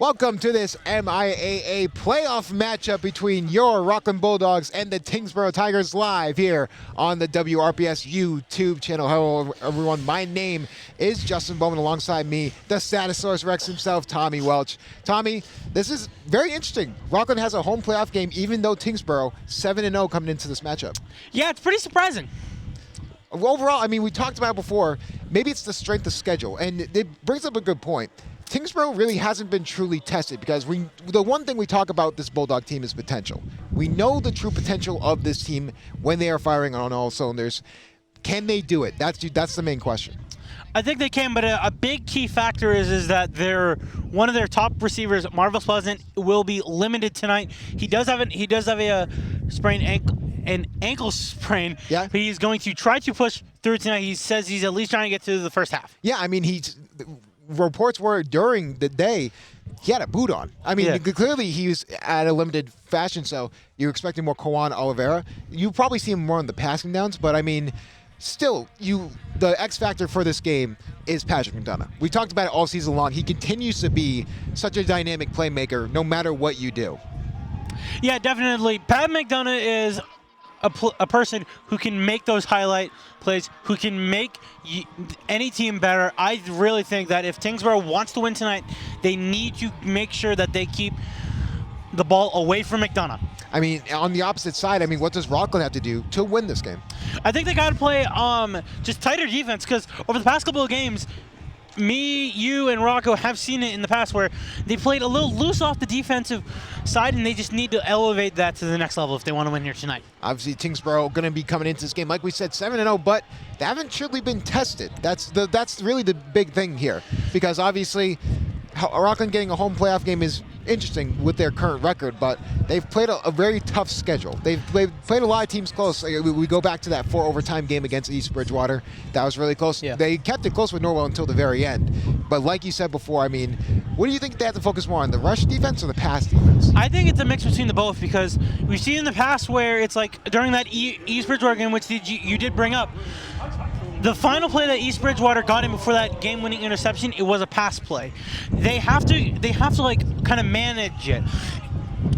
Welcome to this MIAA playoff matchup between your Rockland Bulldogs and the Tyngsborough Tigers live here on the WRPS YouTube channel. Hello, everyone. My name is Justin Bowman. Alongside me, the Statosaurus Rex himself, Tommy Welch. Tommy, this is very interesting. Rockland has a home playoff game, even though Tyngsborough 7-0 coming into this matchup. Yeah, it's pretty surprising. Overall, I mean, we talked about it before. Maybe it's the strength of schedule, and it brings up a good point. Tyngsborough really hasn't been truly tested because the one thing we talk about this Bulldog team is potential. We know the true potential of this team when they are firing on all cylinders. Can they do it? That's the main question. I think they can, but a big key factor is that one of their top receivers, Marvelous Pleasant, will be limited tonight. He does have a an ankle sprain. Yeah. But he's going to try to push through tonight. He says he's at least trying to get to the first half. Yeah, I mean, reports were during the day he had a boot on. I mean, Clearly he was at a limited fashion, so you're expecting more Kawan Oliveira. You probably see him more on the passing downs, but I mean, still, the X factor for this game is Patrick McDonough. We talked about it all season long. He continues to be such a dynamic playmaker no matter what you do. Yeah, definitely. Pat McDonough is a person who can make those highlight plays, who can make any team better. I really think that if Tyngsborough wants to win tonight, they need to make sure that they keep the ball away from McDonough. I mean, on the opposite side, I mean, what does Rockland have to do to win this game? I think they got to play just tighter defense, because over the past couple of games, me, you, and Rocco have seen it in the past where they played a little loose off the defensive side, and they just need to elevate that to the next level if they want to win here tonight. Obviously, Tyngsborough going to be coming into this game, like we said, 7-0, but they haven't truly been tested. That's really the big thing here, because obviously, Rockland getting a home playoff game is interesting with their current record, but they've played a very tough schedule. They've played a lot of teams close. We go back to that 4 overtime game against East Bridgewater. That was really close. Yeah. They kept it close with Norwell until the very end. But like you said before, I mean, what do you think they have to focus more on, the rush defense or the pass defense? I think it's a mix between the both, because we've seen in the past where it's like during that East Bridgewater game, which you did bring up, the final play that East Bridgewater got in before that game-winning interception, it was a pass play. They have to like kind of manage it.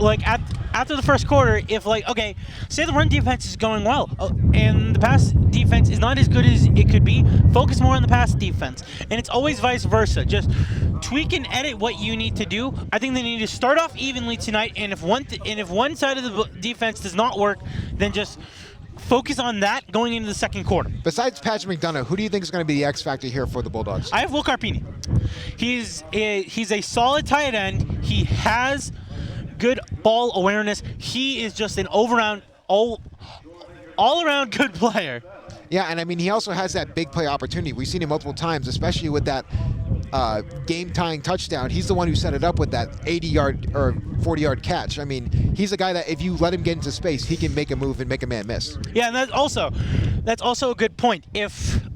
Like after the first quarter, if like, okay, say the run defense is going well and the pass defense is not as good as it could be, focus more on the pass defense. And it's always vice versa. Just tweak and edit what you need to do. I think they need to start off evenly tonight, and if one side of the defense does not work, then just focus on that going into the second quarter. Besides Patrick McDonough, who do you think is going to be the X factor here for the Bulldogs? I have Will Carpini. He's a solid tight end. He has good ball awareness. He is just an all-around good player. Yeah, and I mean, he also has that big play opportunity. We've seen it multiple times, especially with that game-tying touchdown. He's the one who set it up with that 80-yard or 40-yard catch. I mean, he's a guy that if you let him get into space, he can make a move and make a man miss. Yeah, and that's also a good point.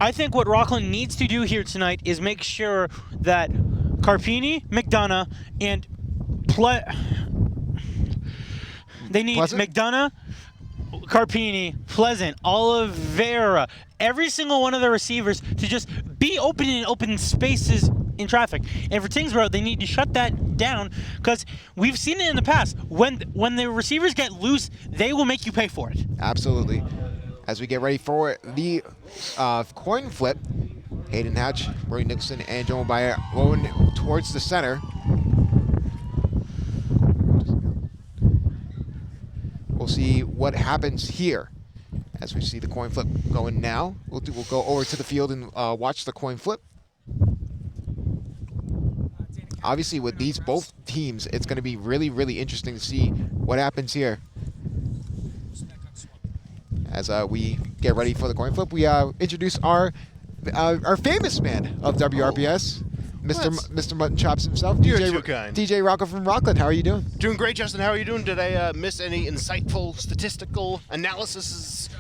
I think what Rockland needs to do here tonight is make sure that Carpini, McDonough, and they need Pleasant? McDonough, Carpini, Pleasant, Oliveira, every single one of the receivers to just be open in open spaces in traffic. And for Tyngsborough, they need to shut that down, because we've seen it in the past. When the receivers get loose, they will make you pay for it. Absolutely. As we get ready for the coin flip, Hayden Hatch, Rory Nicholson, and Joe Bayer going towards the center. We'll see what happens here as we see the coin flip going now. We'll go over to the field and watch the coin flip. Obviously, with both teams, it's going to be really, really interesting to see what happens here. As we get ready for the coin flip, we introduce our famous man of WRPS, Mr. Mutton Chops himself, You're too kind. DJ Rocco from Rockland. How are you doing? Doing great, Justin. How are you doing? Did I miss any insightful statistical analyses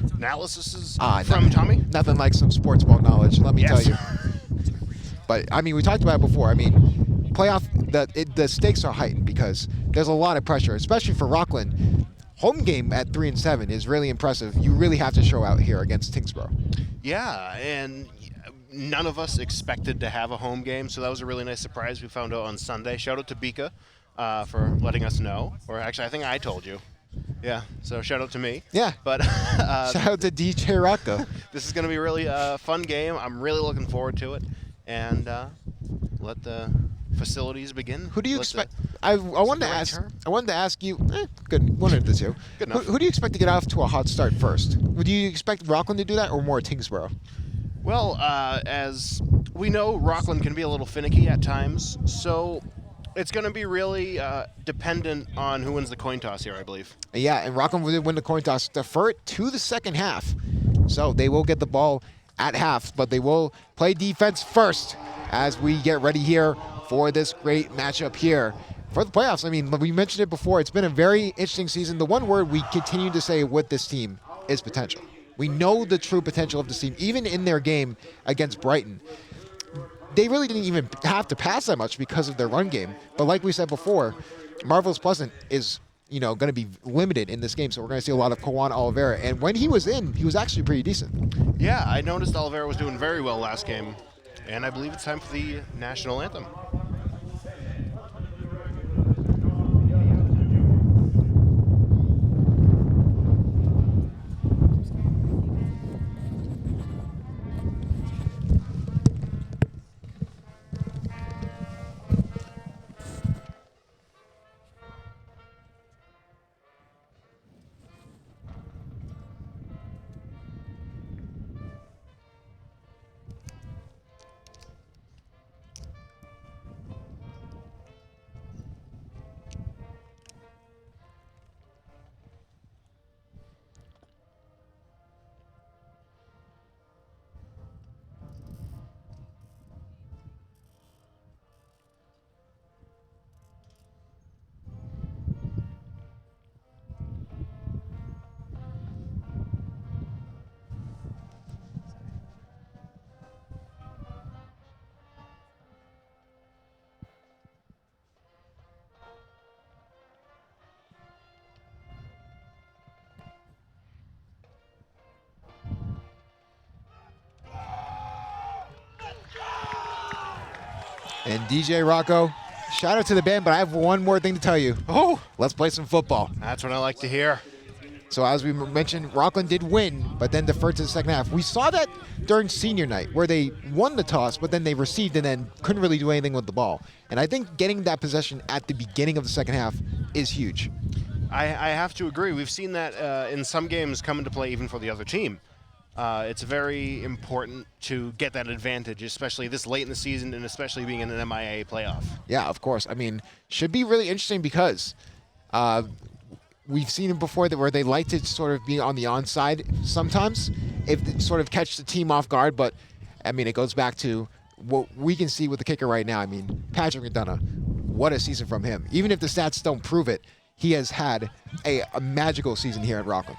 from Tommy? Nothing like some sports ball knowledge, let me tell you. But, I mean, we talked about it before. I mean, playoff, the stakes are heightened because there's a lot of pressure, especially for Rockland. Home game at 3-7 is really impressive. You really have to show out here against Tyngsborough. Yeah, and none of us expected to have a home game, so that was a really nice surprise. We found out on Sunday. Shout out to Bika for letting us know. Or actually, I think I told you. Yeah, so shout out to me. Yeah. But shout out to DJ Rocco. This is going to be a really fun game. I'm really looking forward to it. And let the facilities begin. Who do you expect? I wanted to ask you. Good, one of the two. Good enough. Who do you expect to get off to a hot start first? Would you expect Rockland to do that, or more Tyngsborough? Well, as we know, Rockland can be a little finicky at times, so it's going to be really dependent on who wins the coin toss here, I believe. Yeah, and Rockland will win the coin toss, defer it to the second half, so they will get the ball at half, but they will play defense first as we get ready here for this great matchup here for the playoffs. I mean, we mentioned it before. It's been a very interesting season. The one word we continue to say with this team is potential. We know the true potential of this team, even in their game against Brighton. They really didn't even have to pass that much because of their run game. But like we said before, Marvelous Pleasant is going to be limited in this game, so we're going to see a lot of Kawan Oliveira. And when he was in, he was actually pretty decent. Yeah, I noticed Oliveira was doing very well last game, and I believe it's time for the national anthem. And DJ Rocco, shout out to the band, but I have one more thing to tell you. Oh, let's play some football. That's what I like to hear. So as we mentioned, Rockland did win, but then deferred to the second half. We saw that during senior night, where they won the toss, but then they received and then couldn't really do anything with the ball. And I think getting that possession at the beginning of the second half is huge. I have to agree. We've seen that in some games come into play even for the other team. It's very important to get that advantage, especially this late in the season and especially being in an MIA playoff. Yeah, of course. I mean, should be really interesting because we've seen it before where they like to sort of be on the onside sometimes if they sort of catch the team off guard. But, I mean, it goes back to what we can see with the kicker right now. I mean, Patrick McDonough, what a season from him. Even if the stats don't prove it, he has had a magical season here at Rockland.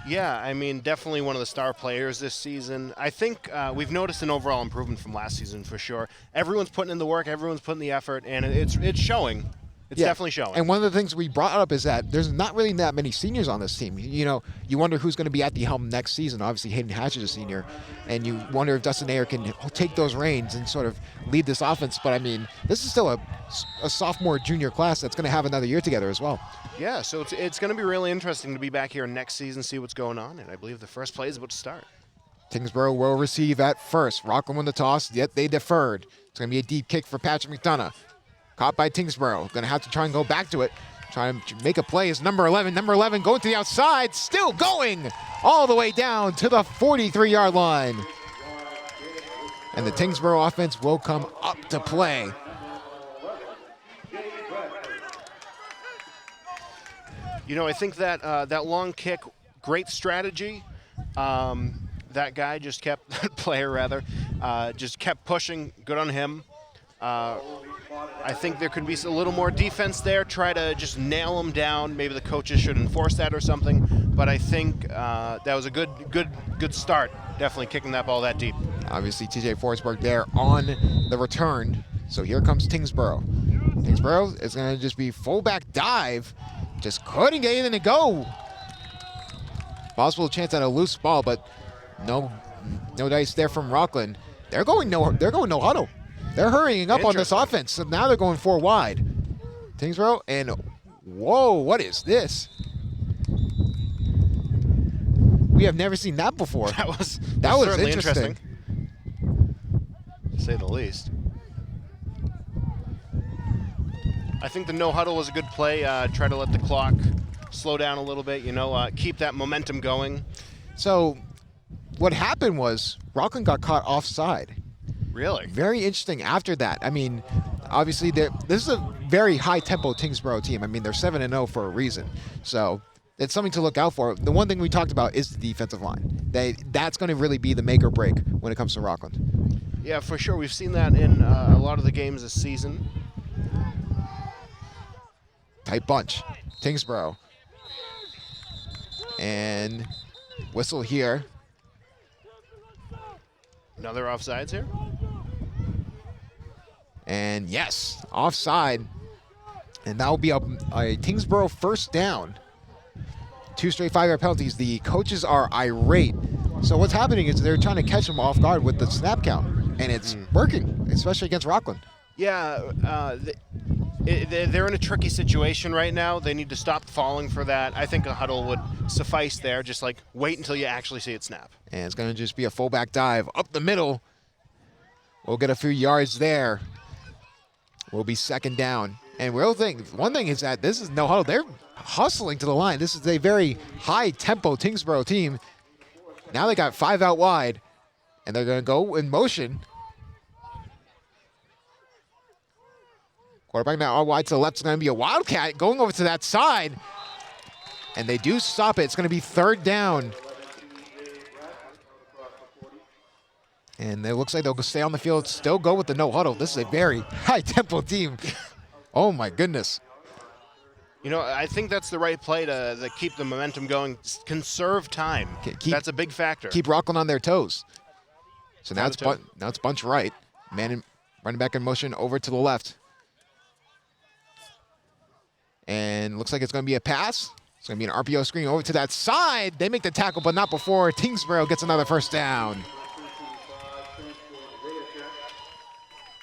Yeah, I mean, definitely one of the star players this season. I think we've noticed an overall improvement from last season for sure. Everyone's putting in the work, everyone's putting the effort, and it's showing. It's definitely showing. And one of the things we brought up is that there's not really that many seniors on this team. You know, you wonder who's going to be at the helm next season. Obviously, Hayden Hatch is a senior, and you wonder if Dustin Ayer can take those reins and sort of lead this offense. But, I mean, this is still a sophomore junior class that's going to have another year together as well. Yeah, so it's going to be really interesting to be back here next season, see what's going on, and I believe the first play is about to start. Tyngsborough will receive at first. Rockland won the toss, yet they deferred. It's going to be a deep kick for Patrick McDonough. Caught by Tyngsborough. Going to have to try and go back to it. Trying to make a play is number 11. Number 11 going to the outside. Still going all the way down to the 43-yard line. And the Tyngsborough offense will come up to play. You know, I think that that long kick, great strategy. That guy just kept, that player rather, just kept pushing. Good on him. I think there could be a little more defense there. Try to just nail him down. Maybe the coaches should enforce that or something. But I think that was a good start. Definitely kicking that ball that deep. Obviously, TJ Forsberg there on the return. So here comes Tyngsborough. Tyngsborough is going to just be fullback dive. Just couldn't get anything to go. Possible chance at a loose ball, but no dice there from Rockland. They're going no huddle. They're hurrying up on this offense. So now they're going 4 wide. Tyngsborough, and whoa, what is this? We have never seen that before. That was certainly interesting. To say the least. I think the no huddle was a good play. Try to let the clock slow down a little bit, keep that momentum going. So what happened was Rockland got caught offside. Really? Very interesting after that. I mean, obviously, this is a very high-tempo Tyngsborough team. I mean, they're 7-0 for a reason. So it's something to look out for. The one thing we talked about is the defensive line. That's going to really be the make or break when it comes to Rockland. Yeah, for sure. We've seen that in a lot of the games this season. Tight bunch. Tyngsborough. And whistle here. Another offsides here. And yes, offside. And that will be a Tyngsborough first down. 2 straight 5-yard penalties. The coaches are irate. So what's happening is they're trying to catch them off guard with the snap count. And it's working, especially against Rockland. Yeah, they're in a tricky situation right now. They need to stop falling for that. I think a huddle would suffice there. Just like wait until you actually see it snap. And it's going to just be a fullback dive up the middle. We'll get a few yards there. We'll be second down. And one thing is that this is no huddle. They're hustling to the line. This is a very high-tempo Tyngsborough team. Now they got 5 out wide, and they're going to go in motion. Quarterback now out wide to the left is going to be a Wildcat going over to that side. And they do stop it. It's going to be third down. And it looks like they'll stay on the field, still go with the no huddle. This is a very high-tempo team. Oh, my goodness. I think that's the right play to keep the momentum going. Conserve time. That's a big factor. Keep Rockland on their toes. So now it's bunch right. Running back in motion over to the left. And looks like it's going to be a pass. It's going to be an RPO screen over to that side. They make the tackle, but not before Tyngsborough gets another first down.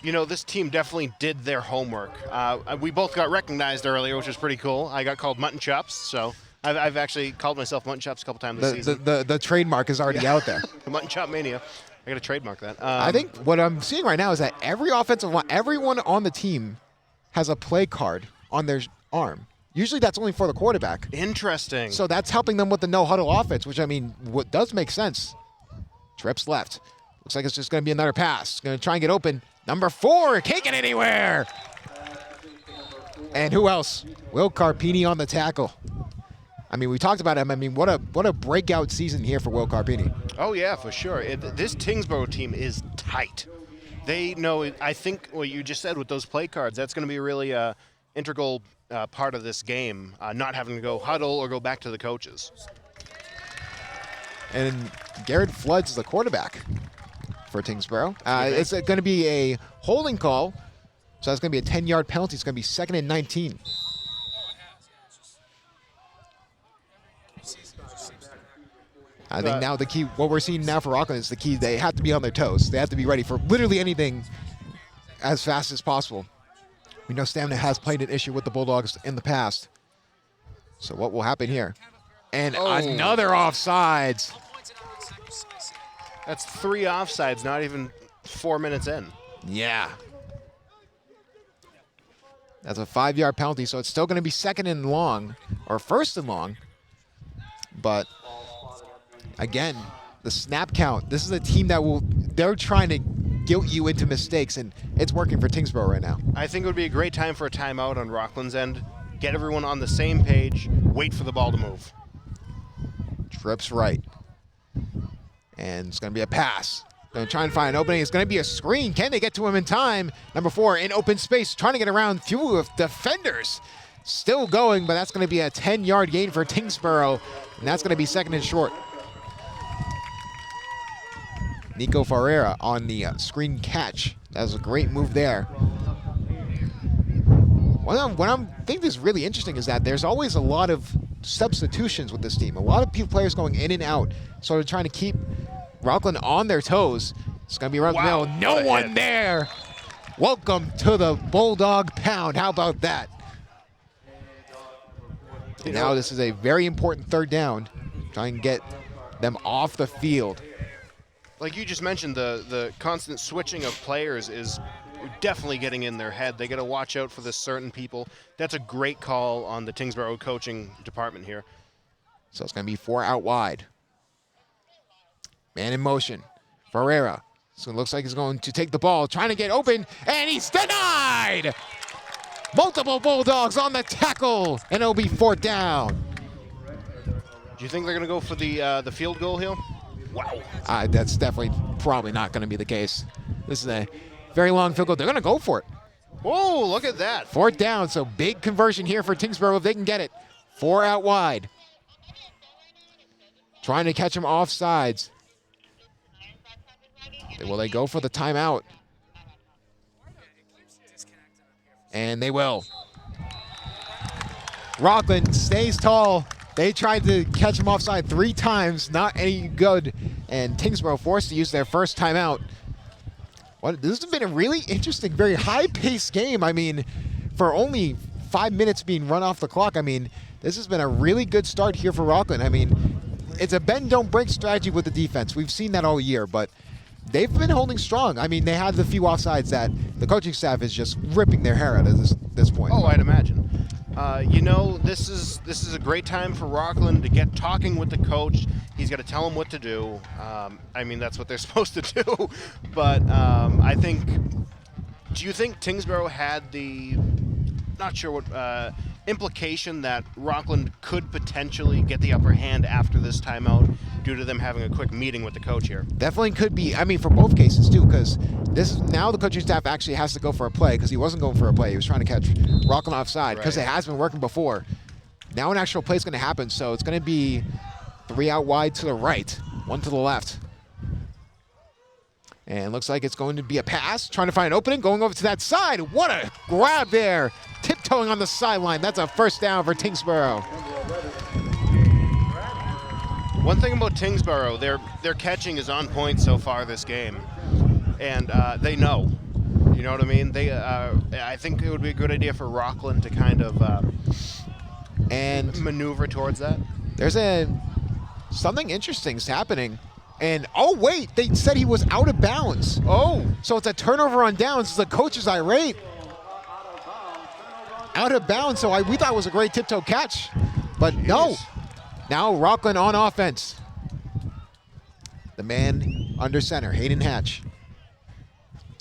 This team definitely did their homework. We both got recognized earlier, which was pretty cool. I got called Mutton Chops, so I've actually called myself Mutton Chops a couple times this season. The trademark is already out there. The Mutton Chop Mania. I got to trademark that. I think what I'm seeing right now is that everyone on the team has a play card on their arm. Usually that's only for the quarterback. Interesting. So that's helping them with the no-huddle offense, which, what does make sense. Trips left. Looks like it's just going to be another pass. Going to try and get open. Number 4, can't get anywhere. And who else? Will Carpini on the tackle. We talked about him. What a breakout season here for Will Carpini. Oh, yeah, for sure. This Tyngsborough team is tight. They know, I think what you just said with those play cards, that's going to be a really integral part of this game, not having to go huddle or go back to the coaches. And Garrett Flood's the quarterback for Tyngsborough. It's going to be a holding call, so that's going to be a 10-yard penalty. It's going to be 2nd and 19. I think now the key, what we're seeing now for Rockland is the key. They have to be on their toes. They have to be ready for literally anything as fast as possible. We know stamina has played an issue with the Bulldogs in the past. So what will happen here? And another offsides. That's 3 offsides, not even 4 minutes in. Yeah. That's a 5-yard penalty, so it's still going to be 2nd and long, or 1st and long. But again, the snap count. This is a team that they're trying to guilt you into mistakes, and it's working for Tyngsborough right now. I think it would be a great time for a timeout on Rockland's end. Get everyone on the same page, wait for the ball to move. Trips right. And it's going to be a pass. Going to try and find an opening. It's going to be a screen. Can they get to him in time? Number 4 in open space, trying to get around few of defenders. Still going, but that's going to be a 10-yard gain for Tyngsborough, and that's going to be 2nd and short. Nico Ferreira on the screen catch. That was a great move there. What I think is really interesting is that there's always a lot of substitutions with this team. A lot of players going in and out, sort of trying to keep Rockland on their toes. It's going to be around the middle. What No a one hit. there. Welcome to the Bulldog Pound. How about that? And now this is a very important third down. Try and get them off the field. Like you just mentioned, the constant switching of players is definitely getting in their head. They got to watch out for the certain people. That's a great call on the Tyngsborough coaching department here. So it's going to be 4 out wide. Man in motion. Ferreira. So it looks like he's going to take the ball, trying to get open, and he's denied! Multiple Bulldogs on the tackle, and it'll be 4th down. Do you think they're going to go for the field goal here? Wow. That's definitely probably not going to be the case. This is a very long field goal. They're going to go for it. Whoa, look at that. 4th down, so big conversion here for Tyngsborough if they can get it. 4 out wide. Trying to catch him off sides. Will they go for the timeout? And they will. Rockland stays tall. They tried to catch him offside 3 times, not any good. And Tyngsborough forced to use their first timeout. This has been a really interesting, very high-paced game. I mean, for only 5 minutes being run off the clock, I mean, this has been a really good start here for Rockland. I mean, it's a bend-don't-break strategy with the defense. We've seen that all year, but they've been holding strong. I mean, they had the few offsides that the coaching staff is just ripping their hair out at this point. Oh, I'd imagine. You know, this is a great time for Rockland to get talking with the coach. He's got to tell them what to do. I mean, that's what they're supposed to do. But I think, do you think Tyngsborough had the, not sure what, implication that Rockland could potentially get the upper hand after this timeout due to them having a quick meeting with the coach here? Definitely could be. I mean, for both cases, too, because this is now the coaching staff actually has to go for a play because he wasn't going for a play. He was trying to catch Rockland offside because it has been working before. Now an actual play is going to happen, so it's going to be 3 out wide to the right, 1 to the left. And looks like it's going to be a pass, trying to find an opening, going over to that side. What a grab there. Tiptoeing on the sideline. That's a 1st down for Tyngsborough. One thing about Tyngsborough, their catching is on point so far this game. And they know. You know what I mean? I think it would be a good idea for Rockland to kind of maneuver towards that. There's something interesting is happening. And, oh, wait, they said he was out of bounds. Oh, so it's a turnover on downs. The coach is irate. Out of bounds, so we thought it was a great tiptoe catch. But no. Now Rockland on offense. The man under center, Hayden Hatch.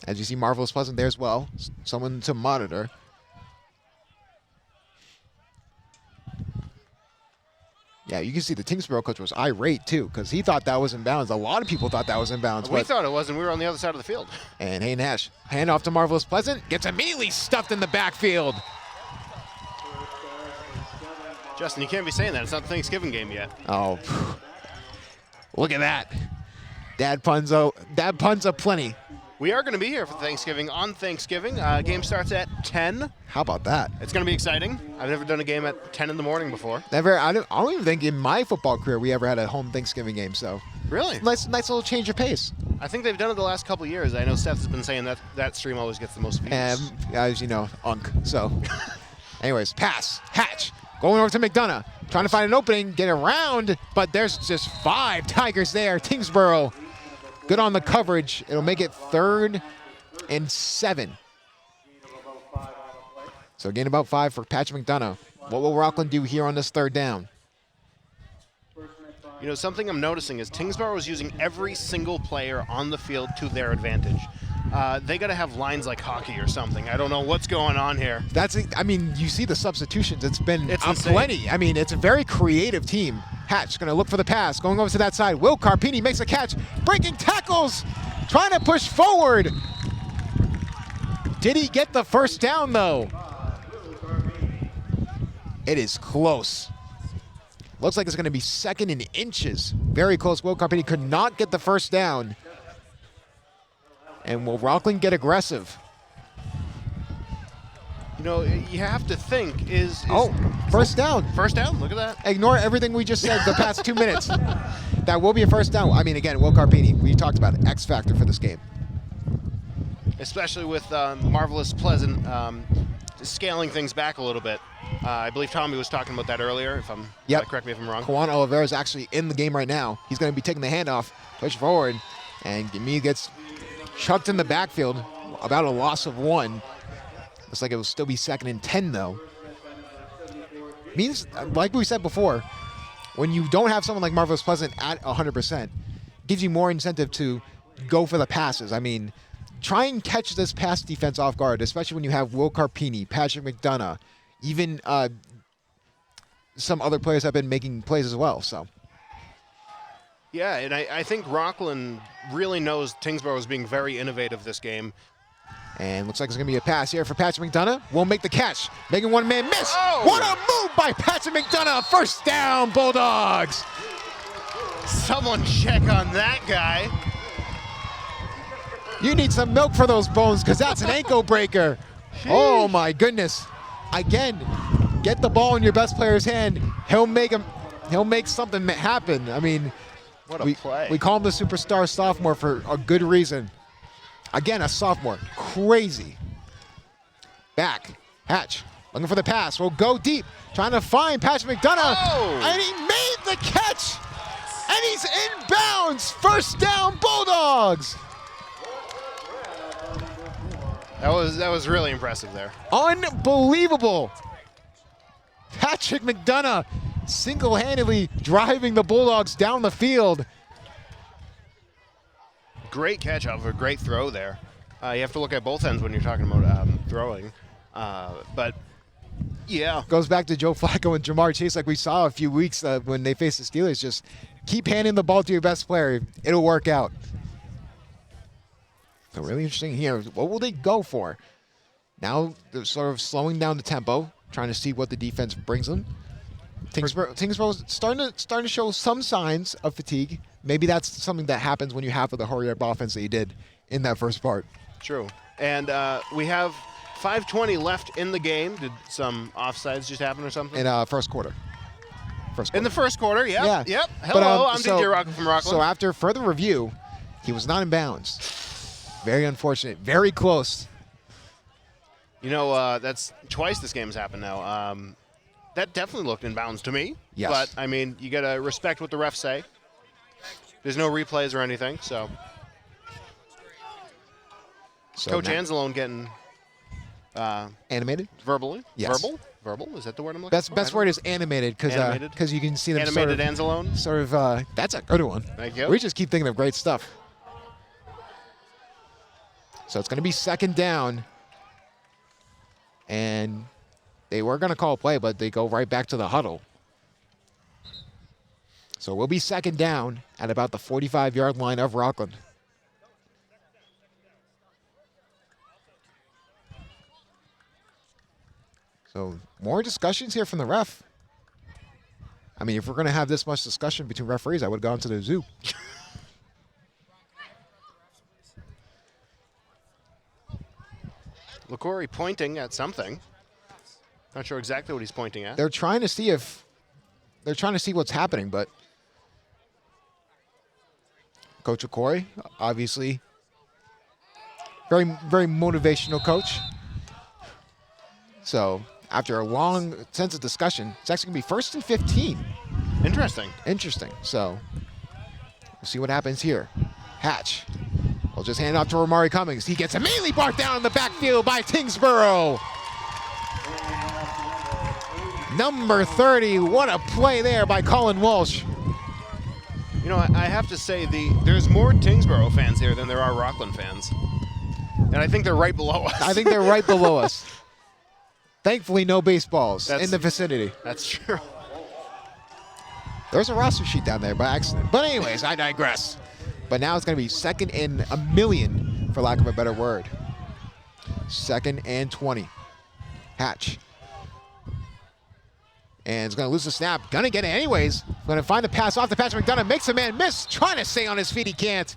As you see, Marvelous Pleasant there as well. Someone to monitor. Yeah, you can see the Tyngsborough coach was irate, too, because he thought that was in bounds. A lot of people thought that was in bounds. We thought it was, and we were on the other side of the field. And Hayden Hatch, hand off to Marvelous Pleasant, gets immediately stuffed in the backfield. Justin, you can't be saying that. It's not the Thanksgiving game yet. Oh, look at that. Dad puns aplenty. We are going to be here for Thanksgiving on Thanksgiving. Game starts at 10. How about that? It's going to be exciting. I've never done a game at 10 in the morning before. Never. I don't even think in my football career we ever had a home Thanksgiving game. So really, nice little change of pace. I think they've done it the last couple of years. I know Seth has been saying that stream always gets the most views. As you know, So, anyways, pass Hatch going over to McDonough, trying to find an opening, get around, but there's just 5 Tigers there. Tyngsborough. Good on the coverage. It'll make it 3rd and 7. So gain about 5 for Patrick McDonough. What will Rockland do here on this 3rd down? You know, something I'm noticing is Tyngsborough is using every single player on the field to their advantage. They got to have lines like hockey or something. I don't know what's going on here. I mean, you see the substitutions. It's been insane. Plenty. I mean, it's a very creative team. Hatch going to look for the pass, going over to that side. Will Carpini makes a catch, breaking tackles, trying to push forward. Did he get the 1st down, though? It is close. Looks like it's going to be 2nd in inches. Very close. Will Carpini could not get the 1st down. And will Rockland get aggressive? You know, you have to think, is 1st down. 1st down? Look at that. Ignore everything we just said the past 2 minutes. that will be a first down. I mean, again, Will Carpini, we talked about it, X factor for this game. Especially with Marvelous Pleasant scaling things back a little bit. I believe Tommy was talking about that earlier. Correct me if I'm wrong. Juan Oliveira is actually in the game right now. He's going to be taking the handoff, push forward, and Gimi gets chucked in the backfield. About a loss of 1. Looks like it will still be 2nd and 10 though. Means, like we said before, when you don't have someone like Marvelous Pleasant at 100%, gives you more incentive to go for the passes. I mean, try and catch this pass defense off guard, especially when you have Will Carpini, Patrick McDonough, even some other players have been making plays as well. So, yeah, and I think Rockland really knows Tyngsborough is being very innovative this game. And looks like it's going to be a pass here for Patrick McDonough. Won't make the catch. Making one-man miss. Oh! What a move by Patrick McDonough. First down, Bulldogs. Someone check on that guy. You need some milk for those bones because that's an ankle breaker. Oh, my goodness. Again, get the ball in your best player's hand. He'll make something happen. I mean, what a play. We call him the superstar sophomore for a good reason. Again, a sophomore. Crazy. Back. Hatch. Looking for the pass. Will go deep. Trying to find Patrick McDonough. Oh! And he made the catch. And he's inbounds. First down, Bulldogs. That was really impressive there. Unbelievable. Patrick McDonough single-handedly driving the Bulldogs down the field. Great catch off of a great throw there. You have to look at both ends when you're talking about throwing. But, yeah. Goes back to Joe Flacco and Jamar Chase like we saw a few weeks when they faced the Steelers. Just keep handing the ball to your best player. It'll work out. So really interesting here. What will they go for? Now they're sort of slowing down the tempo, trying to see what the defense brings them. Tyngsborough's starting to show some signs of fatigue. Maybe that's something that happens when you have the hurry-up offense that you did in that first part. True. And we have 5:20 left in the game. Did some offsides just happen or something? In first quarter. In the first quarter, yeah. Yep. But, Hello, I'm DJ Rockland from Rockland. So after further review, he was not in bounds. Very unfortunate. Very close. You know, that's twice this game's happened now. That definitely looked in bounds to me. Yes. But, I mean, you got to respect what the refs say. There's no replays or anything, so Coach Anzalone getting animated verbally. Yes. Verbal. Is that the word I'm looking for? Best word is animated because you can see them animated Anzalone. Sort of. That's a good one. Thank you. We just keep thinking of great stuff. So it's going to be second down, and they were going to call a play, but they go right back to the huddle. So we'll be second down at about the 45-yard line of Rockland. So more discussions here from the ref. I mean, if we're going to have this much discussion between referees, I would have gone to the zoo. LaCory pointing at something. Not sure exactly what he's pointing at. They're trying to see what's happening, but Coach LaCory, obviously, very, very motivational coach. So after a long, sense of discussion, it's actually going to be 1st and 15. Interesting. So we'll see what happens here. Hatch. We'll just hand off to Romari Cummings. He gets immediately barked down in the backfield by Tyngsborough. Number 30. What a play there by Colin Walsh. You know, I have to say, there's more Tyngsborough fans here than there are Rockland fans. And I think they're right below us. Thankfully, no baseballs in the vicinity. That's true. There's a roster sheet down there by accident. But anyways, I digress. But now it's going to be 2nd and a million, for lack of a better word. 2nd and 20. Hatch. And it's going to lose the snap. Going to get it anyways. Going to find the pass off to Patrick McDonough. Makes a man miss. Trying to stay on his feet. He can't.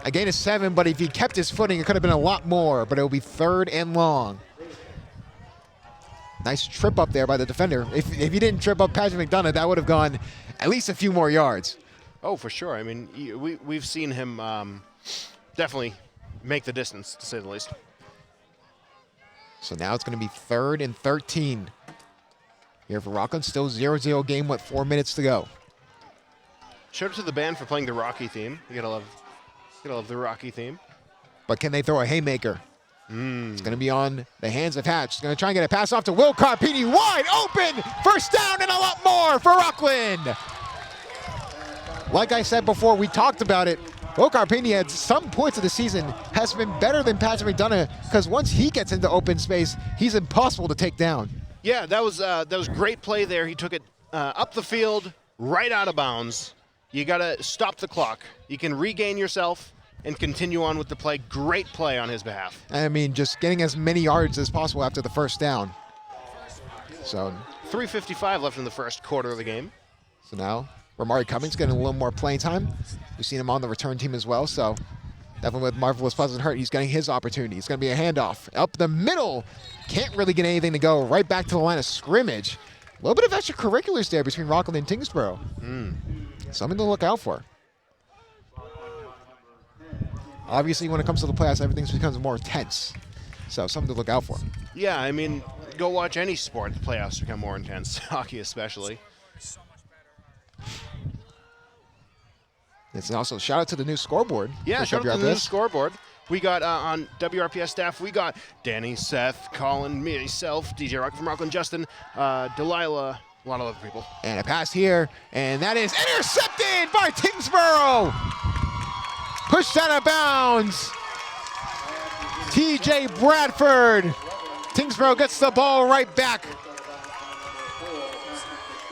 A gain of 7, but if he kept his footing, it could have been a lot more. But it will be 3rd and long. Nice trip up there by the defender. If he didn't trip up Patrick McDonough, that would have gone at least a few more yards. Oh, for sure. I mean, we've seen him definitely make the distance, to say the least. So now it's going to be 3rd and 13. Here for Rockland, still 0-0 game with 4 minutes to go. Shout out to the band for playing the Rocky theme. You gotta love the Rocky theme. But can they throw a haymaker? It's going to be on the hands of Hatch. He's going to try and get a pass off to Will Carpini. Wide open! First down and a lot more for Rockland. Like I said before, we talked about it. Will Carpini at some points of the season has been better than Patrick McDonough because once he gets into open space, he's impossible to take down. Yeah, that was great play there. He took it up the field, right out of bounds. You got to stop the clock. You can regain yourself and continue on with the play. Great play on his behalf. I mean, just getting as many yards as possible after the first down. So 3:55 left in the first quarter of the game. So now Ramari Cummings getting a little more playing time. We've seen him on the return team as well, so definitely with Marvelous Pleasant Hurt, he's getting his opportunity. It's going to be a handoff. Up the middle. Can't really get anything to go. Right back to the line of scrimmage. A little bit of extracurriculars there between Rockland and Tyngsborough. Something to look out for. Obviously, when it comes to the playoffs, everything becomes more tense. So something to look out for. Yeah, I mean, go watch any sport. The playoffs become more intense, hockey especially. It's also shout out to the new scoreboard. Yeah, shout out to the new scoreboard. We got on WRPS staff, we got Danny, Seth, Colin, myself, DJ Rock from Rockland, Justin, Delilah, a lot of other people. And a pass here, and that is intercepted by Tyngsborough. Pushed out of bounds. TJ Bradford. Tyngsborough gets the ball right back.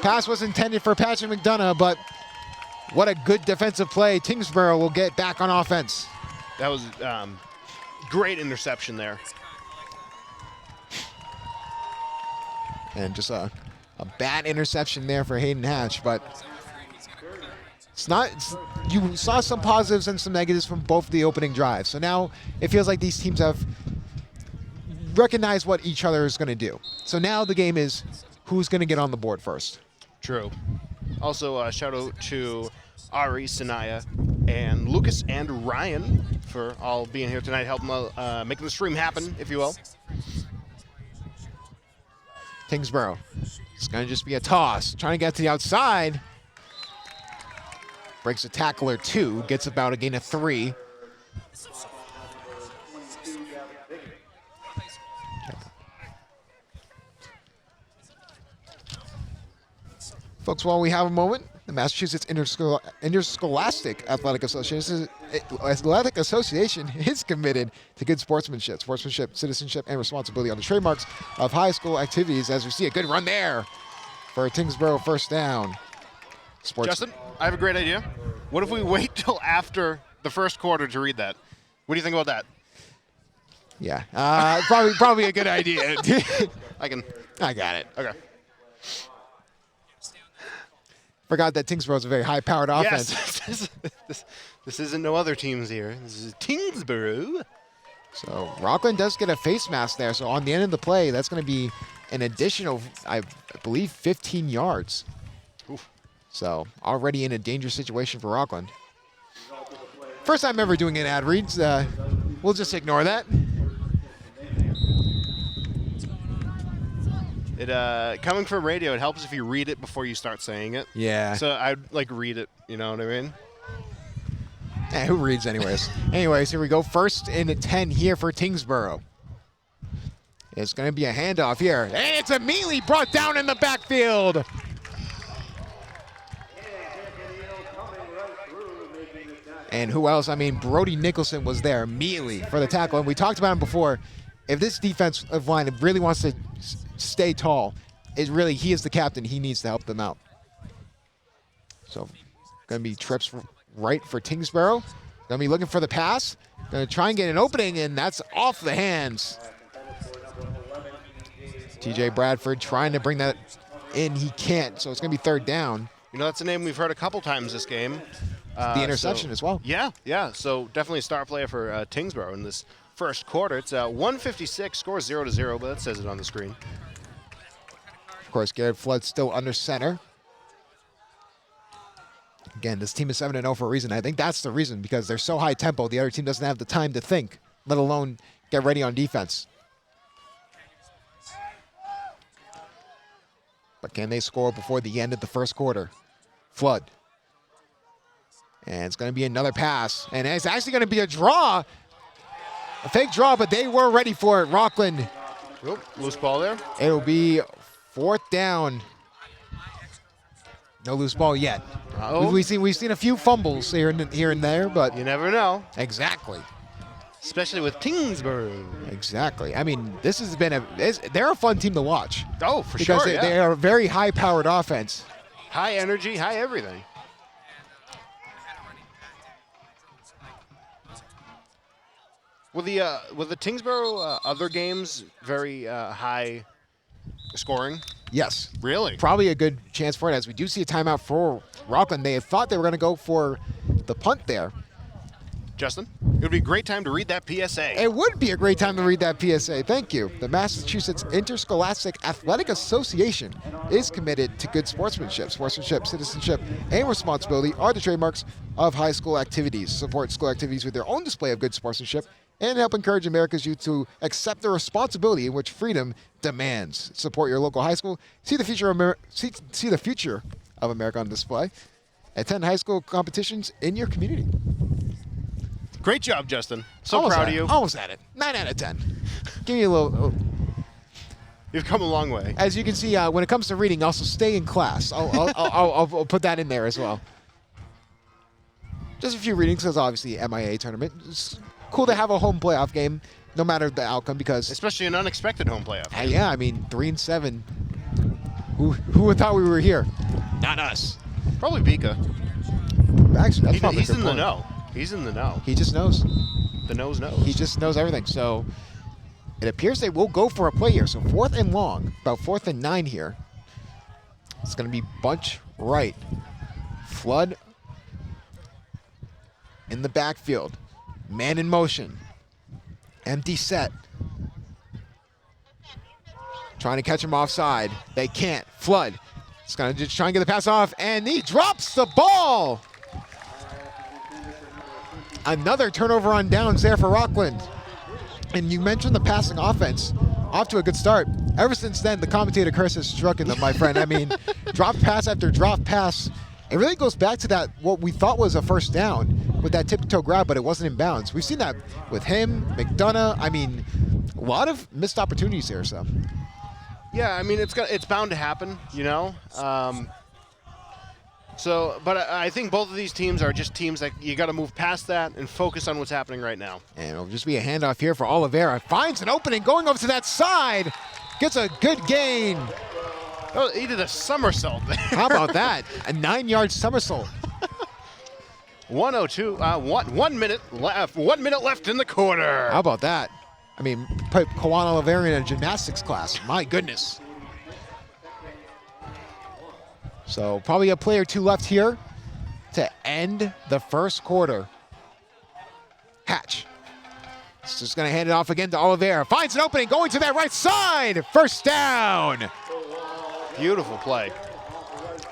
Pass was intended for Patrick McDonough, but what a good defensive play. Tyngsborough will get back on offense. That was great interception there. And just a bad interception there for Hayden Hatch, but you saw some positives and some negatives from both the opening drives. So now it feels like these teams have recognized what each other is going to do. So now the game is who's going to get on the board first. True. Also, shout out to Ari, Sanaya, and Lucas and Ryan for all being here tonight, helping making the stream happen, if you will. Tyngsborough. It's going to just be a toss. Trying to get to the outside. Breaks a tackler 2. Gets about a gain of 3. Folks, while we have a moment, the Massachusetts Interscholastic Athletic Association is committed to good sportsmanship, citizenship, and responsibility on the trademarks of high school activities. As we see a good run there for a Tyngsborough first down. Justin, I have a great idea. What if we wait till after the first quarter to read that? What do you think about that? Yeah, probably a good idea. I got it. Okay. Forgot that Tyngsborough is a very high-powered offense. Yes. This isn't no other teams here. This is Tyngsborough. So Rockland does get a face mask there. So on the end of the play, that's going to be an additional, I believe, 15 yards. Oof. So already in a dangerous situation for Rockland. First time ever doing an ad reads. We'll just ignore that. Coming from radio, it helps if you read it before you start saying it. Yeah. So I'd read it, you know what I mean? Who reads anyways? Anyways, here we go. 1st and 10 here for Tyngsborough. It's going to be a handoff here. And it's immediately brought down in the backfield. And who else? I mean, Brody Nicholson was there immediately for the tackle. And we talked about him before. If this defensive line really wants to stay tall, he is the captain. He needs to help them out. So, going to be trips right for Tyngsborough. Going to be looking for the pass. Going to try and get an opening, and that's off the hands. TJ Bradford trying to bring that in. He can't, so it's going to be 3rd down. You know, that's a name we've heard a couple times this game. The interception as well. Yeah. So definitely a star player for Tyngsborough in this first quarter. It's 156, score 0-0, but that says it on the screen. Of course, Garrett Flood still under center. Again, this team is 7-0 for a reason. I think that's the reason, because they're so high tempo. The other team doesn't have the time to think, let alone get ready on defense. But can they score before the end of the first quarter? Flood. And it's going to be another pass. And it's actually going to be a draw. A fake draw, but they were ready for it. Rockland. Oh, loose ball there. It'll be 4th down. No loose ball yet. Uh-oh. We've seen a few fumbles here and there, but You never know, exactly. especially with Tyngsborough. Exactly. I mean, this has been they're a fun team to watch. Oh, for Because sure, they are a very high-powered offense. High energy, high everything. Were the Tyngsborough other games very high scoring? Yes. Really? Probably a good chance for it, as we do see a timeout for Rockland. They had thought they were going to go for the punt there. Justin, it would be a great time to read that PSA. It would be a great time to read that PSA. Thank you. The Massachusetts Interscholastic Athletic Association is committed to good sportsmanship. Sportsmanship, citizenship, and responsibility are the trademarks of high school activities. Support school activities with their own display of good sportsmanship and help encourage America's youth to accept the responsibility in which freedom demands. Support your local high school. See the future of America on display. Attend high school competitions in your community. Great job, Justin. So Almost proud at of you. it. Almost at it. 9 out of 10. Give me a little. You've come a long way. As you can see, when it comes to reading, also stay in class. I'll put that in there as well. Just a few readings, because obviously MIA tournament. It's cool to have a home playoff game, no matter the outcome, because Especially an unexpected home playoff. yeah, I mean 3-7. Who would thought we were here? Not us. Probably Vika. Actually, that's probably a He's good in the point. know. He's in the know. He just knows. The nose knows. He just knows everything. So it appears they will go for a play here. So 4th and long, about 4th and 9 here. It's going to be bunch right. Flood in the backfield. Man in motion. Empty set. Trying to catch him offside. They can't. Flood. It's going to just try and get the pass off, and he drops the ball. Another turnover on downs there for Rockland. And you mentioned the passing offense. Off to a good start. Ever since then, the commentator curse has struck in them, my friend. I mean, drop pass after drop pass. It really goes back to that, what we thought was a first down with that tip-toe grab, but it wasn't in bounds. We've seen that with him, McDonough. I mean, a lot of missed opportunities here, so. Yeah, I mean, it's bound to happen, you know. But I think both of these teams are just teams that you got to move past that and focus on what's happening right now. And it'll just be a handoff here for Oliveira. Finds an opening, going over to that side. Gets a good gain. Oh, he did a somersault there. How about that? A 9-yard somersault. 1:02. 1 minute left. 1 minute left in the quarter. How about that? I mean, put Kawan Oliveira in a gymnastics class. My goodness. So probably a play or two left here to end the first quarter. Hatch. It's just going to hand it off again to Oliveira. Finds an opening, going to that right side. First down. Beautiful play.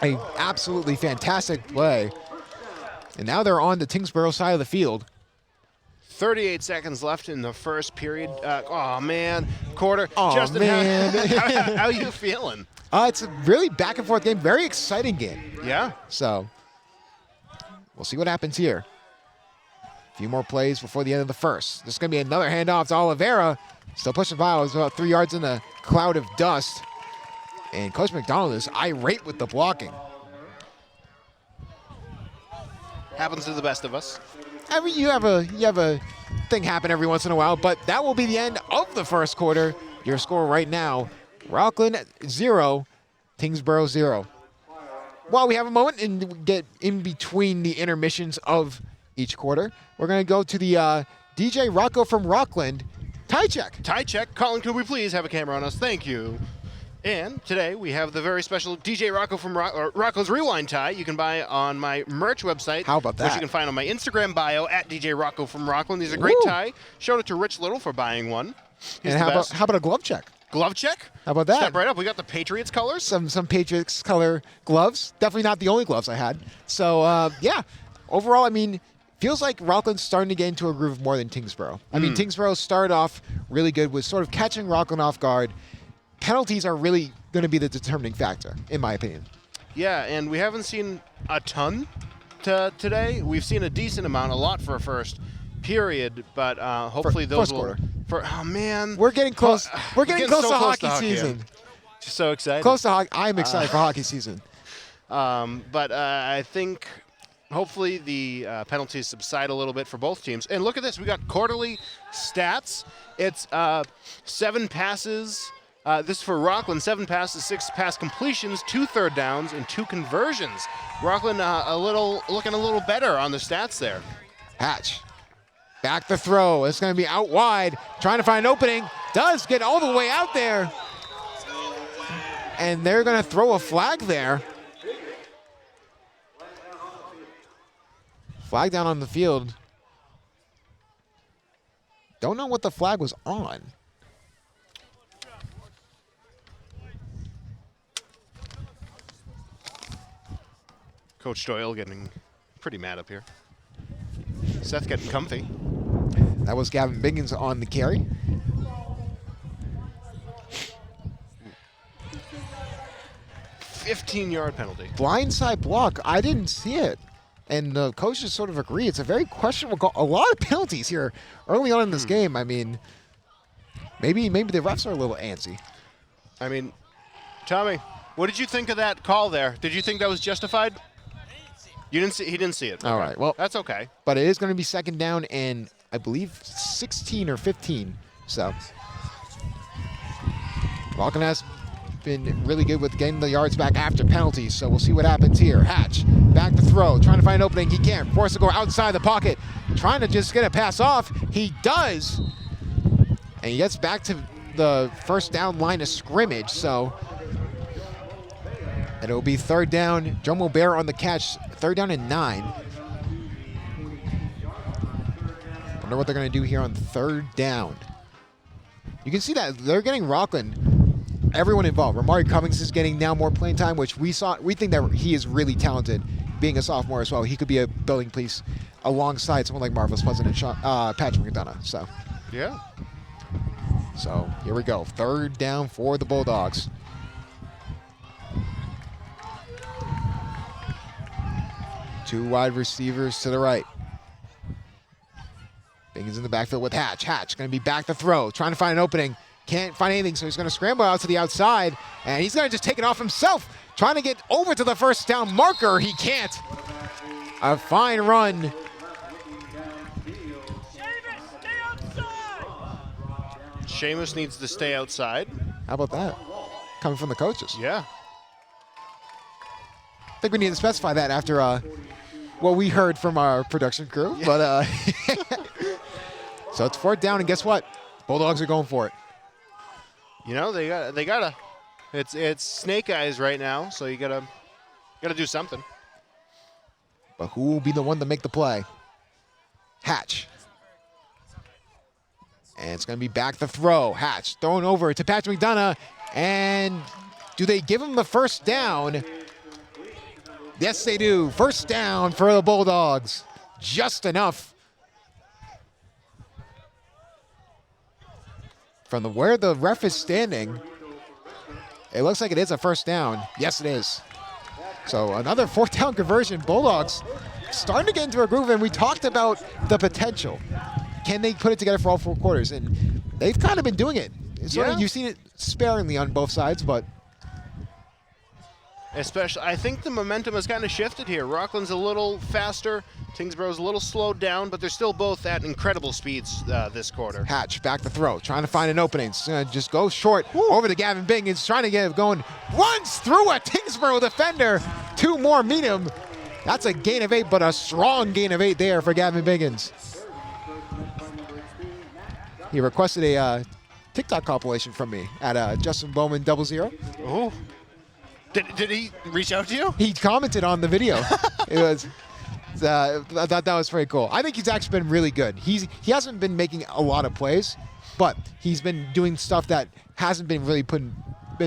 A absolutely fantastic play. And now they're on the Tyngsborough side of the field. 38 seconds left in the first period. Oh, man. Quarter. Oh, Justin, man. How are you feeling? It's a really back and forth game. Very exciting game. Yeah. So we'll see what happens here. A few more plays before the end of the first. This is going to be another handoff to Oliveira. Still pushing by. It was about 3 yards in the cloud of dust. And Coach McDonald is irate with the blocking. Happens to the best of us. I mean, you have a thing happen every once in a while, but that will be the end of the first quarter. Your score right now, Rockland 0, Tyngsborough 0. While we have a moment and get in between the intermissions of each quarter, we're going to go to the DJ Rocco from Rockland tie check. Tie check. Colin, could we please have a camera on us? Thank you. And today we have the very special DJ Rocco from Rocco's Rewind tie. You can buy on my merch website. How about that? Which you can find on my Instagram bio at DJ Rocco from Rockland. These are a great Woo. tie. Showed it to Rich Little for buying one. He's And the how best. about a glove check? Glove check. How about that? Step right up. We got the Patriots colors. Some Patriots color gloves. Definitely not the only gloves I had. So, yeah. Overall, I mean, feels like Rockland's starting to get into a groove more than Tyngsborough. I mean, Tyngsborough started off really good with sort of catching Rockland off guard. Penalties are really going to be the determining factor, in my opinion. Yeah, and we haven't seen a ton today. We've seen a decent amount, a lot for a first period, but hopefully those will. Oh man, we're getting close. We're getting close to hockey season. Just so excited. Close to hockey. I'm excited for hockey season. But I think hopefully the penalties subside a little bit for both teams. And look at this. We got quarterly stats. It's 7 passes. This is for Rockland. 7 passes, 6 pass completions, 2 third downs, and 2 conversions. Rockland looking a little better on the stats there. Hatch. Back the throw. It's going to be out wide. Trying to find an opening. Does get all the way out there. And they're going to throw a flag there. Flag down on the field. Don't know what the flag was on. Coach Doyle getting pretty mad up here. Seth getting comfy. That was Gavin Biggins on the carry. $15-yard penalty. Blindside block. I didn't see it. And the coaches sort of agree. It's a very questionable call. A lot of penalties here early on in this game. I mean, maybe the refs are a little antsy. I mean, Tommy, what did you think of that call there? Did you think that was justified? You didn't see. He didn't see it. All right. Well, that's okay. But it is going to be second down and I believe 16 or 15. So Rockland has been really good with getting the yards back after penalties. So we'll see what happens here. Hatch back to throw, trying to find an opening. He can't. Forced to go outside the pocket, trying to just get a pass off. He does, and he gets back to the first down line of scrimmage. So and it'll be third down. Joe Mobert on the catch. Third down and 9. Wonder what they're going to do here on third down. You can see that they're getting Rockland, everyone involved. Ramari Cummings is getting now more playing time, which we think that he is really talented, being a sophomore as well. He could be a building piece alongside someone like Marvelous Pleasant and Patrick McDonough. So yeah. So here we go. Third down for the Bulldogs. Two wide receivers to the right. Biggins in the backfield with Hatch. Hatch going to be back to throw, trying to find an opening. Can't find anything, so he's going to scramble out to the outside, and he's going to just take it off himself, trying to get over to the first down marker. He can't. A fine run. Seamus needs to stay outside. How about that? Coming from the coaches. Yeah. I think we need to specify that after what we heard from our production crew. Yeah. But so it's fourth down, and guess what? Bulldogs are going for it. You know, they gotta. It's snake eyes right now, so you gotta do something. But who will be the one to make the play? Hatch. And it's going to be back the throw. Hatch thrown over to Patrick McDonough. And do they give him the first down? Yes, they do. First down for the Bulldogs. Just enough. From where the ref is standing, it looks like it is a first down. Yes, it is. So another fourth down conversion. Bulldogs starting to get into a groove, and we talked about the potential. Can they put it together for all 4 quarters? And they've kind of been doing it. You've seen it sparingly on both sides, but especially, I think the momentum has kind of shifted here. Rockland's a little faster. Tyngsborough's a little slowed down, but they're still both at incredible speeds this quarter. Hatch back to throw, trying to find an opening. Just go short over to Gavin Biggins, trying to get it going. Runs through a Tyngsborough defender. 2 more meet him. That's a gain of 8, but a strong gain of 8 there for Gavin Biggins. He requested a TikTok compilation from me at Justin Bowman 00. Oh. Did he reach out to you? He commented on the video. It was I thought that was pretty cool. I think he's actually been really good. He hasn't been making a lot of plays, but he's been doing stuff that hasn't been really been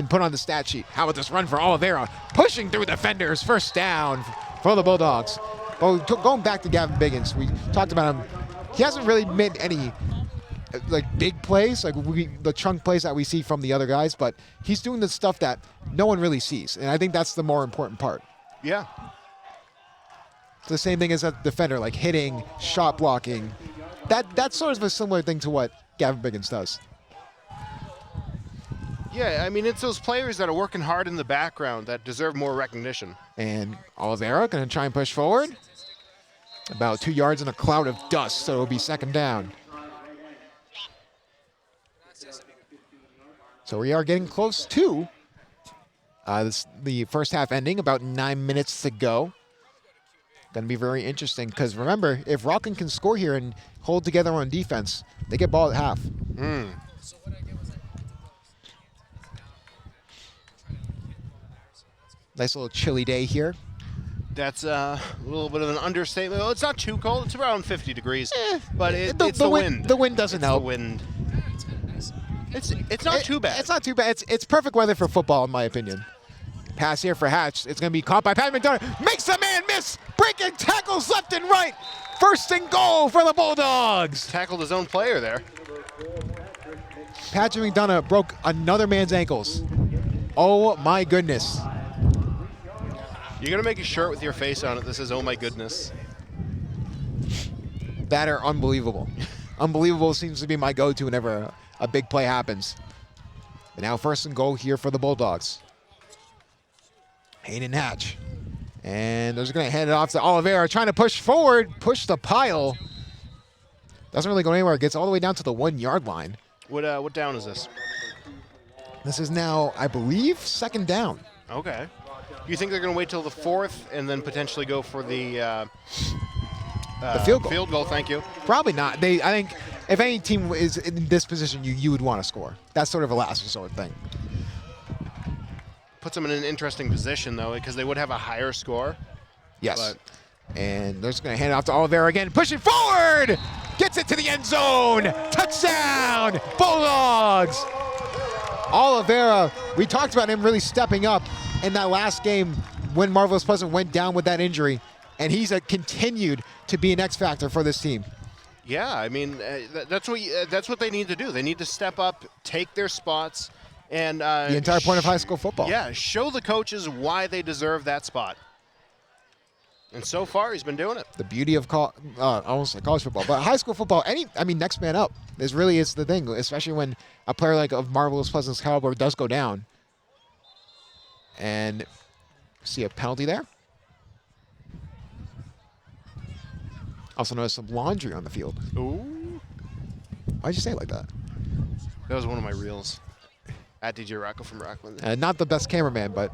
put on the stat sheet. How about this run for Oliveira? Pushing through defenders, first down for the Bulldogs. But going back to Gavin Biggins, we talked about him. He hasn't really made any like big plays, like the chunk plays that we see from the other guys, but he's doing the stuff that no one really sees, and I think that's the more important part. Yeah. It's the same thing as a defender, like hitting, shot blocking. That's sort of a similar thing to what Gavin Biggins does. Yeah, I mean, it's those players that are working hard in the background that deserve more recognition. And Oliveira going to try and push forward. About 2 yards in a cloud of dust, so it'll be second down. So we are getting close to the first half ending, about 9 minutes to go. Going to be very interesting because remember, if Rockland can score here and hold together on defense, they get ball at half. Nice little chilly day here. That's a little bit of an understatement. Well, it's not too cold. It's around 50 degrees. But it's the wind. The wind doesn't help. The wind. It's not too bad. It's not too bad. It's perfect weather for football, in my opinion. Pass here for Hatch. It's going to be caught by Pat McDonough. Makes the man miss. Breaking tackles left and right. First and goal for the Bulldogs. Tackled his own player there. Patrick McDonough broke another man's ankles. Oh, my goodness. You're going to make a shirt with your face on it that says, "Oh my goodness." That are unbelievable. Unbelievable seems to be my go-to whenever a big play happens. But now first and goal here for the Bulldogs. Hayden Hatch. And they're just going to hand it off to Oliveira, trying to push forward, push the pile. Doesn't really go anywhere. Gets all the way down to the 1 yard line. What down is this? This is now, I believe, second down. Okay. You think they're going to wait till the 4th and then potentially go for the field goal? Field goal, thank you. Probably not. I think if any team is in this position, you would want to score. That's sort of a last resort thing. Puts them in an interesting position, though, because they would have a higher score. Yes. And they're just going to hand it off to Oliveira again. Pushing forward! Gets it to the end zone! Touchdown! Bulldogs! Oliveira, we talked about him really stepping up in that last game when Marvelous Pleasant went down with that injury, and he's continued to be an X factor for this team. Yeah, I mean, that's what they need to do. They need to step up, take their spots, and the entire point of high school football. Yeah, show the coaches why they deserve that spot. And so far, he's been doing it. The beauty of almost like college football, but high school football, next man up. This really is the thing, especially when a player like of Marvelous Pleasant's caliber does go down. And see a penalty there. Also notice some laundry on the field. Ooh. Why'd you say it like that? That was one of my reels. At DJ Rocco from Rockland. Not the best cameraman, but.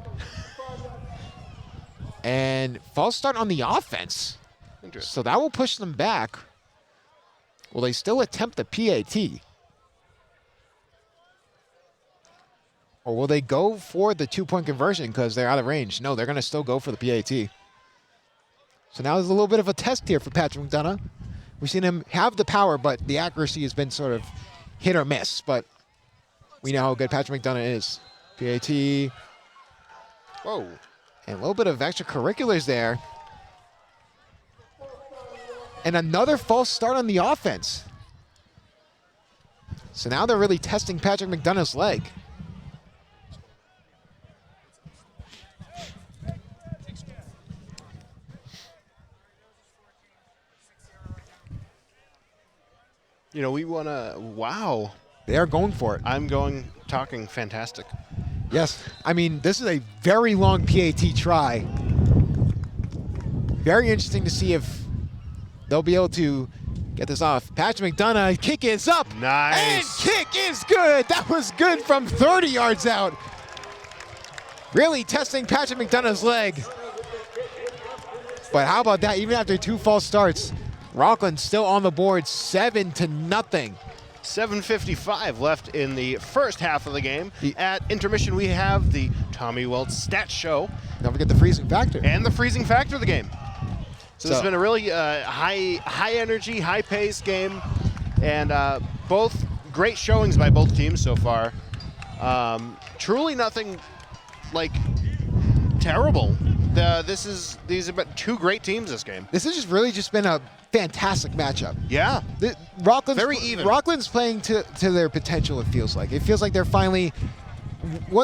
And false start on the offense. Interesting. So that will push them back. Will they still attempt the PAT? Or will they go for the 2-point conversion because they're out of range? No, they're going to still go for the PAT. So now there's a little bit of a test here for Patrick McDonough. We've seen him have the power, but the accuracy has been sort of hit or miss. But we know how good Patrick McDonough is. PAT. Whoa. And a little bit of extracurriculars there. And another false start on the offense. So now they're really testing Patrick McDonough's leg. You know, we want to, wow. They are going for it. Talking fantastic. Yes. I mean, this is a very long PAT try. Very interesting to see if they'll be able to get this off. Patrick McDonough, kick is up. Nice. And kick is good. That was good from 30 yards out. Really testing Patrick McDonough's leg. But how about that? Even after 2 false starts, Rockland still on the board, 7-0. 7:55 left in the first half of the game. At intermission, we have the Tommy Welts Stats Show. Don't forget the freezing factor. And the freezing factor of the game. So it's been a really high energy, high pace game, and both great showings by both teams so far. Truly nothing like terrible. These have been two great teams this game. This has just really just been a fantastic matchup. Yeah. Rockland's Very even. Rockland's playing to their potential, it feels like. It feels like they're finally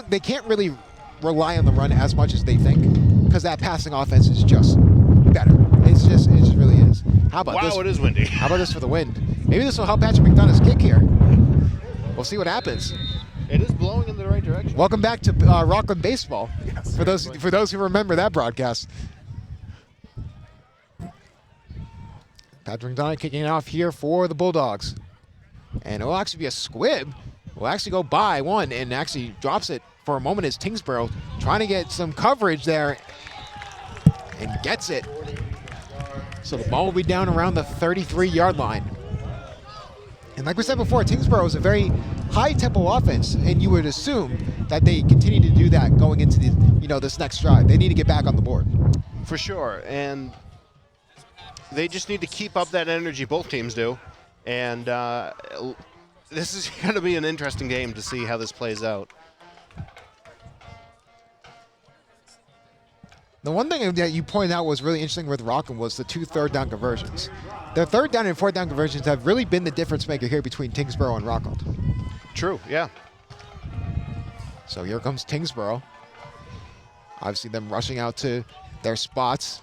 they can't really rely on the run as much as they think, because that passing offense is just better. It just really is. How about this? Wow, it is windy. How about this for the wind? Maybe this will help Patrick McDonough's kick here. We'll see what happens. It is blowing in the right direction. Welcome back to Rockland baseball. Yes, for those who remember that broadcast. Patrick McDonough kicking it off here for the Bulldogs, and it will actually be a squib. Will actually go by one and actually drops it for a moment as Tyngsborough trying to get some coverage there and gets it. So the ball will be down around the 33-yard line. And like we said before, Tyngsborough is a very high-tempo offense, and you would assume that they continue to do that going into this next drive. They need to get back on the board. For sure, and they just need to keep up that energy. Both teams do, and this is going to be an interesting game to see how this plays out. The one thing that you pointed out was really interesting with Rockland was the 2 third-down conversions. Their third down and fourth down conversions have really been the difference maker here between Tyngsborough and Rockland. True, yeah. So here comes Tyngsborough. Obviously them rushing out to their spots.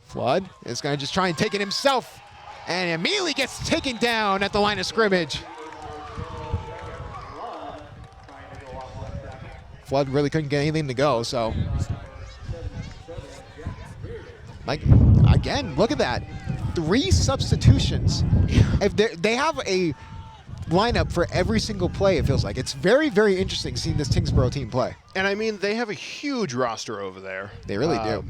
Flood is going to just try and take it himself, and immediately gets taken down at the line of scrimmage. Flood really couldn't get anything to go, so. Like, again, look at that. 3 substitutions. If they have a lineup for every single play, it feels like. It's very, very interesting seeing this Tyngsborough team play. And I mean, they have a huge roster over there. They really do.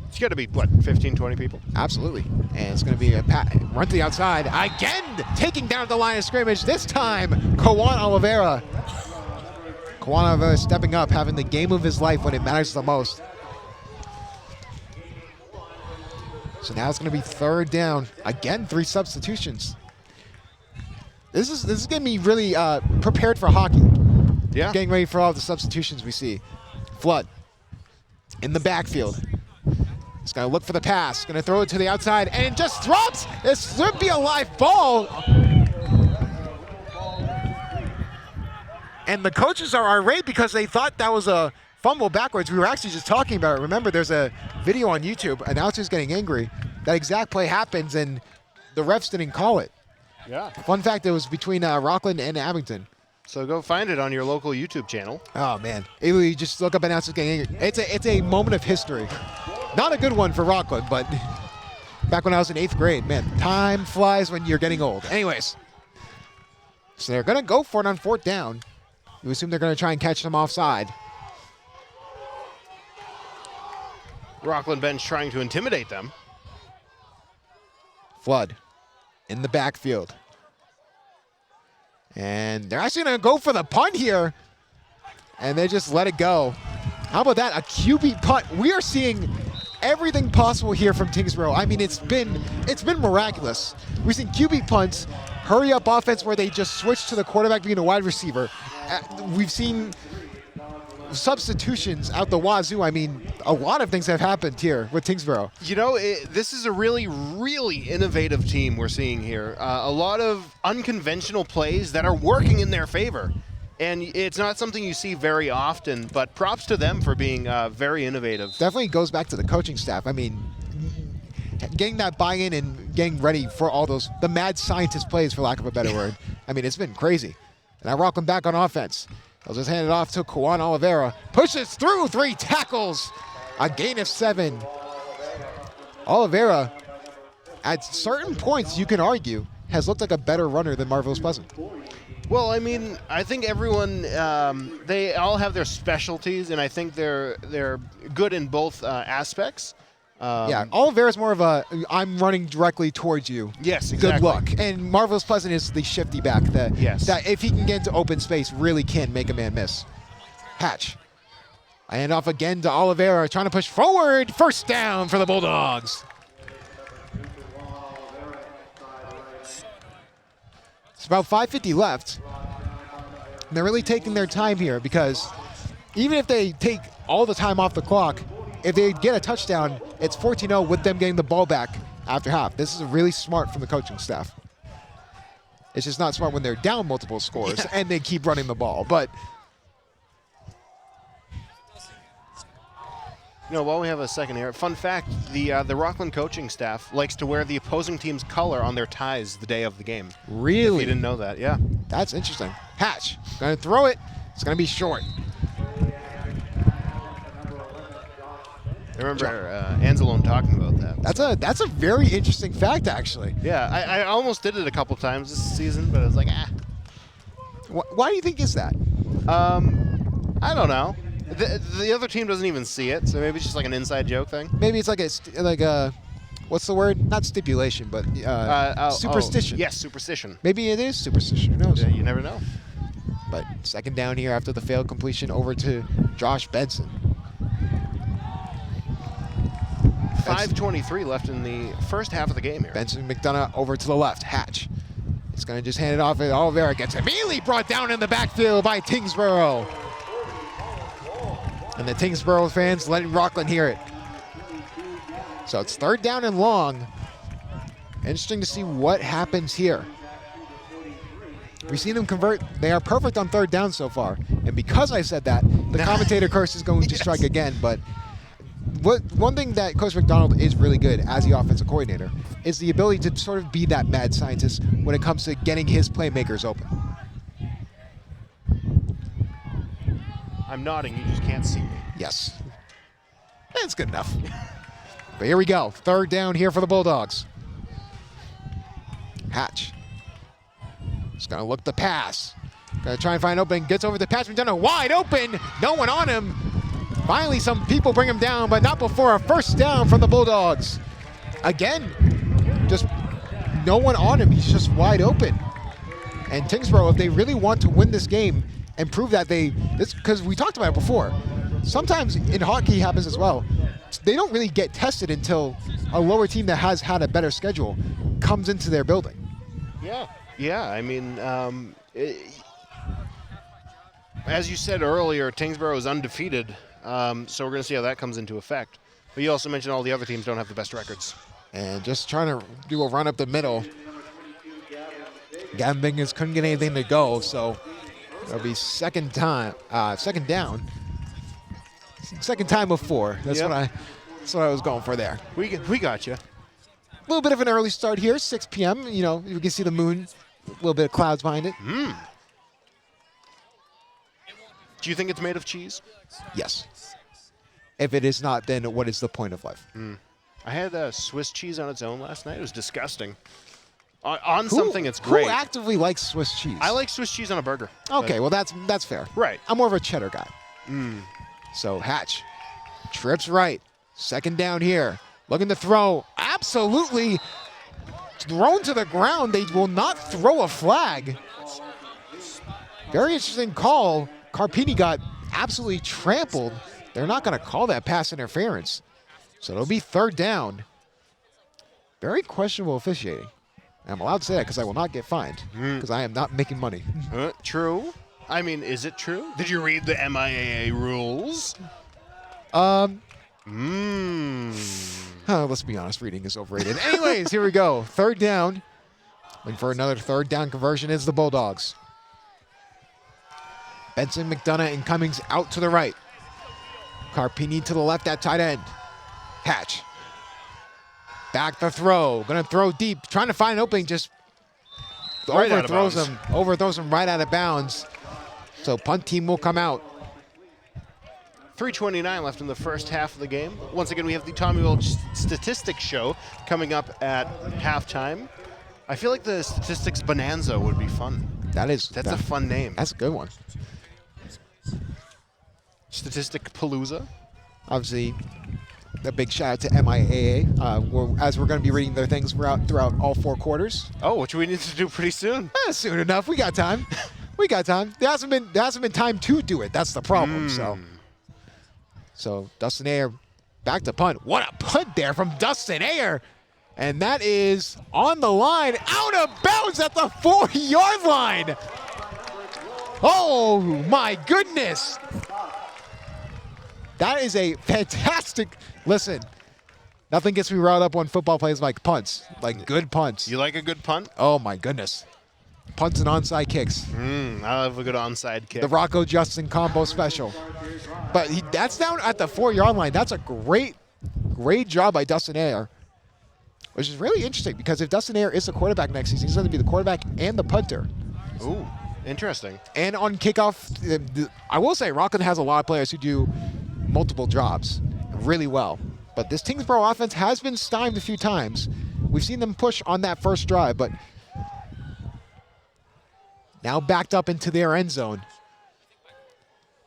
It's got to be, what, 15, 20 people? Absolutely. And it's going to be a run to the outside. Again, taking down the line of scrimmage. This time, Kawan Oliveira. Kawan Oliveira stepping up, having the game of his life when it matters the most. So now it's going to be third down. Again, 3 substitutions. This is going to be really prepared for hockey. Yeah. Getting ready for all the substitutions we see. Flood in the backfield. He's going to look for the pass. Going to throw it to the outside, and it just drops. This should be a live ball. And the coaches are irate because they thought that was a fumble backwards. We were actually just talking about it. Remember, there's a video on YouTube. Announcers getting angry. That exact play happens, and the refs didn't call it. Yeah. Fun fact, it was between Rockland and Abington. So go find it on your local YouTube channel. Oh, man. You just look up announcers getting angry. It's a moment of history. Not a good one for Rockland, but back when I was in 8th grade, man, time flies when you're getting old. Anyways, so they're going to go for it on 4th down. You assume they're going to try and catch them offside. Rockland bench trying to intimidate them. Flood in the backfield. And they're actually going to go for the punt here. And they just let it go. How about that? A QB punt. We are seeing everything possible here from Tyngsborough. I mean, it's been miraculous. We've seen QB punts, hurry up offense where they just switch to the quarterback being a wide receiver. We've seen substitutions out the wazoo. I mean, a lot of things have happened here with Tyngsborough. You know, this is a really, really innovative team we're seeing here. A lot of unconventional plays that are working in their favor. And it's not something you see very often, but props to them for being very innovative. Definitely goes back to the coaching staff. I mean, getting that buy-in and getting ready for all the mad scientist plays, for lack of a better word. I mean, it's been crazy. And I rock them back on offense. They'll just hand it off to Kawan Oliveira. Pushes through 3 tackles. A gain of 7. Oliveira, at certain points, you can argue, has looked like a better runner than Marvelous Pleasant. Well, I mean, I think everyone, they all have their specialties, and I think they're good in both aspects. Yeah, Oliveira's more of a, I'm running directly towards you. Yes, exactly. Good luck. And Marvelous Pleasant is the shifty back that if he can get into open space, really can make a man miss. Hatch. And off again to Oliveira, trying to push forward. First down for the Bulldogs. It's about 5:50 left. And they're really taking their time here because even if they take all the time off the clock, if they get a touchdown, it's 14-0 with them getting the ball back after half. This is really smart from the coaching staff. It's just not smart when they're down multiple scores and they keep running the ball. But while we have a second here, fun fact, the Rockland coaching staff likes to wear the opposing team's color on their ties the day of the game. Really? If you didn't know that, yeah. That's interesting. Hatch, gonna throw it. It's gonna be short. I remember Anzalone talking about that. That's a very interesting fact, actually. Yeah, I almost did it a couple times this season, but I was like, ah. Why do you think is that? I don't know. The other team doesn't even see it, so maybe it's just like an inside joke thing. Maybe it's like a what's the word? Not stipulation, but superstition. Yes, superstition. Maybe it is superstition. Who knows? Yeah, you never know. But second down here after the failed completion over to Josh Benson. 5:23 left in the first half of the game here. Benson McDonough over to the left. Hatch. It's going to just hand it off. Oliveira gets immediately brought down in the backfield by Tyngsborough. And the Tyngsborough fans letting Rockland hear it. So it's third down and long. Interesting to see what happens here. We've seen them convert. They are perfect on third down so far. And because I said that, the commentator curse is going to strike again. But one thing that Coach McDonald is really good as the offensive coordinator is the ability to sort of be that mad scientist when it comes to getting his playmakers open. I'm nodding, you just can't see me. Yes. That's good enough. But here we go. Third down here for the Bulldogs. Hatch. Just going to look the pass. Going to try and find open. Gets over the pass. McDonough wide open. No one on him. Finally, some people bring him down, but not before a first down from the Bulldogs. Again, just no one on him. He's just wide open. And Tyngsborough, if they really want to win this game and prove that because we talked about it before, sometimes in hockey happens as well. They don't really get tested until a lower team that has had a better schedule comes into their building. Yeah. I mean, as you said earlier, Tyngsborough is undefeated. So we're going to see how that comes into effect. But you also mentioned all the other teams don't have the best records. And just trying to do a run up the middle. Gavin Biggins couldn't get anything to go, so it'll be second down. Second time of 4. That's what I was going for there. We got you. A little bit of an early start here, 6 p.m. You can see the moon, a little bit of clouds behind it. Do you think it's made of cheese? Yes. If it is not, then what is the point of life? I had Swiss cheese on its own last night. It was disgusting. On something, it's great. Who actively likes Swiss cheese? I like Swiss cheese on a burger. Okay, well that's fair. Right. I'm more of a cheddar guy. So Hatch trips right. Second down here. Looking to throw. Absolutely thrown to the ground. They will not throw a flag. Very interesting call. Carpini got absolutely trampled. They're not going to call that pass interference. So it'll be third down. Very questionable officiating. I'm allowed to say that because I will not get fined because I am not making money. True. I mean, is it true? Did you read the MIAA rules? Let's be honest, reading is overrated. Anyways, here we go. Third down. Looking for another third down conversion is the Bulldogs. Benson, McDonough, and Cummings out to the right. Carpini to the left at tight end. Hatch. Back the throw. Going to throw deep. Trying to find an opening. Just overthrows him right out of bounds. So punt team will come out. 3:29 left in the first half of the game. Once again, we have the Tommy Welch Statistics Show coming up at halftime. I feel like the Statistics Bonanza would be fun. That's a fun name. That's a good one. Statistic Palooza. Obviously, a big shout out to MIAA, as we're going to be reading their things throughout all 4 quarters. Oh, which we need to do pretty soon. Soon enough. We got time. We got time. There hasn't been time to do it. That's the problem. So So Dustin Ayer back to punt. What a punt there from Dustin Ayer. And that is on the line, out of bounds at the 4-yard line. Oh my goodness. That is a fantastic, listen, nothing gets me riled up on football plays like punts, like good punts. You like a good punt? Oh my goodness. Punts and onside kicks. I love a good onside kick. The Rocco Justin combo special. But that's down at the 4-yard line. That's a great job by Dustin Ayer, which is really interesting because if Dustin Ayer is the quarterback next season, he's going to be the quarterback and the punter. Ooh, interesting. And on kickoff, I will say Rockland has a lot of players who do multiple jobs really well. But this Tyngsborough offense has been stymied a few times. We've seen them push on that first drive, but now backed up into their end zone.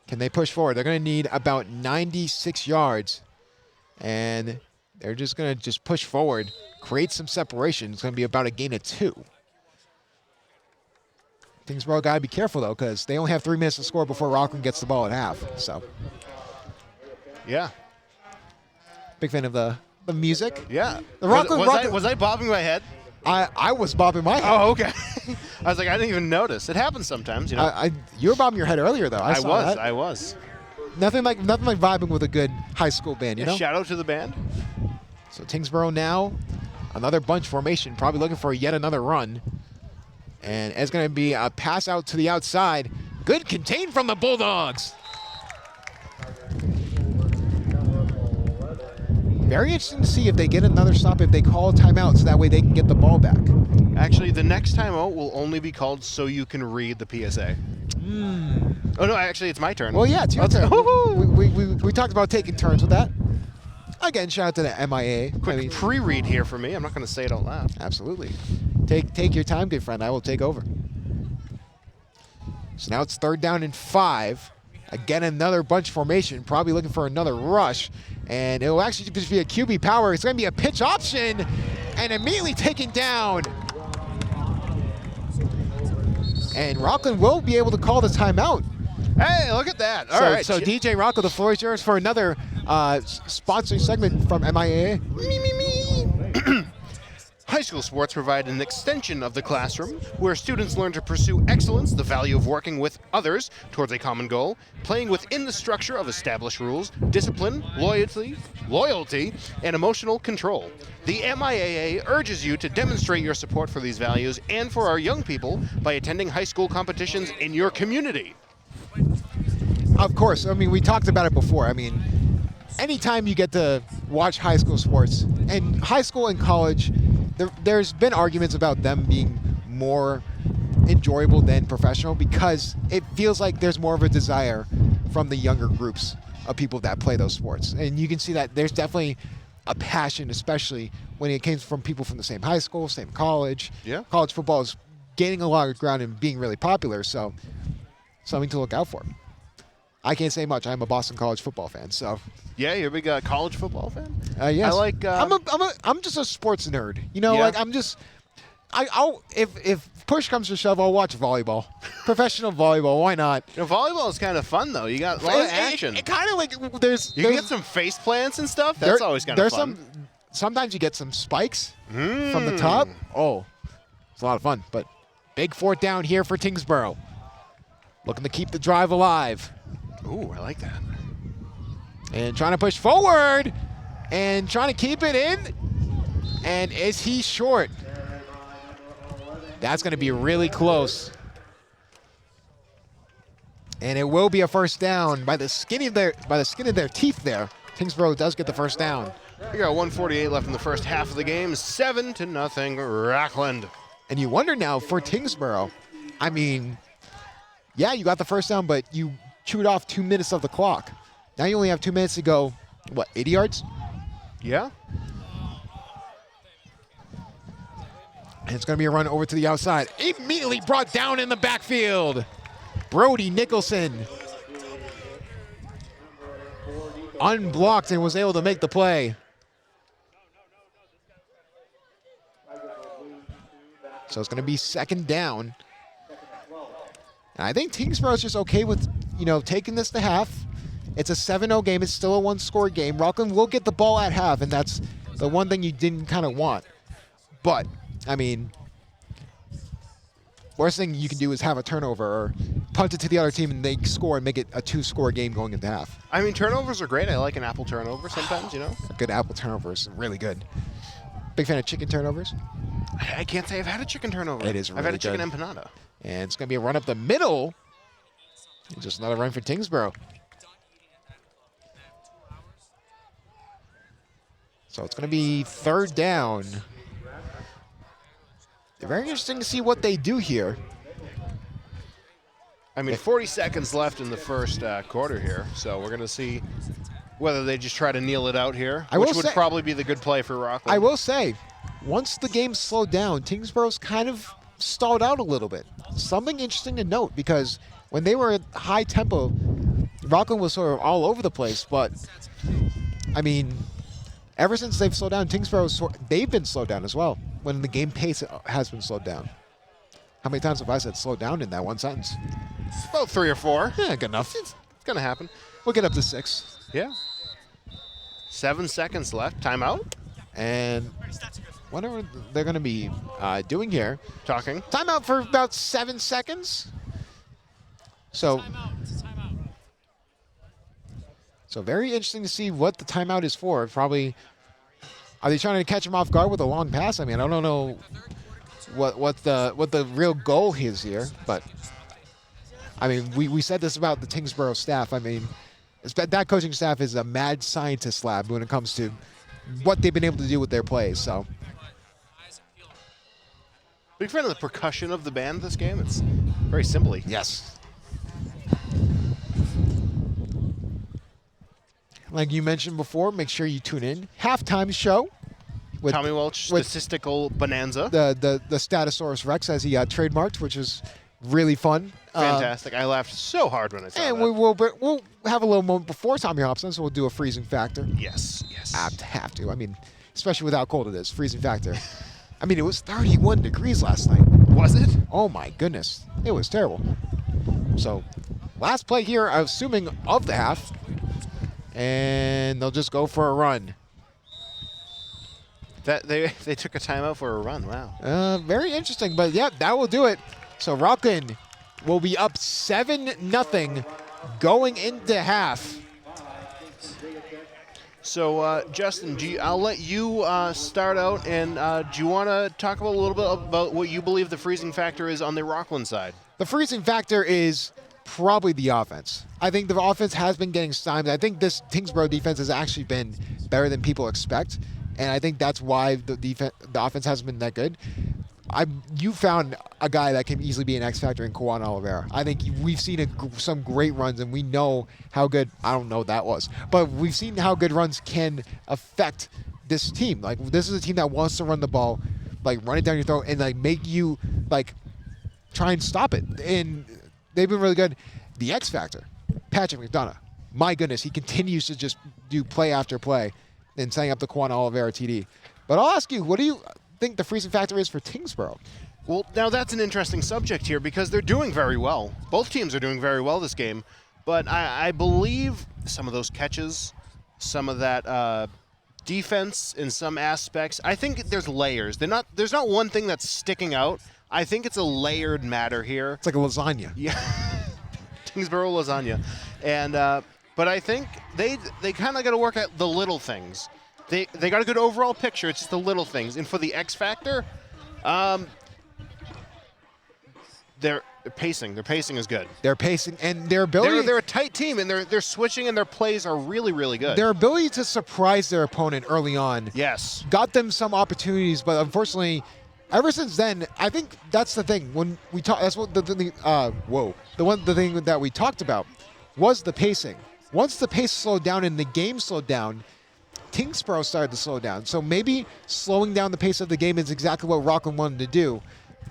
Can they push forward? They're going to need about 96 yards. And they're just going to push forward, create some separation. It's going to be about a gain of 2. Tyngsborough got to be careful, though, because they only have 3 minutes to score before Rockland gets the ball at half. So, yeah. Big fan of the music. Yeah. The Rockland, was I bobbing my head? I was bobbing my head. Oh, okay. I was like, I didn't even notice. It happens sometimes, you know. You were bobbing your head earlier, though. I was. Nothing like vibing with a good high school band, you know? Shout out to the band. So Tyngsborough now, another bunch formation, probably looking for yet another run. And it's going to be a pass out to the outside. Good contain from the Bulldogs. Very interesting to see if they get another stop, if they call a timeout, so that way they can get the ball back. Actually, the next timeout will only be called so you can read the PSA. Oh, no, actually, it's my turn. Well, yeah, it's your turn. We talked about taking turns with that. Again, shout out to the MIA. Quick pre-read here for me. I'm not going to say it out loud. Absolutely. Take your time, good friend. I will take over. So now it's 3rd down and 5. Again, another bunch formation, probably looking for another rush. And it will actually just be a QB power. It's going to be a pitch option and immediately taken down. And Rockland will be able to call the timeout. Hey, look at that. All right. So DJ Rocco, the floor is yours for another sponsoring segment from MIAA. High school sports provide an extension of the classroom where students learn to pursue excellence, the value of working with others towards a common goal, playing within the structure of established rules, discipline, loyalty, and emotional control. The MIAA urges you to demonstrate your support for these values and for our young people by attending high school competitions in your community. Of course. I mean, we talked about it before. I mean, anytime you get to watch high school sports, and high school and college, there's been arguments about them being more enjoyable than professional because it feels like there's more of a desire from the younger groups of people that play those sports. And you can see that there's definitely a passion, especially when it came from people from the same high school, same college. Yeah. College football is gaining a lot of ground and being really popular, so something to look out for. I can't say much. I'm a Boston College football fan, so. Yeah, you're a big college football fan? Yes. I like. I'm just a sports nerd. You know, Yeah. like I'm just. I'll if push comes to shove, I'll watch volleyball, professional volleyball. Why not? You know, volleyball is kind of fun though. You got a lot of action. It kind of like there's. You can get some face plants and stuff. That's always kind of fun. Sometimes you get some spikes from the top. Oh, it's a lot of fun. But big 4th down here for Tyngsborough. Looking to keep the drive alive. Ooh, I like that. And trying to push forward and trying to keep it in. And is he short? That's going to be really close. And it will be a 1st down by the skin of their teeth there. Tyngsborough does get the 1st down. We got 1:48 left in the first half of the game. 7-0 Rockland. And you wonder now for Tyngsborough, I mean, yeah, you got the 1st down, but you chewed off 2 minutes of the clock. Now you only have 2 minutes to go, what, 80 yards? Yeah. And it's going to be a run over to the outside. Immediately brought down in the backfield. Brody Nicholson. Unblocked and was able to make the play. So it's going to be 2nd down. And I think Tyngsborough's just okay with, taking this to half It's a 7-0 game. It's still a one-score game. Rockland will get the ball at half, and that's the one thing you didn't kind of want. But, I mean, worst thing you can do is have a turnover or punt it to the other team and they score and make it a 2-score game going into half. I mean, turnovers are great. I like an apple turnover sometimes, you know? A good apple turnover is really good. Big fan of chicken turnovers? I can't say I've had a chicken turnover. It is really I've had a chicken good. empanada. And it's going to be a run up the middle. Just another run for Tyngsborough. So it's going to be 3rd down. Very interesting to see what they do here. I mean, 40 seconds left in the first quarter here, so we're going to see whether they just try to kneel it out here, which would probably be the good play for Rockland. I will say, once the game slowed down, Tyngsborough's kind of stalled out a little bit. Something interesting to note, because when they were at high tempo, Rockland was sort of all over the place, but, I mean, ever since they've slowed down, they've been slowed down as well, when the game pace has been slowed down. How many times have I said slow down in that one sentence? About 3 or 4. Yeah, good enough. It's going to happen. We'll get up to 6. Yeah. 7 seconds left. Timeout. And whatever they're going to be doing here. Talking. Timeout for about 7 seconds. So very interesting to see what the timeout is for. Probably, are they trying to catch him off guard with a long pass? I mean, I don't know what the real goal is here, but I mean, we said this about the Tyngsborough staff. I mean, that coaching staff is a mad scientist lab when it comes to what they've been able to do with their plays. So, big fan of the percussion of the band this game. It's very simply. Yes. Like you mentioned before, make sure you tune in. Halftime show. With Tommy Welch, statistical bonanza. The Statosaurus Rex, as he got trademarked, which is really fun. Fantastic. I laughed so hard when I saw that. And we'll have a little moment before Tommy hops in, so we'll do a freezing factor. Yes. Have to. I mean, especially with how cold it is, freezing factor. I mean, it was 31 degrees last night. Was it? Oh, my goodness. It was terrible. So, last play here, I'm assuming, of the half. And they'll just go for a run. They took a timeout for a run. Wow. Very interesting, but yeah, that will do it. So Rockland will be up 7-0 going into half. So Justin, I'll let you start out, and do you want to talk a little bit about what you believe the freezing factor is on the Rockland side? The freezing factor is probably the offense. I think the offense has been getting stymied. I think this Tyngsborough defense has actually been better than people expect, and I think that's why the offense hasn't been that good. You found a guy that can easily be an X factor in Kwan Oliveira. I think we've seen some great runs, and we know how good. I don't know what that was, but we've seen how good runs can affect this team. Like, this is a team that wants to run the ball, like run it down your throat, and like make you like try and stop it. And they've been really good. The X factor, Patrick McDonough. My goodness, he continues to just do play after play and setting up the Kwan Oliveira TD. But I'll ask you, what do you think the freezing factor is for Tyngsborough? Well, now that's an interesting subject here because they're doing very well. Both teams are doing very well this game. But I believe some of those catches, some of that defense in some aspects, I think there's layers. There's not one thing that's sticking out. I think it's a layered matter here. It's like a lasagna. Yeah. Tyngsborough lasagna. And but I think they kind of got to work at the little things. They got a good overall picture. It's just the little things. And for the X factor, their pacing. Their pacing is good. Their pacing and their ability. They're a tight team, and their switching and their plays are really, really good. Their ability to surprise their opponent early on. Yes. Got them some opportunities, but unfortunately, ever since then, I think that's the thing. When we talk, that's what the thing that we talked about was the pacing. Once the pace slowed down and the game slowed down, Tyngsborough started to slow down. So maybe slowing down the pace of the game is exactly what Rockland wanted to do.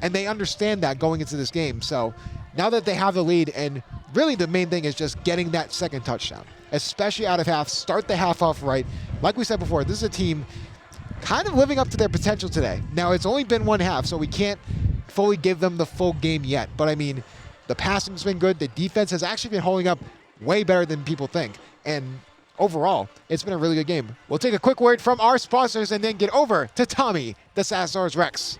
And they understand that going into this game. So now that they have the lead, and really the main thing is just getting that second touchdown, especially out of half. Start the half off right. Like we said before, this is a team kind of living up to their potential today. Now, it's only been one half, so we can't fully give them the full game yet. But, I mean, the passing's been good. The defense has actually been holding up way better than people think. And overall, it's been a really good game. We'll take a quick word from our sponsors and then get over to Tommy, the Sasasaurus Rex.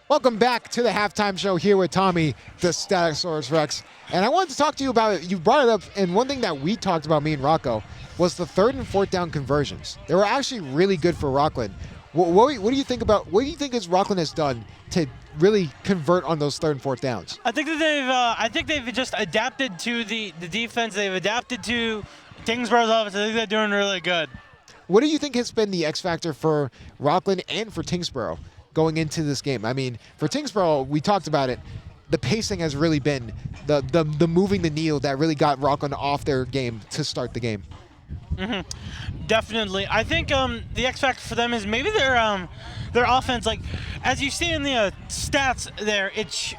Welcome back to the halftime show here with Tommy, the Statosaurus Rex. And I wanted to talk to you about it. You brought it up, and one thing that we talked about, me and Rocco, was the 3rd and 4th down conversions. They were actually really good for Rockland. What do you think about, what do you think Rockland has done to really convert on those 3rd and 4th downs? I think that they've just adapted to the defense. They've adapted to Tyngsborough's offense. I think they're doing really good. What do you think has been the X factor for Rockland and for Tyngsborough going into this game? I mean, for Tyngsborough, we talked about it. The pacing has really been the moving the needle that really got Rockland off their game to start the game. Definitely. I think the X factor for them is maybe their offense. Like, as you see in the stats there, it's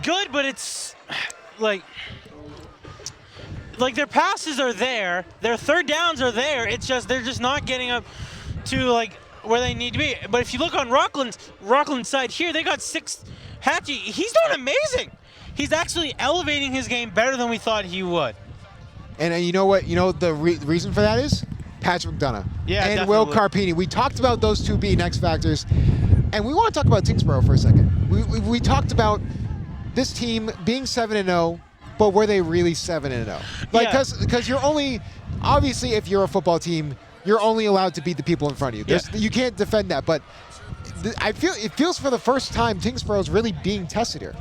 good, but it's like their passes are there, their 3rd downs are there. It's just they're just not getting up to like where they need to be. But if you look on Rockland's side here, they got 6. Hatchie, he's doing amazing. He's actually elevating his game better than we thought he would. And you know what? You know the reason for that is Patrick McDonough and definitely. Will Carpini. We talked about those two being X factors, and we want to talk about Tyngsborough for a second. We talked about this team being 7-0, but were they really 7-0? Like, because you're only, obviously, if you're a football team, you're only allowed to beat the people in front of you. You can't defend that, but it feels for the first time Tyngsborough is really being tested here.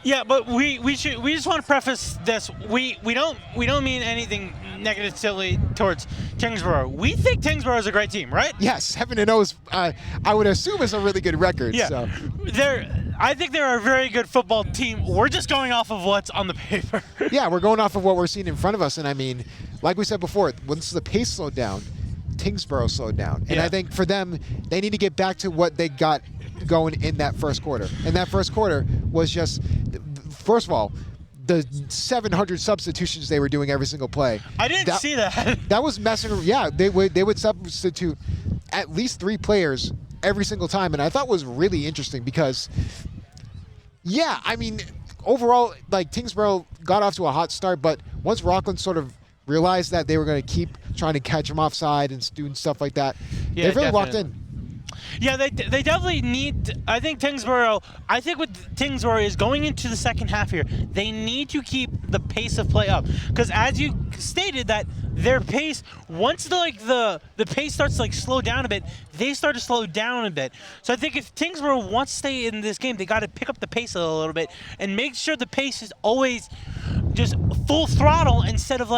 Yeah, but we just want to preface this. We don't mean anything negatively towards Tyngsborough. We think Tyngsborough is a great team, right? Yes, 7-0 is I would assume is a really good record. Yeah, so. I think they're a very good football team. We're just going off of what's on the paper. Yeah, we're going off of what we're seeing in front of us, and I mean, like we said before, once the pace slowed down, Tyngsborough slowed down. And I think for them, they need to get back to what they got going in that first quarter. And that first quarter was just, first of all, the 700 substitutions they were doing every single play. I didn't see that. That was messing. Yeah, they would substitute at least 3 players every single time, and I thought was really interesting because, yeah, I mean, overall, like Tyngsborough got off to a hot start, but once Rockland sort of realized that they were going to keep trying to catch them offside and doing stuff like that, they really walked in. Yeah, they definitely need. I think what Tyngsborough is going into the second half here, they need to keep the pace of play up, because as you stated that their pace, once the pace starts to slow down a bit, they start to slow down a bit. So I think if Tyngsborough wants to stay in this game, they got to pick up the pace a little bit and make sure the pace is always just full throttle instead of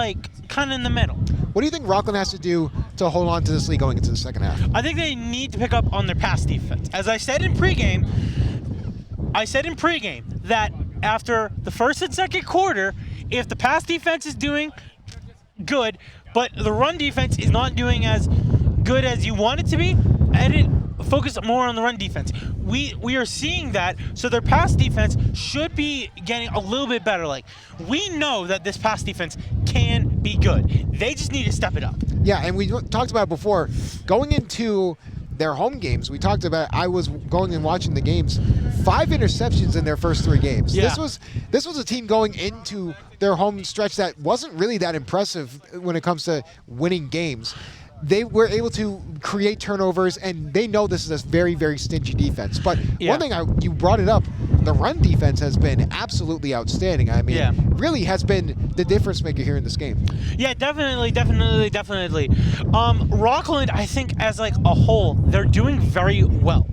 kind of in the middle. What do you think Rockland has to do to hold on to this lead going into the second half? I think they need to pick up on their pass defense. As I said in pregame, that after the first and second quarter, if the pass defense is doing good, but the run defense is not doing as good as you want it to be, focus more on the run defense. We are seeing that, so their pass defense should be getting a little bit better. We know that this pass defense can be good. They just need to step it up. Yeah, and we talked about it before. Going into their home games, we talked about, I was going and watching the games, 5 interceptions in their first 3 games. Yeah. This was a team going into their home stretch that wasn't really that impressive when it comes to winning games. They were able to create turnovers, and they know this is a very, very stingy defense. But one thing, you brought it up, the run defense has been absolutely outstanding. I mean, Yeah. really has been the difference maker here in this game. Yeah, definitely. Rockland, I think, as like a whole, they're doing very well.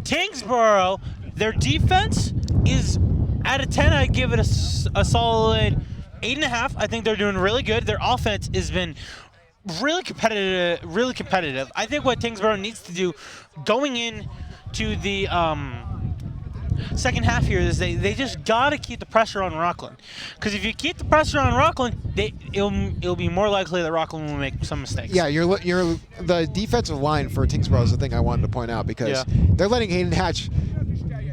Tyngsborough, their defense is out of 10. I'd give it a solid 8.5. I think they're doing really good. Their offense has been really competitive. I think what Tyngsborough needs to do going in to the second half here is they just gotta keep the pressure on Rockland, because if you keep the pressure on Rockland, it'll be more likely that Rockland will make some mistakes. Yeah, you're the defensive line for Tyngsborough is the thing I wanted to point out, because they're letting Hayden Hatch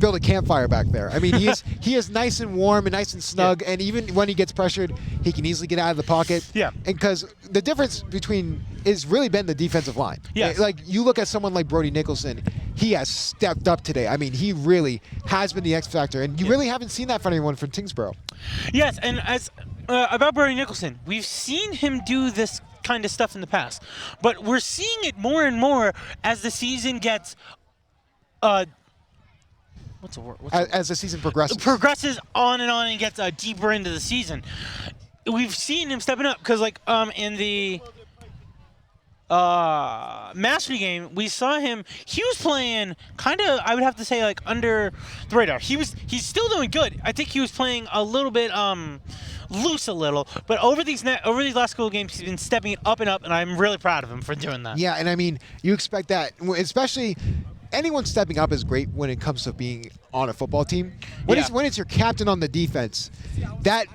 build a campfire back there. I mean, he is nice and warm and nice and snug, and even when he gets pressured, he can easily get out of the pocket. Yeah. And because the difference between is really been the defensive line. Yes. Like, you look at someone like Brody Nicholson, he has stepped up today. I mean, he really has been the X factor, and you really haven't seen that from anyone from Tyngsborough. Yes, and as about Brody Nicholson, we've seen him do this kind of stuff in the past, but we're seeing it more and more as the season gets what's the word? As the season progresses. Progresses on and gets deeper into the season. We've seen him stepping up, because like in the Mastery game, we saw him. He was playing kind of, I would have to say, like under the radar. He's still doing good. I think he was playing a little bit loose a little, but over these last couple of games, he's been stepping it up, and I'm really proud of him for doing that. Yeah, and I mean, you expect that, especially. Anyone stepping up is great when it comes to being on a football team. When it's your captain on the defense, that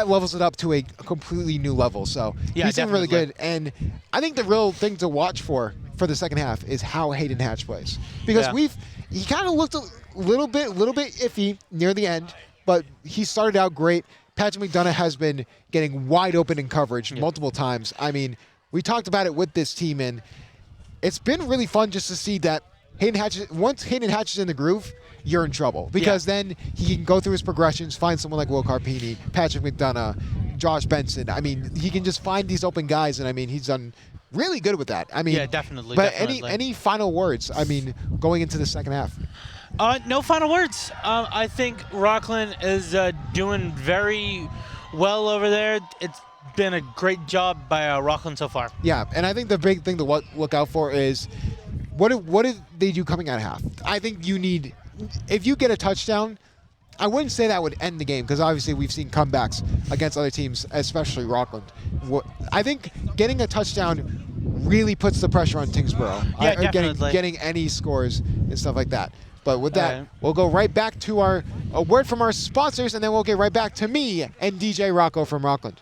levels it up to a completely new level. So he's doing really good. And I think the real thing to watch for the second half is how Hayden Hatch plays, because he kind of looked a little bit iffy near the end, but he started out great. Patrick McDonough has been getting wide open in coverage multiple times. I mean, we talked about it with this team, and it's been really fun just to see that. Once Hayden Hatch is in the groove, you're in trouble, because then he can go through his progressions, find someone like Will Carpini, Patrick McDonough, Josh Benson. I mean, he can just find these open guys, and I mean, he's done really good with that. I mean, definitely. But any final words? I mean, going into the second half. No final words. I think Rockland is doing very well over there. It's been a great job by Rockland so far. Yeah, and I think the big thing to look out for is. What did they do coming out of half? I think you need, if you get a touchdown, I wouldn't say that would end the game, because obviously we've seen comebacks against other teams, especially Rockland. I think getting a touchdown really puts the pressure on Tyngsborough. Yeah, definitely. Getting any scores and stuff like that. But with that, we'll go right back to a word from our sponsors, and then we'll get right back to me and DJ Rocco from Rockland.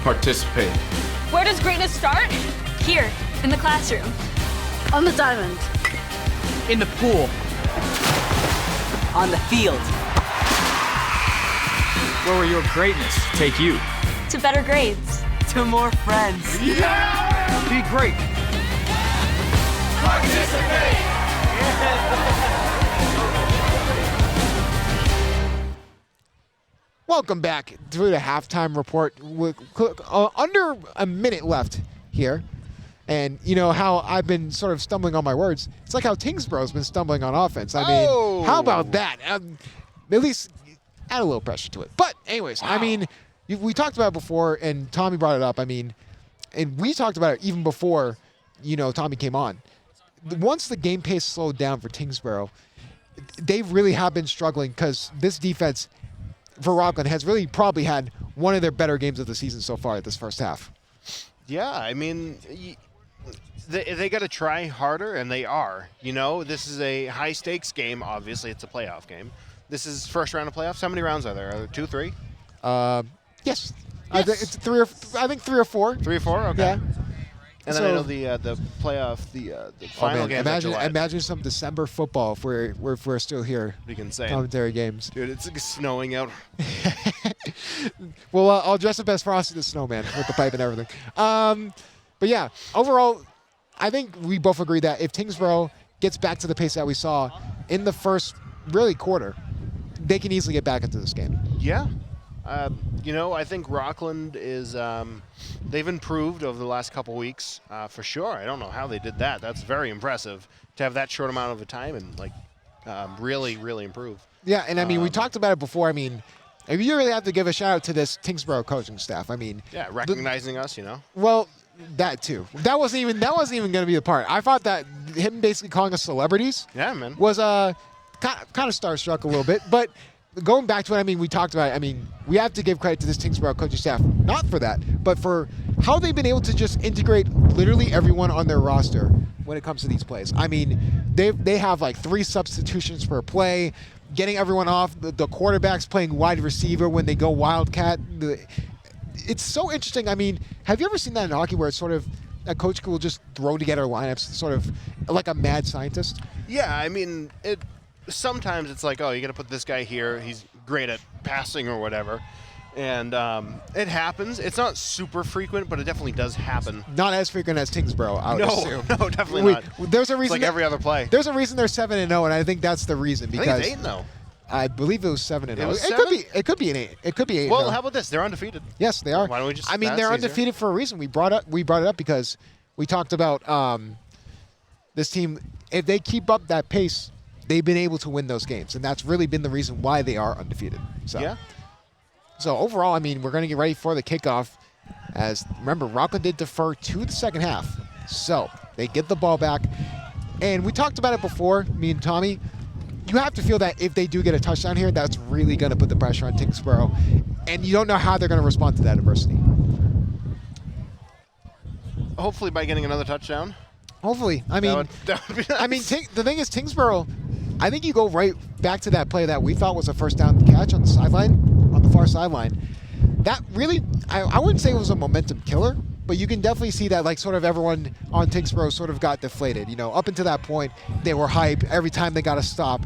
Participate. Where does greatness start? Here, in the classroom. On the diamond. In the pool. On the field. Where will your greatness take you? To better grades. To more friends. Yeah! Be great. Participate! Welcome back to the halftime report. With under a minute left here. And you know how I've been sort of stumbling on my words. It's like how Tyngsborough's been stumbling on offense. I mean, how about that? At least add a little pressure to it. But anyways, I mean, we talked about it before, and Tommy brought it up. I mean, and we talked about it even before, Tommy came on. Once the game pace slowed down for Tyngsborough, they really have been struggling, because this defense for Rockland has really probably had one of their better games of the season so far at this first half. Yeah, I mean, they got to try harder, and they are. This is a high-stakes game. Obviously, it's a playoff game. This is first round of playoffs. How many rounds are there? Are there 2, 3? Yes. I think it's 3 or 4. 3 or 4? Okay. Yeah. And then I know the playoff, the final game. Imagine some December football if we're still here. We can say Commentary games. Dude, it's snowing out. Well, I'll dress up as Frosty the Snowman with the pipe and everything. But yeah, overall, I think we both agree that if Tyngsborough gets back to the pace that we saw in the first really quarter, they can easily get back into this game. Yeah. I think Rockland is, they've improved over the last couple weeks, for sure. I don't know how they did that. That's very impressive to have that short amount of a time and, really, really improve. Yeah, and I mean, we talked about it before. I mean, you really have to give a shout out to this Tyngsborough coaching staff. I mean, yeah, recognizing us, Well, that too. That wasn't even going to be the part. I thought that him basically calling us celebrities, yeah, man, was kind of starstruck a little bit. But going back to it, I mean, we talked about it. I mean, we have to give credit to this Tyngsborough coaching staff, not for that, but for how they've been able to just integrate literally everyone on their roster when it comes to these plays. I mean, they have like 3 substitutions per play, getting everyone off. The quarterbacks playing wide receiver when they go wildcat. It's so interesting. I mean, have you ever seen that in hockey where it's sort of a coach will just throw together lineups sort of like a mad scientist? Yeah, I mean, sometimes it's like, oh, you got to put this guy here. He's great at passing or whatever. And it happens. It's not super frequent, but it definitely does happen. Not as frequent as Tyngsborough, I would assume. No, definitely not. There's a reason. It's like every other play. There's a reason they're 7-0, and I think that's the reason. Because I think it's 8-0. I believe it was 7-0. It was It could be an 8. It could be 8. Well, how about this? They're undefeated. Yes, they are. Why don't we just? I mean, they're undefeated for a reason. We brought it up because we talked about this team. If they keep up that pace, they've been able to win those games, and that's really been the reason why they are undefeated. So, yeah. So overall, I mean, we're going to get ready for the kickoff. As remember, Rockland did defer to the second half, so they get the ball back. And we talked about it before, me and Tommy. You have to feel that if they do get a touchdown here, that's really going to put the pressure on Tyngsborough, and you don't know how they're going to respond to that adversity. Hopefully, by getting another touchdown. Hopefully, I mean, that would be nice. I mean, the thing is, Tyngsborough. I think you go right back to that play that we thought was a first down catch on the sideline, on the far sideline. That really, I wouldn't say it was a momentum killer, but you can definitely see that, like, sort of everyone on Tyngsborough sort of got deflated. You know, up until that point, they were hype. Every time they got a stop,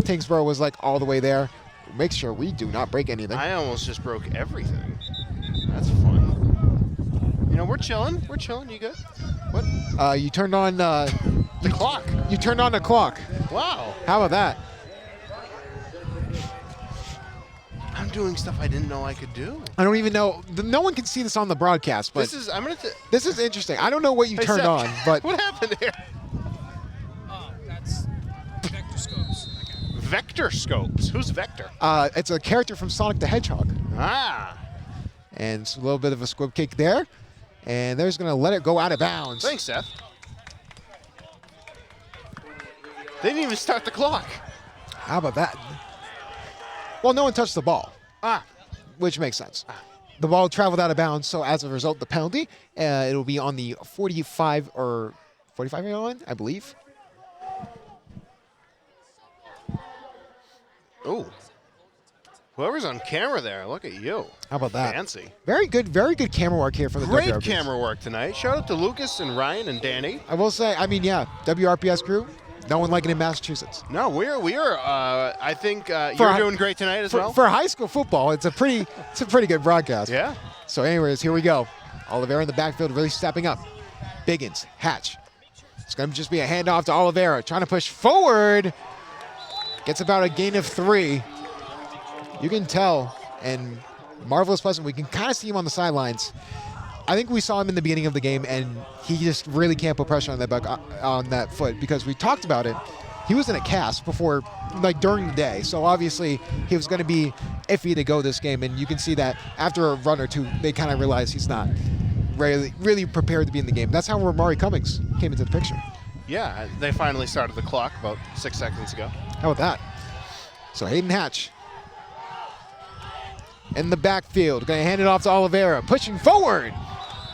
Tyngsborough was like all the way there. Make sure we do not break anything. I almost just broke everything. That's fun. You know, we're chilling. We're chilling. You good? What? You turned on the clock. You turned on the clock. Wow. How about that? I'm doing stuff I didn't know I could do. I don't even know. No one can see this on the broadcast, but this is interesting. I don't know what you turned on, but what happened here? That's vector scopes. Vector scopes. Who's Vector? It's a character from Sonic the Hedgehog. Ah. And it's a little bit of a squib kick there, and they're just gonna let it go out of bounds. Thanks, Seth. They didn't even start the clock. How about that? Well, no one touched the ball. Which makes sense. The ball traveled out of bounds, so as a result, the penalty, it'll be on the 45 or 45-yard line, I believe. Oh. Whoever's on camera there, look at you. How about that? Fancy. Very good camera work here from the Great WRPS. camera work tonight. Shout out to Lucas and Ryan and Danny. I will say, I mean, yeah, WRPS crew, no one like it in Massachusetts. No, we are. I think you're doing great tonight as well. For high school football, it's a pretty good broadcast. Yeah. So, anyways, here we go. Oliveira in the backfield, really stepping up. Biggins, Hatch. It's going to just be a handoff to Oliveira, trying to push forward. Gets about a gain of 3. You can tell, and Marvelous Pleasant, we can kind of see him on the sidelines. I think we saw him in the beginning of the game, and he just really can't put pressure on that foot because we talked about it. He was in a cast before, like during the day, so obviously he was going to be iffy to go this game, and you can see that after a run or two, they kind of realized he's not really prepared to be in the game. That's how Ramari Cummings came into the picture. Yeah, they finally started the clock about 6 seconds ago. How about that? So Hayden Hatch in the backfield, going to hand it off to Oliveira, pushing forward.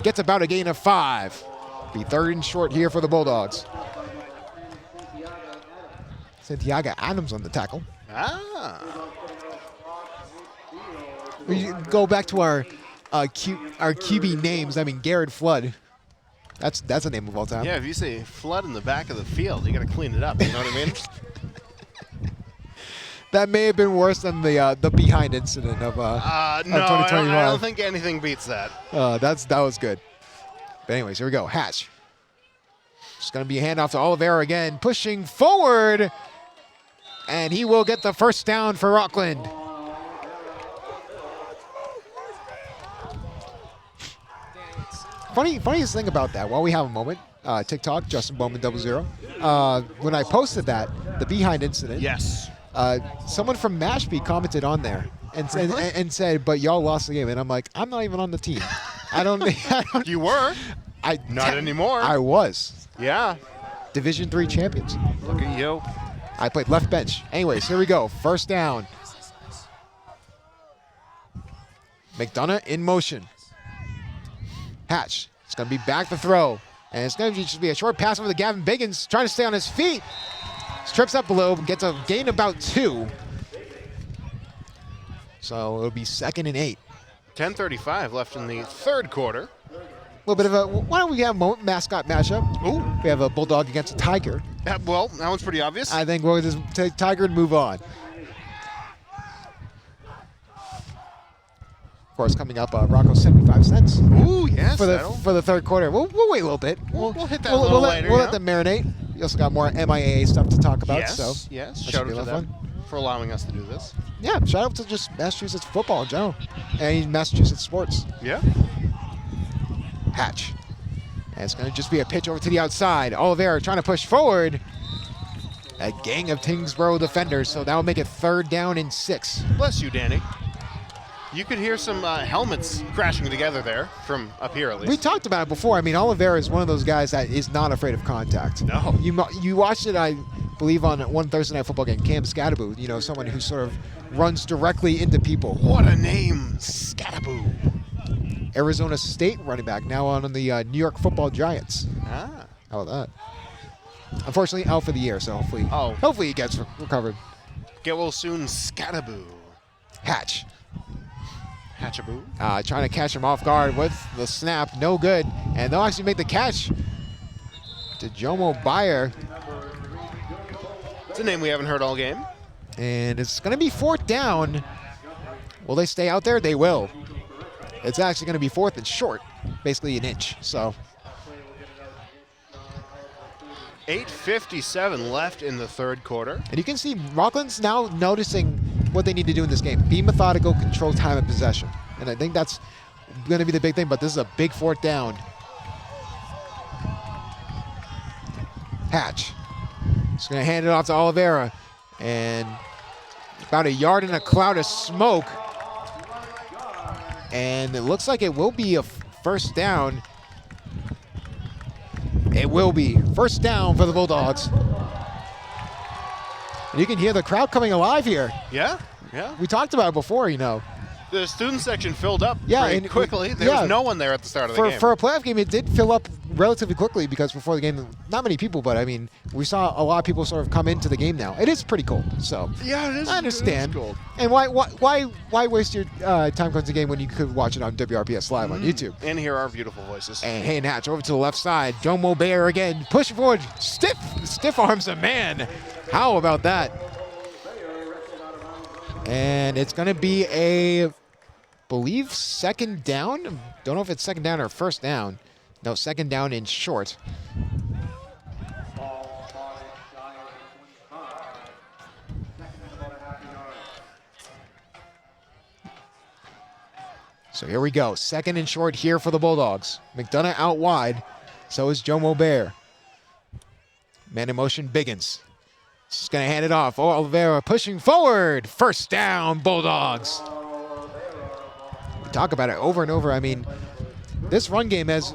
Gets about a gain of 5. Be 3rd and short here for the Bulldogs. Santiago Adams on the tackle. We go back to our QB names. I mean, Garrett Flood. That's a name of all time. Yeah, if you say flood in the back of the field, you got to clean it up. You know what I mean? That may have been worse than the behind incident of No, 2021. I don't think anything beats that. That was good. But anyways, here we go. Hatch. It's going to be a handoff to Oliveira again, pushing forward, and he will get the first down for Rockland. Funniest thing about that, while we have a moment, TikTok, Justin Bowman 00. When I posted that, the behind incident, Yes. someone from Mashpee commented on there and said, "But y'all lost the game," and I'm like, I'm not even on the team. I don't. You were. Not anymore. I was Yeah. Division III champions. Look at you. I played left bench. Anyways, here we go. First down. McDonough in motion. Hatch. It's going to be back to throw. And it's going to just be a short pass over to Gavin Biggins, trying to stay on his feet. Trips up below, gets a gain about 2. So it'll be 2nd and 8. 10:35 left in the third quarter. A little bit of a, why don't we have a mascot matchup? Ooh. We have a Bulldog against a Tiger. Well, that one's pretty obvious. I think we'll just take Tiger and move on. Of course, coming up, Rocco 75 cents Ooh, yes. for the third quarter. We'll wait a little bit. We'll hit that a little later. We'll let them marinate. We also got more MIAA stuff to talk about. Yes, So yes. that should Shout be out a to lot of them fun. for allowing us to do this. Yeah, shout out to just Massachusetts football in general and Massachusetts sports. Yeah. Hatch. And it's going to just be a pitch over to the outside. Oliveira trying to push forward. A gang of Tyngsborough defenders, so that will make it 3rd down and 6. Bless you, Danny. You could hear some helmets crashing together there from up here, at least. We talked about it before. I mean, Oliveira is one of those guys that is not afraid of contact. No. You watched it, I believe, on one Thursday night football game, Cam Scadaboo, someone who sort of runs directly into people. What a name, Scadaboo. Arizona State running back, now on the New York Football Giants. Ah. How about that? Unfortunately, out for the year, so hopefully he gets recovered. Get well soon, Scadaboo. Hatch. Hatchaboo. Trying to catch him off guard with the snap. No good. And they'll actually make the catch to Jomo Bayer. It's a name we haven't heard all game. And it's going to be 4th down. Will they stay out there? They will. It's actually going to be 4th and short, basically an inch. So 8:57 left in the third quarter. And you can see Rockland's now noticing what they need to do in this game. Be methodical, control time and possession. And I think that's going to be the big thing, but this is a big 4th down. Hatch. Just going to hand it off to Oliveira. And about a yard in a cloud of smoke. And it looks like it will be a first down. It will be. First down for the Bulldogs. And you can hear the crowd coming alive here. Yeah, yeah. We talked about it before, The student section filled up Yeah, pretty and quickly. There was no one there at the start of the game. For a playoff game, it did fill up relatively quickly because before the game, not many people, but I mean, we saw a lot of people sort of come into the game now. It is pretty cold, so yeah, it is. I understand. It is cold. And why waste your time going to the game when you could watch it on WRPS Live on YouTube? And hear our beautiful voices. And Hayden Hatch over to the left side. Jomo Bayer again, pushing forward. Stiff arms a man. How about that? And it's going to be believe 2nd down. Don't know if it's 2nd down or first down. No, 2nd down in short. So here we go. 2nd and short here for the Bulldogs. McDonough out wide. So is Jomo Bayer. Man in motion, Biggins. Just going to hand it off. Oliveira pushing forward. First down, Bulldogs. We talk about it over and over. I mean, this run game has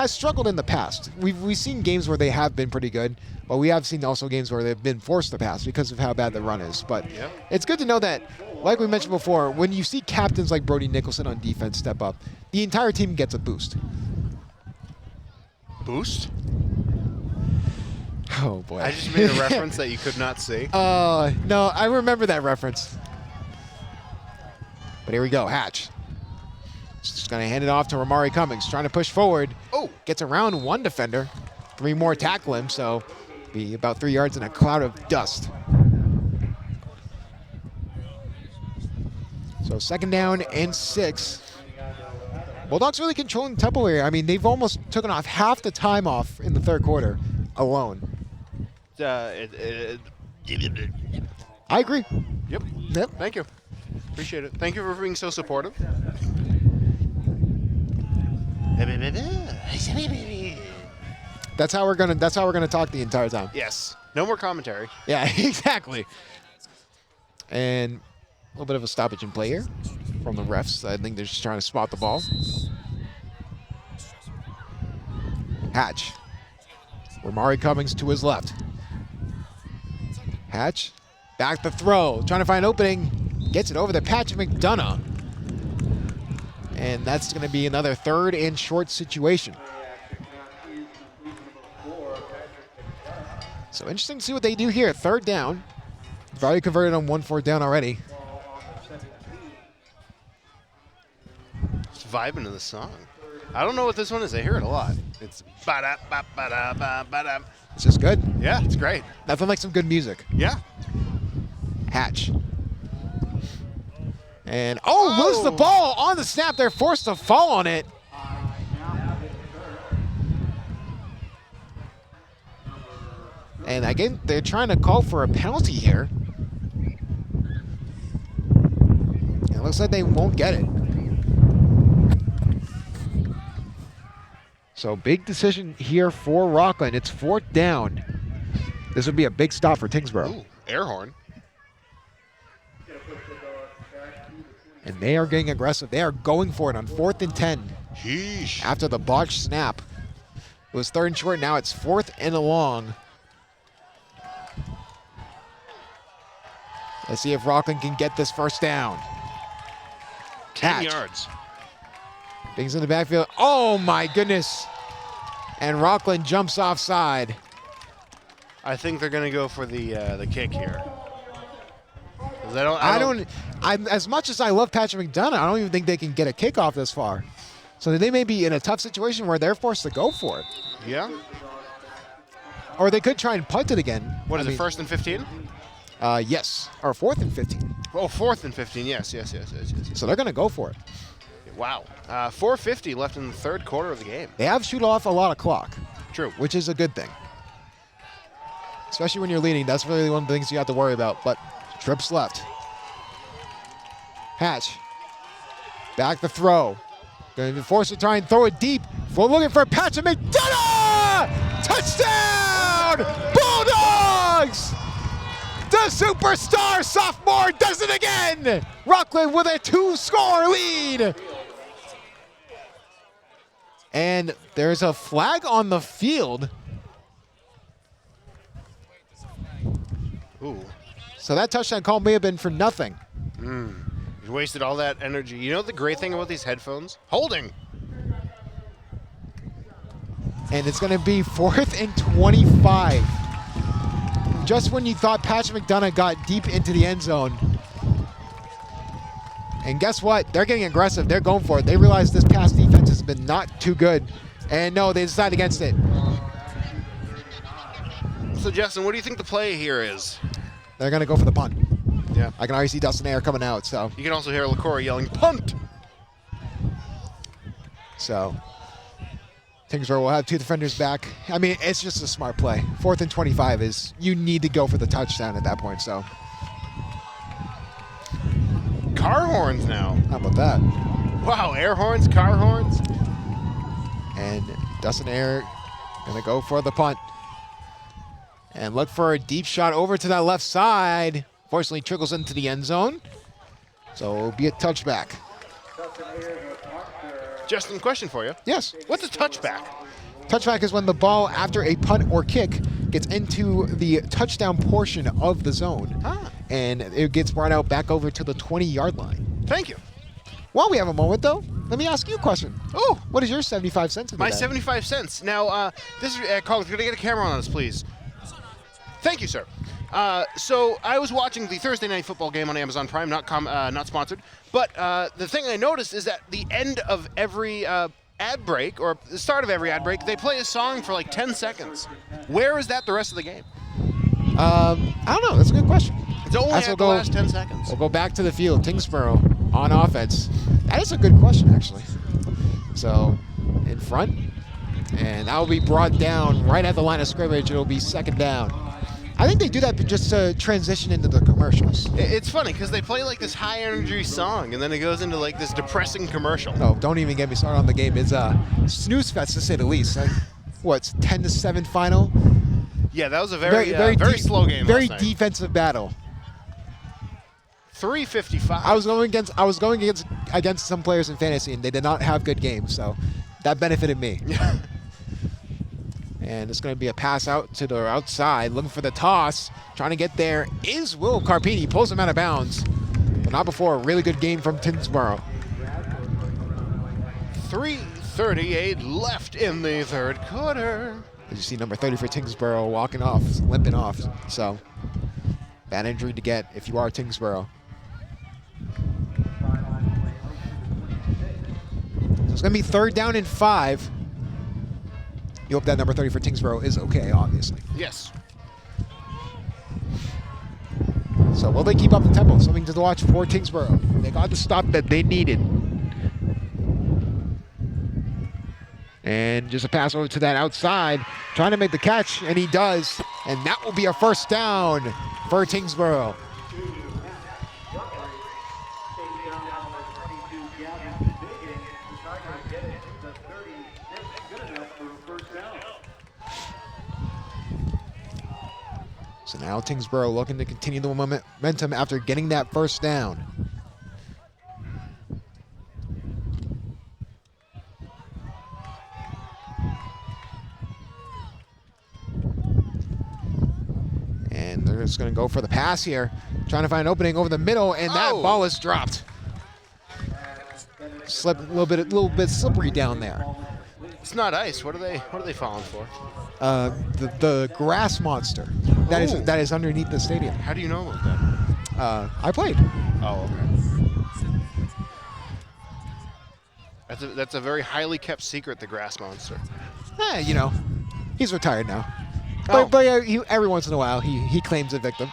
struggled in the past. We've seen games where they have been pretty good, but we have seen also games where they've been forced to pass because of how bad the run is. But it's good to know that, like we mentioned before, when you see captains like Brody Nicholson on defense step up, the entire team gets a boost. Boost? Oh, boy. I just made a reference that you could not see. No, I remember that reference. But here we go, Hatch. Just going to hand it off to Ramari Cummings, trying to push forward. Oh. gets around one defender. 3 more tackle him, so be about 3 yards in a cloud of dust. So 2nd down and 6. Bulldogs really controlling tempo here. I mean, they've almost taken off half the time off in the 3rd quarter alone. I agree. Yep. Thank you. Appreciate it. Thank you for being so supportive. That's how we're gonna talk the entire time. Yes. No more commentary. Yeah, exactly. And a little bit of a stoppage in play here from the refs. I think they're just trying to spot the ball. Hatch. Ramari Cummings to his left. Hatch. Back the throw. Trying to find an opening. Gets it over to Patrick McDonough. And that's going to be another 3rd and short situation. So interesting to see what they do here. 3rd down. They've already converted on 1 4th down already. Just vibing to the song. I don't know what this one is. I hear it a lot. It's ba-da, ba-da, ba-da. It's just good. Yeah, it's great. Nothing like some good music. Yeah. Hatch. And, lose the ball on the snap. They're forced to fall on it. And again, they're trying to call for a penalty here. And it looks like they won't get it. So big decision here for Rockland. It's 4th down. This would be a big stop for Tyngsborough. Ooh, air horn. And they are getting aggressive. They are going for it on 4th and 10. Sheesh. After the botched snap. It was 3rd and short. Now it's 4th and long. Let's see if Rockland can get this 1st down. 10 Hatch. yards. Things in the backfield. Oh my goodness. And Rockland jumps offside. I think they're going to go for the kick here. 'Cause I'm as much as I love Patrick McDonough, I don't even think they can get a kickoff this far. So they may be in a tough situation where they're forced to go for it. Yeah. Or they could try and punt it again. What is it, 1st and 15? Yes. Or 4th and 15. Oh, 4th and 15. Yes. So they're going to go for it. Wow. 4:50 left in the 3rd quarter of the game. They have shoot off a lot of clock. True. Which is a good thing. Especially when you're leading. That's really one of the things you have to worry about. But trips left. Hatch. Back the throw. Going to be forced to try and throw it deep. We're looking for Patrick McDonough! Touchdown! Bulldogs! The superstar sophomore does it again! Rockland with a 2-score lead. And there's a flag on the field. Ooh. So that touchdown call may have been for nothing. You wasted all that energy. You know the great thing about these headphones? Holding. And it's going to be 4th and 25. Just when you thought Patrick McDonough got deep into the end zone. And guess what? They're getting aggressive. They're going for it. They realize this pass defense has been not too good. And no, they decide against it. So, Justin, what do you think the play here is? They're going to go for the punt. Yeah. I can already see Dustin Ayer coming out. So You can also hear LaCour yelling, punt! So Tyngsborough will have 2 defenders back. I mean, it's just a smart play. 4th and 25 is, you need to go for the touchdown at that point. So Car horns now. how about that? Wow, air horns, car horns. And Dustin Ayer going to go for the punt. And look for a deep shot over to that left side. Fortunately, trickles into the end zone. So it'll be a touchback. Justin, question for you. Yes. What's a touchback? Touchback is when the ball, after a punt or kick, gets into the touchdown portion of the zone. And it gets brought out back over to the 20-yard line. Thank you. While we have a moment, though, let me ask you a question. Oh, What is your 75 cents in my that? 75 cents. Now, this is, Colin, could I get a camera on us, please? Thank you, sir. So I was watching the Thursday Night Football game on Amazon Prime, not sponsored. But the thing I noticed is that the end of every ad break, or the start of every ad break, they play a song for like 10 seconds. Where is that the rest of the game? I don't know. That's a good question. It's only at the last 10 seconds. We'll go back to the field. Tyngsborough on offense. That is a good question, actually. So, in front, and that will be brought down right at the line of scrimmage. It'll be second down. I think they do that just to transition into the commercials. It's funny because they play like this high energy song and then it goes into like this depressing commercial. Oh, don't even get me started on the game. It's snooze fest to say the least. What's 10-7 final? Yeah, that was a very slow game. Very last night. defensive battle. 3:55. I was going against some players in fantasy, and they did not have good games, so that benefited me. And it's going to be a pass out to the outside, looking for the toss. Trying to get there is Will Carpini. Pulls him out of bounds, but not before a really good game from Tyngsborough. 3:38 left in the third quarter. As you see, number 30 for Tyngsborough walking off, limping off. So bad injury to get if you are Tyngsborough. So it's going to be third down and 5. You hope that number 30 for Tyngsborough is okay, obviously. Yes. So will they keep up the tempo? Something to watch for Tyngsborough. They got the stop that they needed. And just a pass over to that outside, trying to make the catch, and he does. And that will be a first down for Tyngsborough. So now Tyngsborough looking to continue the momentum after getting that first down. And they're just going to go for the pass here, trying to find an opening over the middle, and that ball is dropped. A little bit slippery down there. It's not ice. What are they falling for? The grass monster that is underneath the stadium. How do you know about that? I played. Oh, okay. That's a very highly kept secret, the grass monster. You know, he's retired now. Oh. But every once in a while, he claims a victim.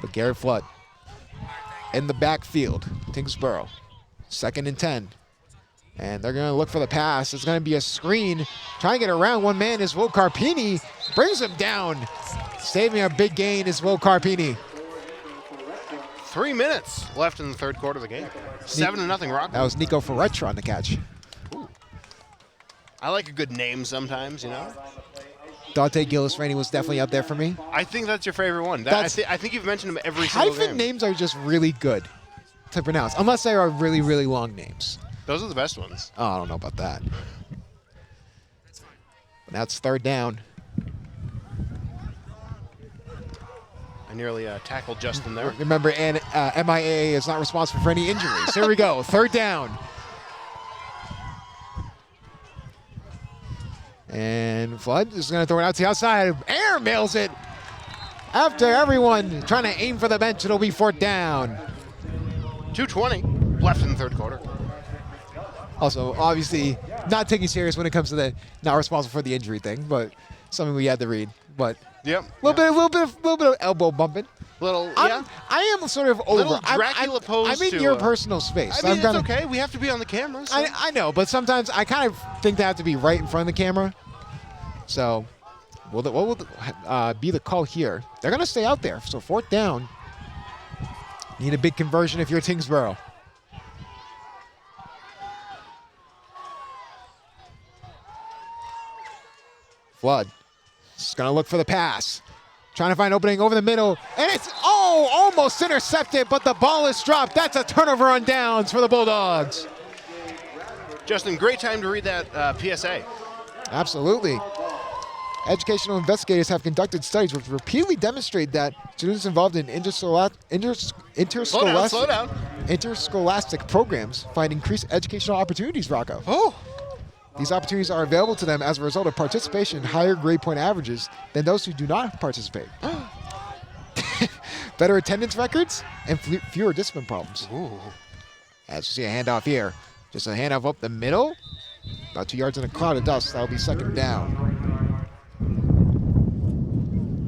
But Garrett Flood in the backfield, Tyngsborough, 2nd and 10. And they're going to look for the pass. It's going to be a screen. Trying to get around one man is Will Carpini. Brings him down. Saving a big gain is Will Carpini. 3 minutes left in the third quarter of the game. 7-0 Rockland. That was Nico Ferretra on the catch. Ooh. I like a good name sometimes, you know. Dante Gillis-Rainey was definitely up there for me. I think that's your favorite one. I think you've mentioned him every single game. Hyphen names are just really good to pronounce, unless they are really, really long names. Those are the best ones. Oh, I don't know about that. But now it's third down. I nearly tackled Justin there. Remember, MIAA is not responsible for any injuries. Here we go, third down. And Flood is going to throw it out to the outside. Air mails it. After everyone trying to aim for the bench, it'll be fourth down. 2:20 left in the third quarter. Also, obviously, not taking serious when it comes to the not responsible for the injury thing, but something we had to read. But yep, a little bit of elbow bumping. I am sort of over. Little Dracula pose. I'm in your personal space. I mean, it's okay. We have to be on the camera. So. I know, but sometimes I kind of think they have to be right in front of the camera. So, what will be the call here? They're going to stay out there. So, fourth down. Need a big conversion if you're Tyngsborough. Flood is going to look for the pass. Trying to find opening over the middle. And it's, almost intercepted, but the ball is dropped. That's a turnover on downs for the Bulldogs. Justin, great time to read that PSA. Absolutely. Educational investigators have conducted studies which repeatedly demonstrate that students involved in interscholastic programs find increased educational opportunities, Rocco. Oh. These opportunities are available to them as a result of participation in higher grade point averages than those who do not participate. Better attendance records and fewer discipline problems. Ooh. As you see a handoff here. Just a handoff up the middle. About 2 yards in a cloud of dust. That'll be second down.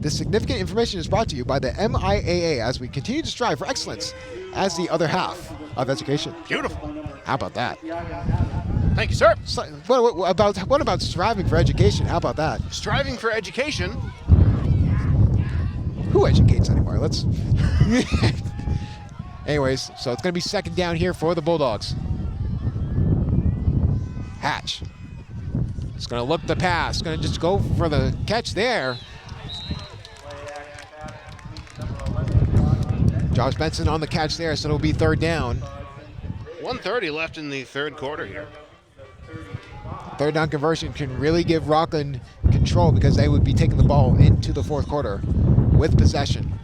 This significant information is brought to you by the MIAA as we continue to strive for excellence as the other half of education. Beautiful. How about that? Thank you, sir. So, what about striving for education? How about that? Striving for education. Who educates anymore? Let's. Anyways, so it's going to be second down here for the Bulldogs. Hatch. It's going to look the pass. Going to just go for the catch there. Josh Benson on the catch there, so it'll be third down. 1:30 left in the third quarter here. Third down conversion can really give Rockland control because they would be taking the ball into the fourth quarter with possession.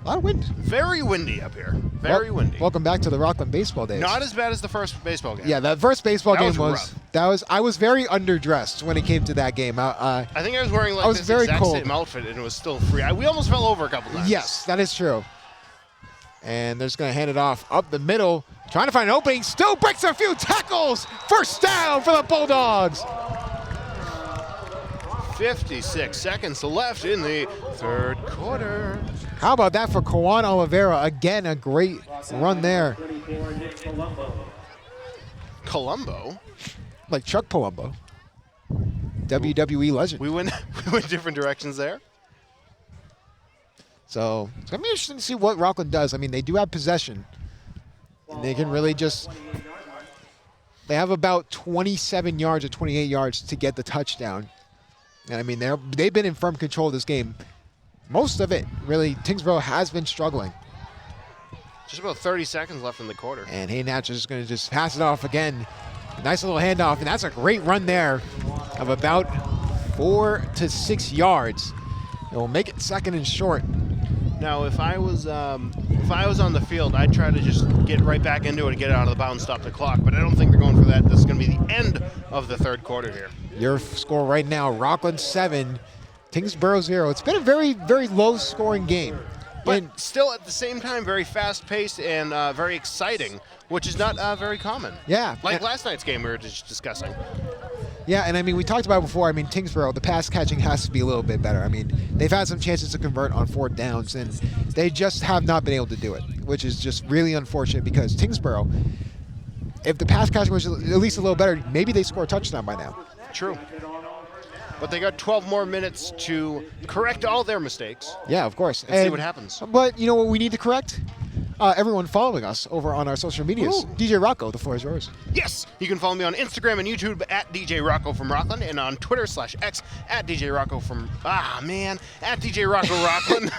A lot of wind. Very windy up here. Very windy. Welcome back to the Rockland baseball days. Not as bad as the first baseball game. Yeah, that first baseball game was was I was very underdressed when it came to that game. I think I was wearing like this very exact cold. same outfit and it was still free. We almost fell over a couple times. Yes, that is true. And they're just going to hand it off up the middle, trying to find an opening. Still breaks a few tackles. First down for the Bulldogs. 56 seconds left in the third quarter. How about that for Kawan Oliveira? Again, a great run there. Colombo? Like Chuck Palumbo. WWE legend. We went different directions there. So it's going to be interesting to see what Rockland does. I mean, they do have possession. And they can really just... They have about 27 yards or 28 yards to get the touchdown. And I mean, they've been in firm control of this game. Most of it, really, Tyngsborough has been struggling. Just about 30 seconds left in the quarter. And Hayden Hatch is going to just pass it off again. Nice little handoff, and that's a great run there of about 4 to 6 yards. It will make it second and short. Now, if I was on the field, I'd try to just get right back into it and get it out of the bounds, stop the clock. But I don't think they're going for that. This is going to be the end of the third quarter here. Your score right now: Rockland 7, Tyngsborough 0. It's been a very, very low-scoring game, but still at the same time very fast-paced and very exciting, which is not very common. Yeah, like last night's game we were just discussing. Yeah, and I mean, we talked about it before. I mean, Tyngsborough, the pass catching has to be a little bit better. I mean, they've had some chances to convert on fourth downs, and they just have not been able to do it, which is just really unfortunate because Tyngsborough, if the pass catching was at least a little better, maybe they score a touchdown by now. True. But they got 12 more minutes to correct all their mistakes. Yeah, of course. And see what happens. But you know what we need to correct? Everyone following us over on our social medias. Ooh. DJ Rocco, the floor is yours. Yes, you can follow me on Instagram and YouTube at DJ Rocco from Rockland, and on Twitter/X at DJ Rocco from at DJ Rocco Rockland.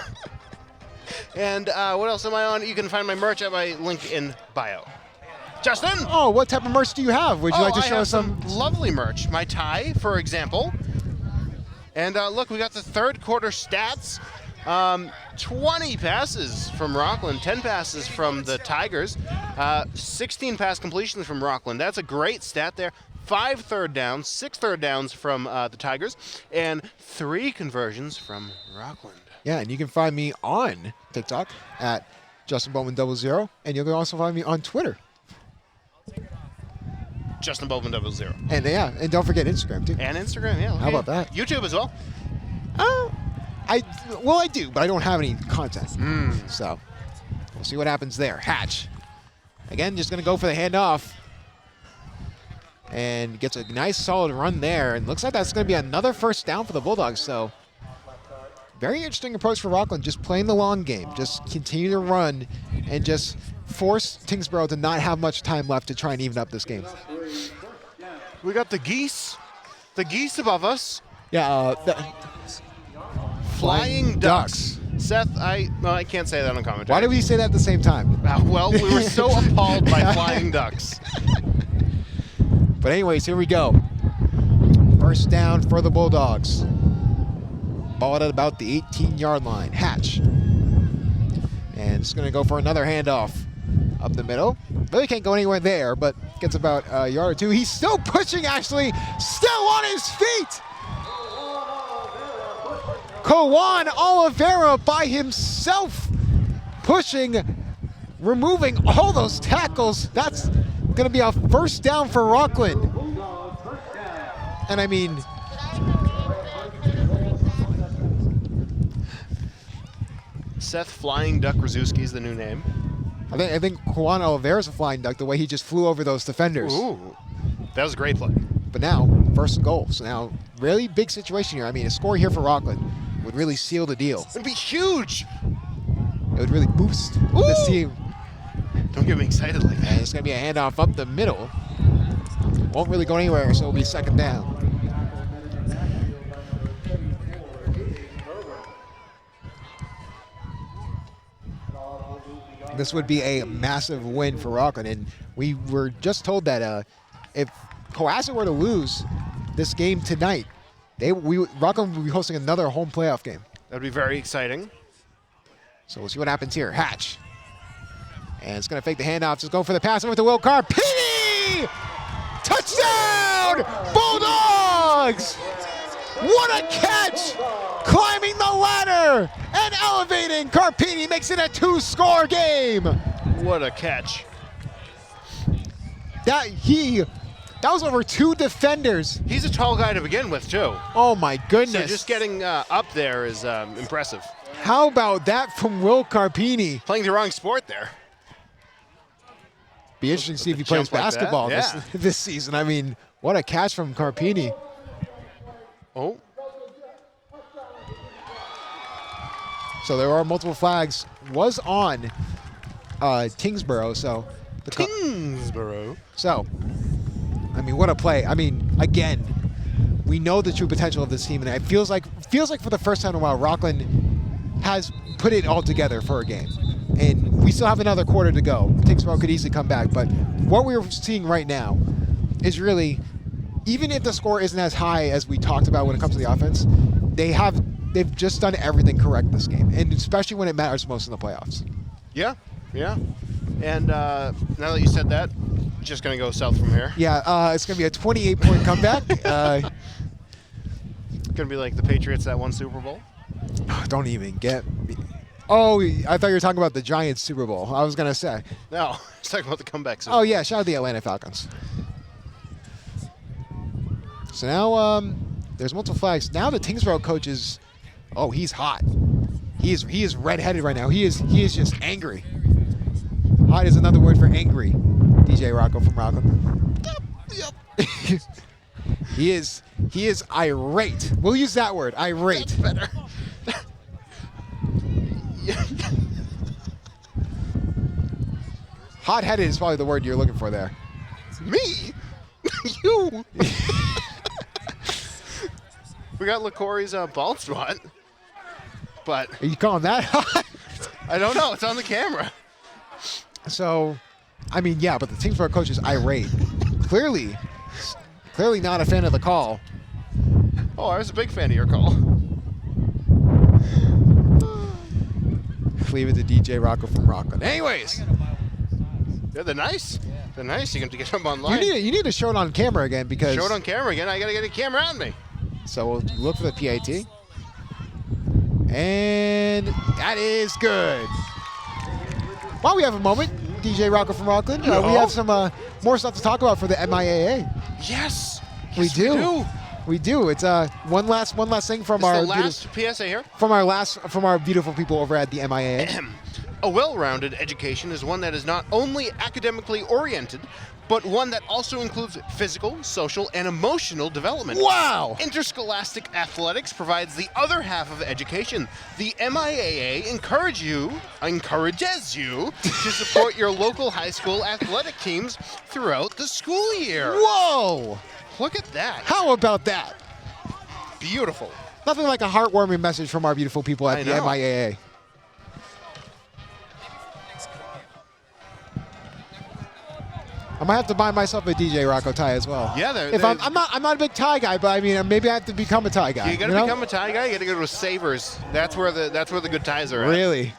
And what else am I on? You can find my merch at my link in bio. Justin? Oh, what type of merch do you have? Would you like to show us some lovely merch? My tie, for example. And look, we got the third quarter stats. 20 passes from Rockland, 10 passes from the Tigers, 16 pass completions from Rockland. That's a great stat there. 5 third downs, 6 third downs from the Tigers, and 3 conversions from Rockland. Yeah, and you can find me on TikTok at JustinBowman00, and you can also find me on Twitter. Justin Bowman 00. And yeah, and don't forget Instagram too. And Instagram, yeah. How about that? YouTube as well. I do, but I don't have any content. So we'll see what happens there. Hatch, again, just going to go for the handoff. And gets a nice solid run there. And looks like that's going to be another first down for the Bulldogs. So very interesting approach for Rockland, just playing the long game. Just continue to run and just force Tyngsborough to not have much time left to try and even up this game. We got the geese above us. Yeah, Flying ducks. Seth, I can't say that on commentary. Why did we say that at the same time? Well, we were so appalled by flying ducks. But anyways, here we go. First down for the Bulldogs. Ball at about the 18-yard line. Hatch. And it's going to go for another handoff up the middle. Really can't go anywhere there, but gets about a yard or two. He's still pushing, actually. Still on his feet. Kawan Oliveira by himself. Pushing, removing all those tackles. That's going to be a first down for Rockland. And I mean, Seth Flying Duck Rzuski is the new name. I think Juan Oliveira's a flying duck the way he just flew over those defenders. Ooh, that was a great play. But now, first and goal. So now, really big situation here. I mean, a score here for Rockland would really seal the deal. It'd be huge. It would really boost this team. Don't get me excited like that. And it's going to be a handoff up the middle. Won't really go anywhere, so it'll be second down. This would be a massive win for Rockland, and we were just told that if Cohasset were to lose this game tonight, Rockland would be hosting another home playoff game. That'd be very exciting. So we'll see what happens here. Hatch. And it's going to fake the handoff. Just going for the pass over to Will Carpini! Touchdown! Bulldogs! What a catch! Climbing the ladder and elevating. Carpini makes it a 2-score game. What a catch. That was over 2 defenders. He's a tall guy to begin with, too. Oh my goodness. So just getting up there is impressive. How about that from Will Carpini? Playing the wrong sport there. Be interesting to see if he plays jump like that, basketball yeah. this season. I mean, what a catch from Carpini. Oh. So there are multiple flags. Was on Tyngsborough. So Tyngsborough. So, I mean, what a play. I mean, again, we know the true potential of this team, and it feels like for the first time in a while, Rockland has put it all together for a game. And we still have another quarter to go. Tyngsborough could easily come back, but what we're seeing right now is really, even if the score isn't as high as we talked about when it comes to the offense, they've just done everything correct this game, and especially when it matters most in the playoffs. Yeah, yeah. And now that you said that, just going to go south from here. Yeah, it's going to be a 28-point comeback. Going to be like the Patriots that won Super Bowl. Don't even get me. Oh, I thought you were talking about the Giants Super Bowl. I was going to say. No, I was talking about the comebacks. Oh, yeah, shout out the Atlanta Falcons. So now there's multiple flags. Now the Tyngsborough coach is, he's hot. He is red-headed right now. He is just angry. Hot is another word for angry. DJ Rocco from Rockland. Yep. He is irate. We'll use that word, irate. That's better. Hot-headed is probably the word you're looking for there. Me? You? We got LaCorey's bald spot, but Are you calling that hot? I don't know. It's on the camera. So, I mean, yeah, but the Tyngsborough coach is irate. Clearly not a fan of the call. Oh, I was a big fan of your call. Leave it to DJ Rocco from Rockland. Anyways, Yeah, they're nice. They're nice. You can get them online. you need to show it on camera again because. Show it on camera again. I got to get a camera on me. So we'll look for the PAT. And that is good. While we have a moment, DJ Rocco from Rockland, we have some more stuff to talk about for the MIAA. Yes. We Yes, do. We do. It's one last thing from This our is the last PSA here. from our beautiful people over at the MIAA. A well-rounded education is one that is not only academically oriented, but one that also includes physical, social, and emotional development. Wow! Interscholastic athletics provides the other half of education. The MIAA encourages you to support your local high school athletic teams throughout the school year. Whoa! Look at that. How about that? Beautiful. Nothing like a heartwarming message from our beautiful people at I the know. MIAA. I might have to buy myself a DJ Rocco tie as well. Yeah, I'm not a big tie guy, but I mean maybe I have to become a tie guy. You gotta become a tie guy. You gotta go to Savers. That's where the good ties are at. Really?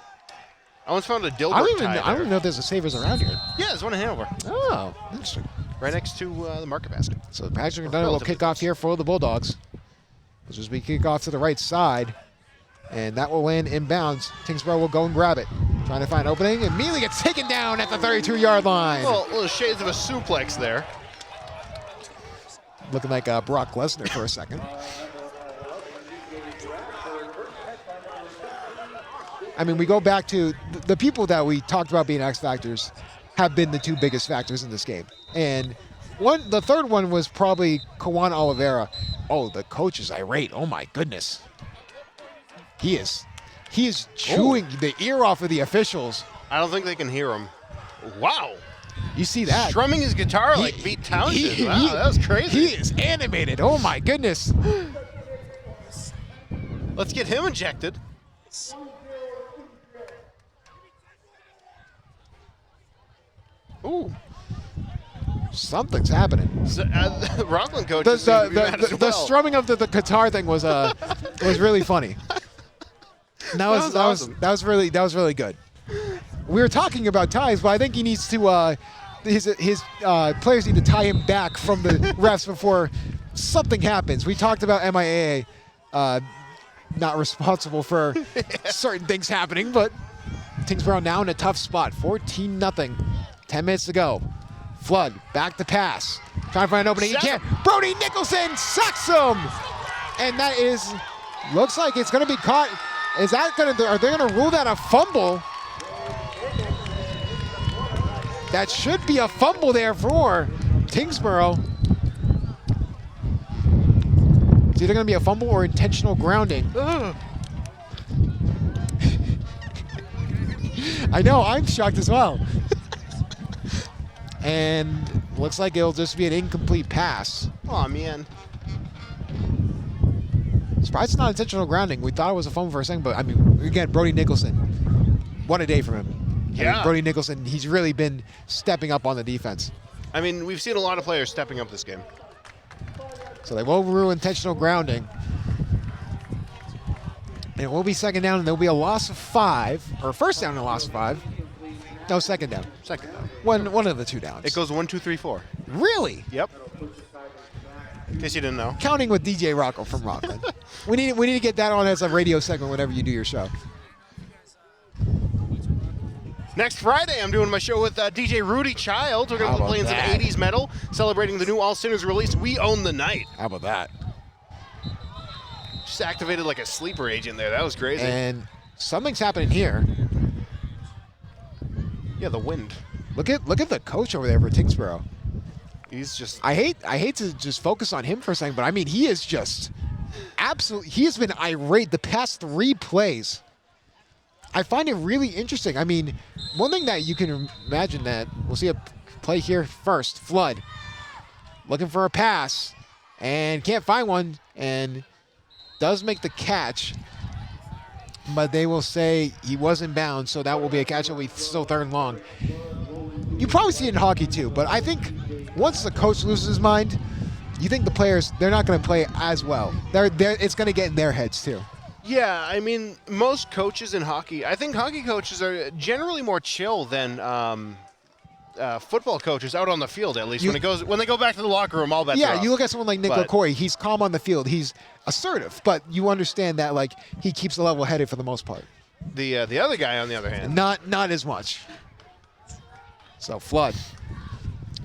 I once found a Dilbert I don't tie. even know if there's a Savers around here. Yeah, there's one in Hanover, Oh, interesting. right next to the market basket. So Patrick McDonough will kick off here for the Bulldogs. This will be kick off to the right side, and that will land inbounds. Tyngsborough will go and grab it. Trying to find opening, and immediately gets taken down at the 32-yard line. Well, little shades of a suplex there. looking like Brock Lesnar for a second. I mean, we go back to the people that we talked about being X factors have been the two biggest factors in this game. And the third one was probably Kawan Oliveira. Oh, the coach is irate. Oh my goodness. He is chewing the ear off of the officials. I don't think they can hear him. Wow. You see that? Strumming his guitar like Pete Townshend. Wow, that was crazy. He is animated. Oh my goodness. Let's get him ejected. Ooh. Something's happening. So, Rockland coaches seem to be mad as The well. strumming of the guitar thing was really funny. That was awesome. That was really good. We were talking about ties, but I think he needs to his players need to tie him back from the refs before something happens. We talked about MIAA not responsible for certain things happening, but Tyngsborough now in a tough spot. 14-0. 10 minutes to go. Flood back to pass. Trying to find an opening. He can't. Brody Nicholson sacks him, and that looks like it's going to be caught. Is that going to? Are they going to rule that a fumble? That should be a fumble there for Tyngsborough. It's either going to be a fumble or intentional grounding. I know, I'm shocked as well. And looks like it'll just be an incomplete pass. Oh man. Surprised it's not intentional grounding. We thought it was a fumble for a second, but I mean, again, Brody Nicholson. What a day from him. Yeah. I mean, Brody Nicholson, he's really been stepping up on the defense. I mean, we've seen a lot of players stepping up this game. So they will rule intentional grounding. And it will be second down, and there'll be a loss of 5, or first down and a loss of 5. No, second down. Second down. One of the two downs. It goes 1, 2, 3, 4. Really? Yep. In case you didn't know. Counting with DJ Rocco from Rockland. we need to get that on as a radio segment whenever you do your show. Next Friday, I'm doing my show with DJ Rudy Child. We're going to be playing some 80s metal, celebrating the new All Sinners release, We Own the Night. How about that? Just activated like a sleeper agent there. That was crazy. And something's happening here. Yeah, the wind. Look at the coach over there for Tyngsborough. He's just... I hate to just focus on him for a second, but I mean, he is just absolutely... He has been irate the past 3 plays. I find it really interesting. I mean, one thing that you can imagine that we'll see a play here first. Flood looking for a pass and can't find one and does make the catch, but they will say he was in bounds, so that will be a catch. It'll be still third and long. You probably see it in hockey too, but I think once the coach loses his mind, you think the players, they're not going to play as well. It's going to get in their heads too. Yeah, I mean, most coaches in hockey, I think hockey coaches are generally more chill than football coaches out on the field, at least. When they go back to the locker room, all bets are off. You look at someone like Nick LaCoy, he's calm on the field. He's assertive, but you understand that like he keeps the level headed for the most part. The other guy, on the other hand. Not as much. So Flood.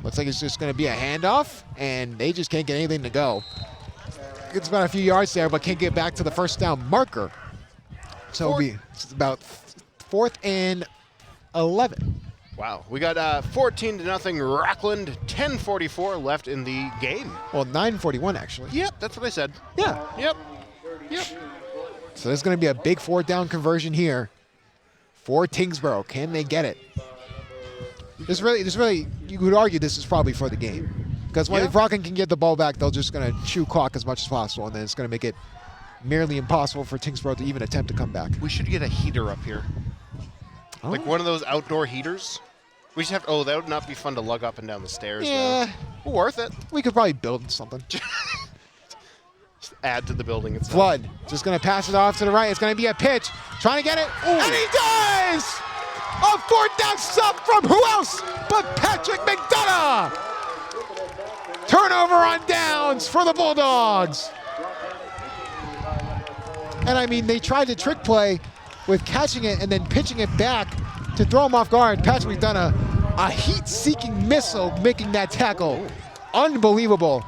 Looks like it's just going to be a handoff, and they just can't get anything to go. It's about a few yards there, but can't get back to the first down marker. So it's about 4th and 11. Wow. We got 14-0 Rockland, 10:44 left in the game. Well, 9:41 actually. Yep, that's what I said. Yeah. Yep. So there's going to be a big 4th down conversion here for Tyngsborough. Can they get it? This really, you could argue this is probably for the game. Because if Rockland can get the ball back, they're just going to chew clock as much as possible, and then it's going to make it merely impossible for Tyngsborough to even attempt to come back. We should get a heater up here. Oh. Like one of those outdoor heaters. We should have, that would not be fun to lug up and down the stairs. Yeah. Though. Worth it. We could probably build something. Just add to the building itself. Flood just going to pass it off to the right. It's going to be a pitch. Trying to get it. Ooh. And he does! A 4th down stop from who else but Patrick McDonough! Turnover on downs for the Bulldogs. And I mean, they tried to trick play with catching it and then pitching it back to throw him off guard. Patrick McDonough, a heat-seeking missile making that tackle. Unbelievable.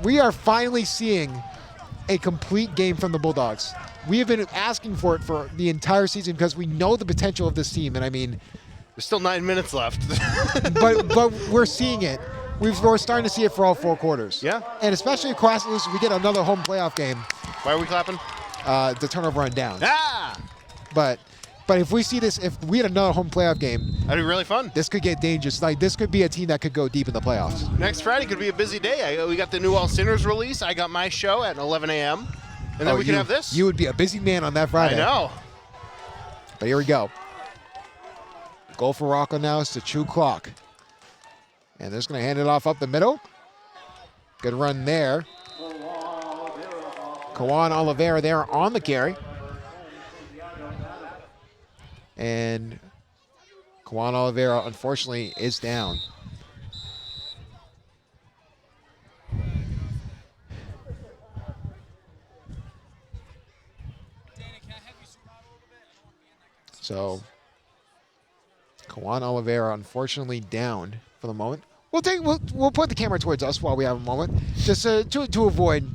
We are finally seeing a complete game from the Bulldogs. We have been asking for it for the entire season because we know the potential of this team, and I mean, There's still 9 minutes left. but we're seeing it. We're starting to see it for all 4 quarters. Yeah. And especially across this, we get another home playoff game. Why are we clapping? The turnover run down. Ah! But if we see this, if we had another home playoff game, That'd be really fun. this could get dangerous. Like, this could be a team that could go deep in the playoffs. Next Friday could be a busy day. We got the new All Sinners release. I got my show at 11 a.m. And then we can have this. You would be a busy man on that Friday. I know. But here we go. Goal for Rockland now is to True Clock. And they're just going to hand it off up the middle. Good run there. Kawan Oliveira there on the carry. And Kawan Oliveira, unfortunately, is down. So, Kawan Oliveira, unfortunately, down for the moment. We'll put the camera towards us while we have a moment, just to avoid,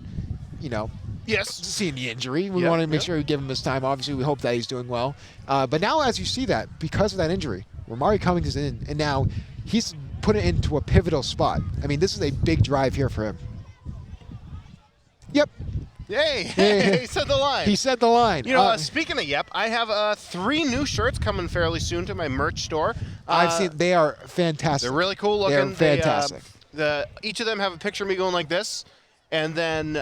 Yes. seeing the injury. We Yeah, want to make yeah. sure we give him his time. Obviously, we hope that he's doing well. But now, as you see that, because of that injury, Ramari Cummings is in, and now he's put it into a pivotal spot. I mean, this is a big drive here for him. Yep, Yay! Yeah. He said the line. he said the line. Speaking of yep, I have 3 new shirts coming fairly soon to my merch store. I've seen they are fantastic. They're really cool looking. They're fantastic. Each of them have a picture of me going like this, and then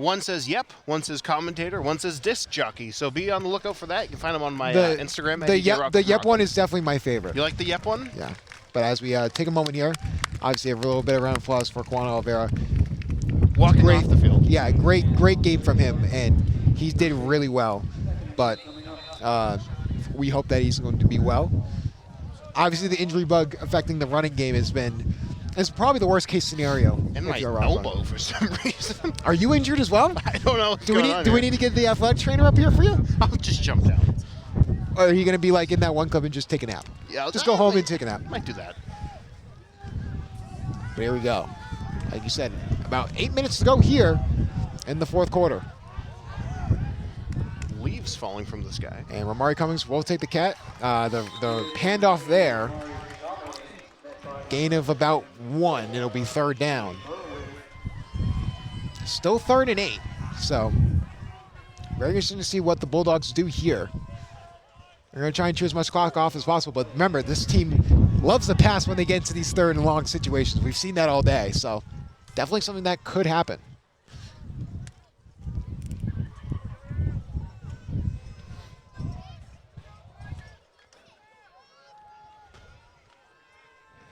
one says yep, one says commentator, one says disc jockey. So be on the lookout for that. You can find them on my Instagram. The yep one is definitely my favorite. You like the yep one? Yeah. But as we take a moment here, obviously a little bit of round of applause for Kawan Oliveira. Walking off the field. Yeah, great game from him, and he did really well. But we hope that he's going to be well. Obviously, the injury bug affecting the running game is probably the worst case scenario. And my if you're Rockland. elbow for some reason. Are you injured as well? I don't know. What's Do going on we here. need to get the athletic trainer up here for you? I'll just jump down. Or are you going to be like in that one club and just take a nap? Yeah, I'll Just go home and take a nap. Might do that. But here we go. Like you said, about 8 minutes to go here in the 4th quarter. Leaves falling from the sky. And Ramari Cummings will take the the handoff there. Gain of about 1. It'll be 3rd down. Still 3rd and 8. So very interesting to see what the Bulldogs do here. They're going to try and chew as much clock off as possible. But remember, this team loves to pass when they get into these 3rd and long situations. We've seen that all day. So definitely something that could happen.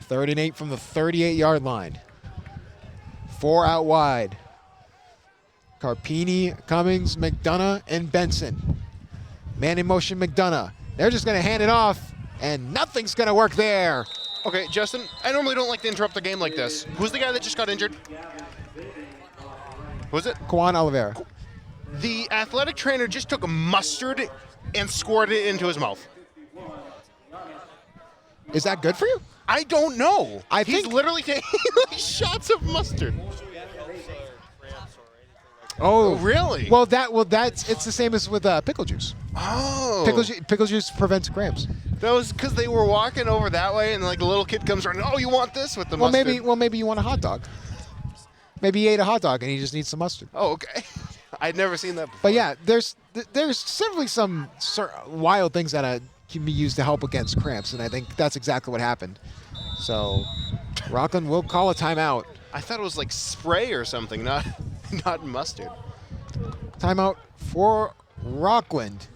Third and 8 from the 38-yard line. 4 out wide. Carpini, Cummings, McDonough, and Benson. Man in motion, McDonough. They're just going to hand it off, and nothing's going to work there. Okay, Justin, I normally don't like to interrupt the game like this. Who's the guy that just got injured? Was it? Kawan Oliveira. The athletic trainer just took a mustard and squirted it into his mouth. Is that good for you? I don't know. I He's think- literally taking like shots of mustard. Oh, really? Well, it's the same as with pickle juice. Oh. Pickle juice prevents cramps. That was because they were walking over that way, and like a little kid comes running. Oh, you want this with the Well, mustard? maybe you want a hot dog. Maybe he ate a hot dog and he just needs some mustard. Oh, okay. I'd never seen that before. But yeah, there's certainly some wild things that can be used to help against cramps, and I think that's exactly what happened. So Rockland will call a timeout. I thought it was like spray or something, not mustard. Timeout for Rockland.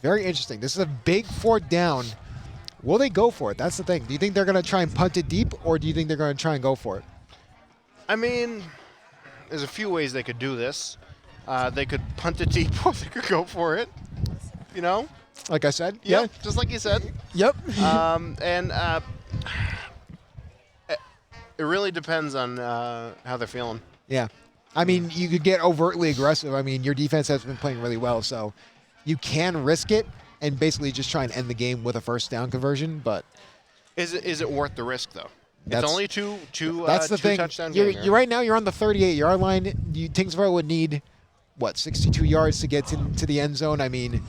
Very interesting. This is a big 4th down. Will they go for it? That's the thing. Do you think they're going to try and punt it deep, or do you think they're going to try and go for it? I mean, there's a few ways they could do this. They could punt it deep, or they could go for it. You know? Like I said? Yep, just like you said. Yep. It really depends on how they're feeling. Yeah. I mean, you could get overtly aggressive. I mean, your defense has been playing really well, so you can risk it and basically just try and end the game with a 1st down conversion, but Is it worth the risk though? It's only two That's the thing. touchdown You're game. You're on the 38-yard line. Tyngsborough would need, what, 62 yards to get to the end zone? I mean,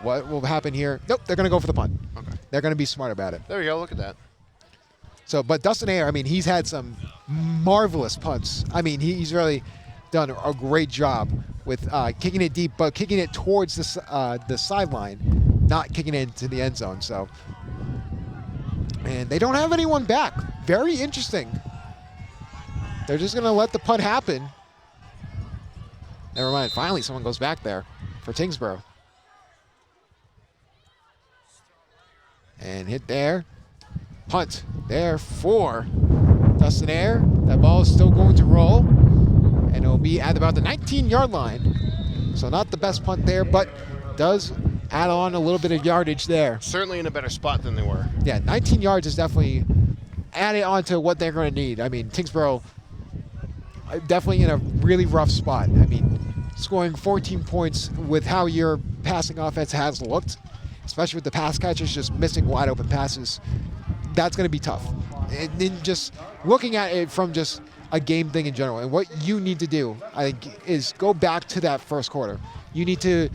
what will happen here? Nope, they're going to go for the punt. Okay. They're going to be smart about it. There you go. Look at that. So, but Dustin Ayer, I mean, he's had some marvelous punts. I mean, he's really done a great job with kicking it deep, but kicking it towards the sideline, not kicking it into the end zone. So, and they don't have anyone back. Very interesting. They're just going to let the punt happen. Never mind. Finally, someone goes back there for Tyngsborough. And hit there. Punt there for Dustin Ayer. That ball is still going to roll. And it'll be at about the 19-yard line. So not the best punt there, but does add on a little bit of yardage there. Certainly in a better spot than they were. Yeah, 19 yards is definitely added on to what they're going to need. I mean, Tyngsborough definitely in a really rough spot. I mean, scoring 14 points with how your passing offense has looked, especially with the pass catchers just missing wide open passes, that's going to be tough. And then just looking at it from just a game thing in general, and what you need to do, I think, is go back to that first quarter. You need to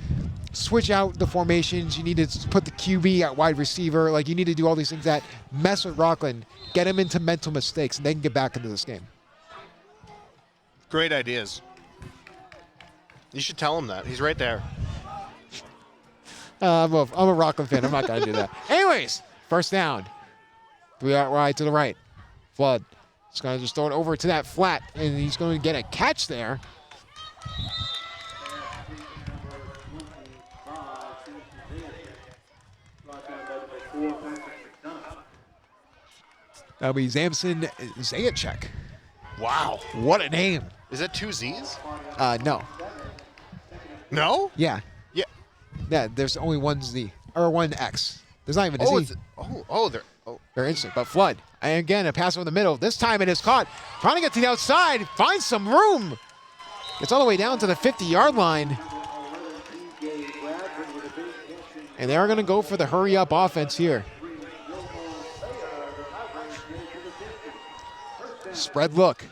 switch out the formations. You need to put the QB at wide receiver. Like, you need to do all these things that mess with Rockland, get them into mental mistakes, and they can get back into this game. Great ideas. You should tell him that. He's right there. I'm a Rockland fan. I'm not going to do that. Anyways, first down. 3 out wide to the right. Flood. He's going to just throw it over to that flat, and he's going to get a catch there. That'll be Zamson Zayachek. Wow. What a name. Is that 2 Z's? No. No? Yeah. Yeah. Yeah, there's only one Z. Or one X. There's not even a Z. Very interesting. But Flood. And again, a pass over the middle. This time it is caught. Trying to get to the outside. Finds some room. Gets all the way down to the 50-yard line. And they are going to go for the hurry-up offense here. Spread look.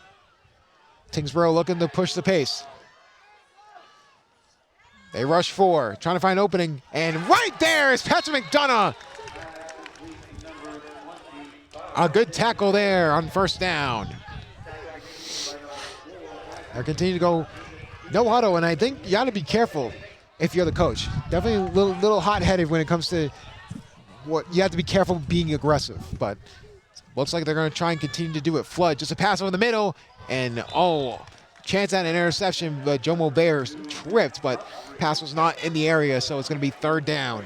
Tyngsborough looking to push the pace. They rush 4, trying to find an opening. And right there is Patrick McDonough. A good tackle there on first down. They continue to go no auto, and I think you got to be careful if you're the coach. Definitely a little hot-headed when it comes to what you have to be careful being aggressive. But looks like they're going to try and continue to do it. Flood, just a pass over the middle, and chance at an interception, but Jomo Bear tripped, but pass was not in the area, so it's going to be third down.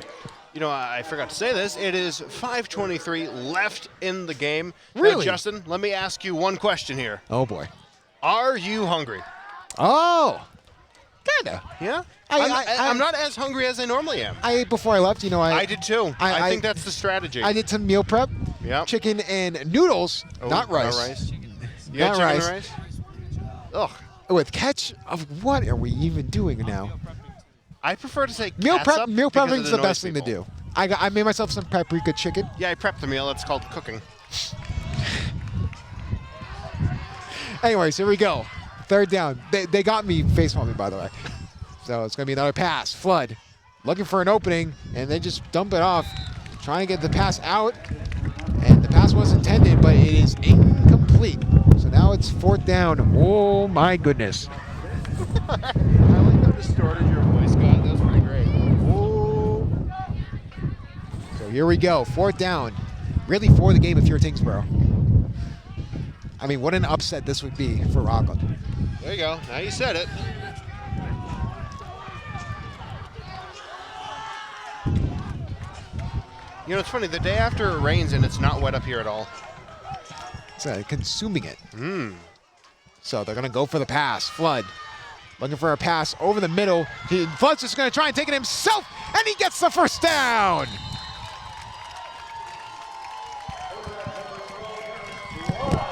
You know, I forgot to say this. It is 5:23 left in the game. Really? Now, Justin, let me ask you one question here. Oh, boy. Are you hungry? Oh, kind of. Yeah? I'm I'm not as hungry as I normally am. I ate before I left. You know, I did too. I think that's the strategy. I did some meal prep. Yep. Chicken and noodles, not rice. Not rice. You Not had chicken rice. and rice? Ugh. With catch of what are we even doing now? I prefer to say Meal catsup Meal because prepping of is the noise best thing to people. do. I made myself some paprika chicken. Yeah, I prepped the meal. It's called cooking. Anyways, here we go. Third down. They got me face palming, by the way. So it's going to be another pass. Flood looking for an opening, and they just dump it off, trying to get the pass out. And the pass was intended, but it is incomplete. So now it's fourth down. Oh, my goodness. I like how distorted your voice got. That was pretty great. Oh. So here we go. Fourth down. Really for the game if you're Tyngsborough. I mean, what an upset this would be for Rockland. There you go. Now you said it. You know, it's funny. The day after it rains and it's not wet up here at all. It's consuming it. So they're going to go for the pass. Flood looking for a pass over the middle. Flood's just going to try and take it himself, and he gets the first down.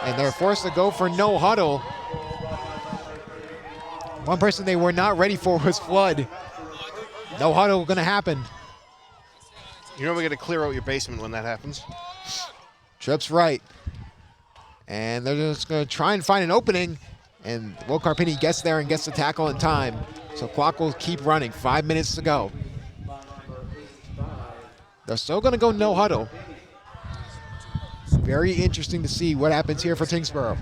And they're forced to go for no huddle. One person they were not ready for was Flood. No huddle going to happen. You know we got to clear out your basement when that happens. Trips right. And they're just going to try and find an opening. And Will Carpini gets there and gets the tackle in time. So clock will keep running. 5 minutes to go. They're still going to go no huddle. Very interesting to see what happens here for Tyngsborough.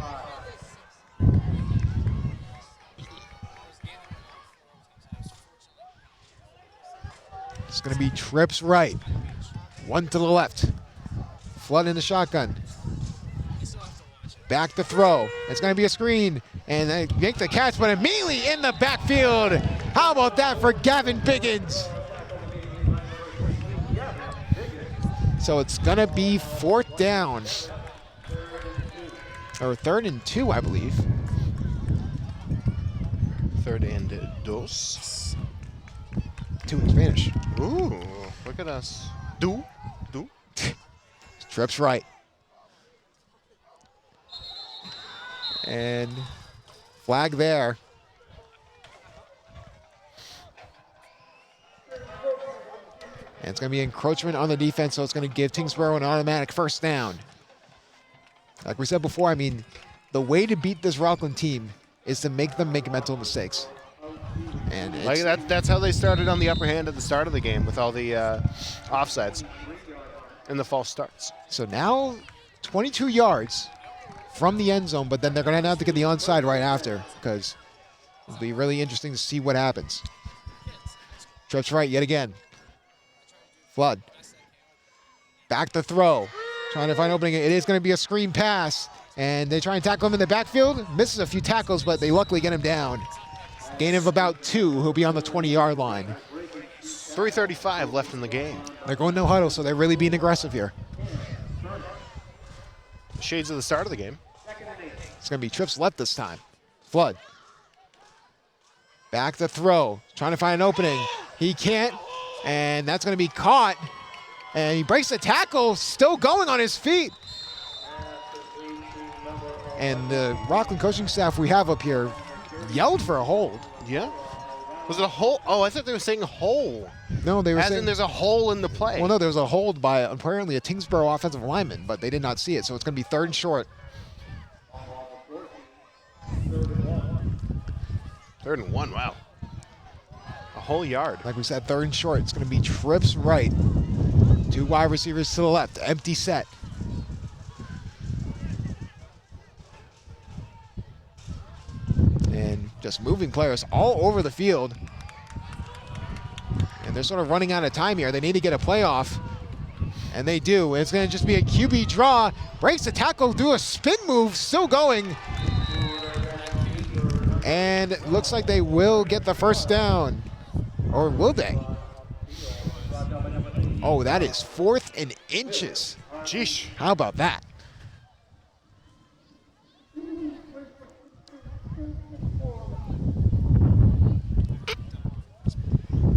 It's going to be trips right. One to the left. Flood in the shotgun. Back to throw. It's going to be a screen. And they make the catch, but immediately in the backfield. How about that for Gavin Biggins? So it's going to be 4th down. Or 3rd and 2, I believe. 3rd and dos. 2 in Spanish. Ooh, look at us. Do. Trips right. And flag there. And it's going to be encroachment on the defense, so it's going to give Tyngsborough an automatic 1st down. Like we said before, I mean, the way to beat this Rockland team is to make them make mental mistakes. And Like that's how they started on the upper hand at the start of the game with all the offsides and the false starts. So now 22 yards from the end zone, but then they're going to have to get the onside right after because it'll be really interesting to see what happens. Trips right yet again. Flood. Back to throw. Trying to find opening. It is going to be a screen pass. And they try and tackle him in the backfield. Misses a few tackles, but they luckily get him down. Gain of about 2. He'll be on the 20-yard line. 3:35 left in the game. They're going no huddle, so they're really being aggressive here. Shades of the start of the game. It's going to be trips left this time. Flood. Back to throw. Trying to find an opening. He can't. And that's going to be caught. And he breaks the tackle. Still going on his feet. And the Rockland coaching staff we have up here yelled for a hold. Yeah. Was it a hole? Oh, I thought they were saying hole. No, they were As saying... in there's a hole in the play. Well, no, there was a hold by apparently a Tyngsborough offensive lineman, but they did not see it. So it's going to be 3rd and short. 3rd and 1, wow. A whole yard. Like we said, 3rd and short. It's going to be trips right. 2 wide receivers to the left. Empty set. And just moving players all over the field. And they're sort of running out of time here. They need to get a play off. And they do. It's going to just be a QB draw. Breaks the tackle, do a spin move, still going. And it looks like they will get the 1st down. Or will they? Oh, that is 4th and inches. Jeesh. How about that?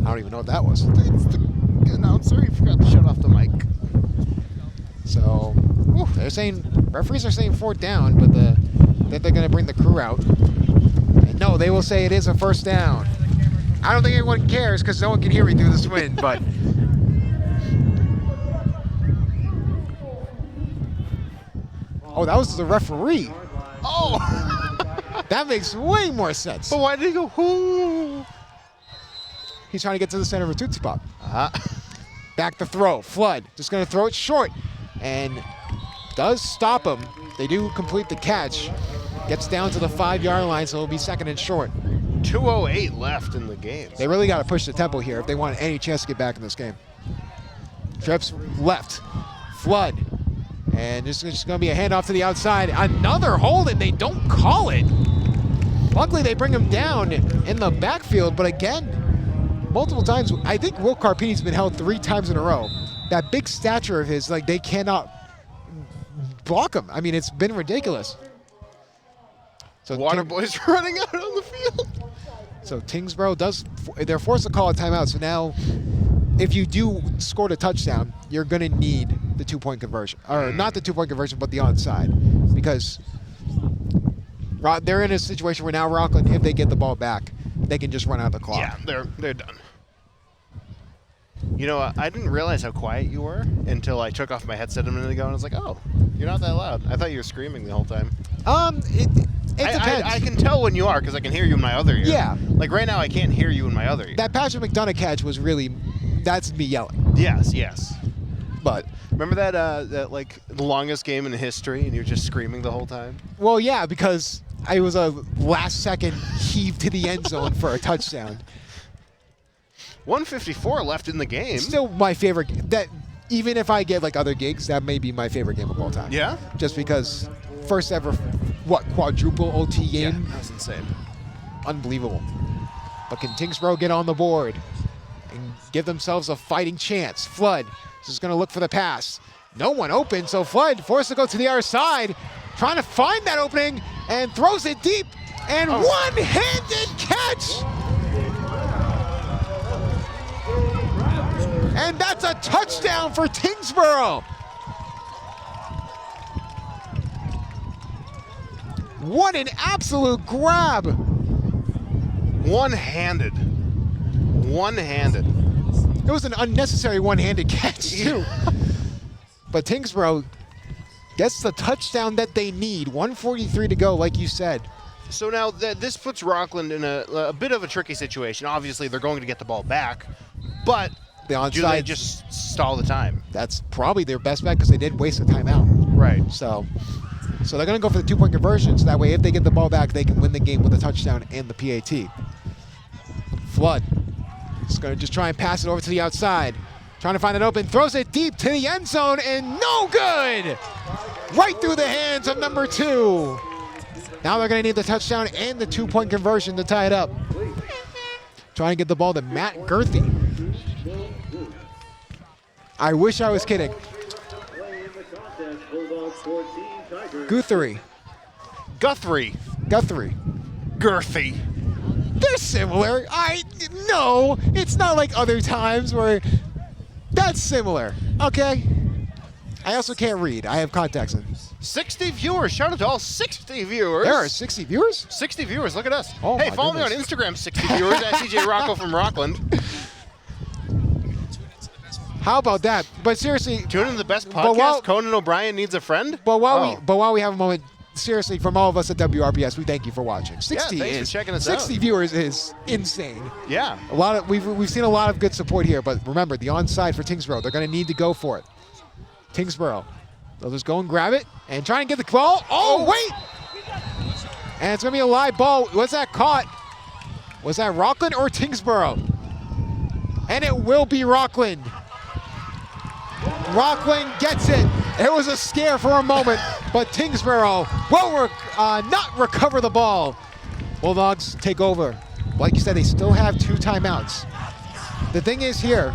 I don't even know what that was. It's the announcer. He forgot to shut off the mic. So, they're saying, referees are saying 4th down, but that they're going to bring the crew out. And no, they will say it is a 1st down. I don't think anyone cares because no one can hear me through this wind, but. Oh, that was the referee. Oh! That makes way more sense. But why did he go, whoo? He's trying to get to the center of a Tootsie Pop. Uh-huh. Back to throw. Flood. Just going to throw it short. And does stop him. They do complete the catch. Gets down to the 5-yard line, so it'll be 2nd and short. 2:08 left in the game. They really got to push the tempo here if they want any chance to get back in this game. Trips left. Flood. And this is just going to be a handoff to the outside. Another hold, and they don't call it. Luckily, they bring him down in the backfield, but again, multiple times. I think Will Carpini's been held 3 times in a row. That big stature of his, like, they cannot block him. I mean, it's been ridiculous. So Water boys running out on the field. So Tyngsborough they're forced to call a timeout. So now, if you do score the touchdown, you're going to need the 2-point conversion. Or not the 2-point conversion, but the onside. Because they're in a situation where now Rockland, if they get the ball back, they can just run out the clock. Yeah, they're done. You know, I didn't realize how quiet you were until I took off my headset a minute ago, and I was like, oh, you're not that loud. I thought you were screaming the whole time. It depends. I can tell when you are because I can hear you in my other ear. Yeah. Like right now, I can't hear you in my other ear. That Patrick McDonough catch was really, that's me yelling. Yes. But, Remember that like the longest game in history, and you're just screaming the whole time? well, yeah, because I was a last-second heave to the end zone for a touchdown. 154 left in the game. Still my favorite. That even if I get like other gigs, that may be my favorite game of all time. Yeah? Just because first ever, quadruple OT Yeah, game, that was insane. unbelievable. But can Tyngsborough get on the board and give themselves a fighting chance? Flood is just going to look for the pass. No one open, so Flood forced to go to the other side, trying to find that opening and throws it deep. And one-handed catch. And that's a touchdown for Tyngsborough. What an absolute grab. One-handed. It was an unnecessary one-handed catch, too. But Tyngsborough gets the touchdown that they need. 1:43 to go, like you said. So now this puts Rockland in a bit of a tricky situation. Obviously, they're going to get the ball back, but The onside, do they just stall the time? that's probably their best bet because they did waste a timeout. Right. So they're going to go for the two-point conversion. So that way, if they get the ball back, they can win the game with a touchdown and the PAT. Flood is going to just try and pass it over to the outside. Trying to find it open. Throws it deep to the end zone and no good! Right through the hands of number 2. Now they're going to need the touchdown and the two-point conversion to tie it up. Trying to get the ball to Matt Gerthy. I wish I was kidding. Guthrie. Girthy. They're similar. No, it's not like other times where that's similar. Okay. I also can't read. I have contacts in. 60 viewers. Shout out to all 60 viewers. There are 60 viewers? 60 viewers. Look at us. Oh, hey, my follow me on goodness. Instagram, 60 viewers, at CJ Rocco from Rockland. How about that? But seriously, Tune in to the best But podcast. while- Conan O'Brien needs a friend. but while we have a moment, seriously, from all of us at WRPS, we thank you for watching. 60 thanks for is checking us 60 out. viewers is insane. Yeah. A lot of we've seen a lot of good support here, but remember the onside for Tyngsborough. They're going to need to go for it. Tyngsborough, they'll just go and grab it and try and get the ball. Oh wait! And it's going to be a live ball. Was that caught? Was that Rockland or Tyngsborough? And it will be Rockland. Rockland gets it. It was a scare for a moment, but Tyngsborough will not recover the ball. Bulldogs take over. Like you said, they still have 2 timeouts. The thing is here,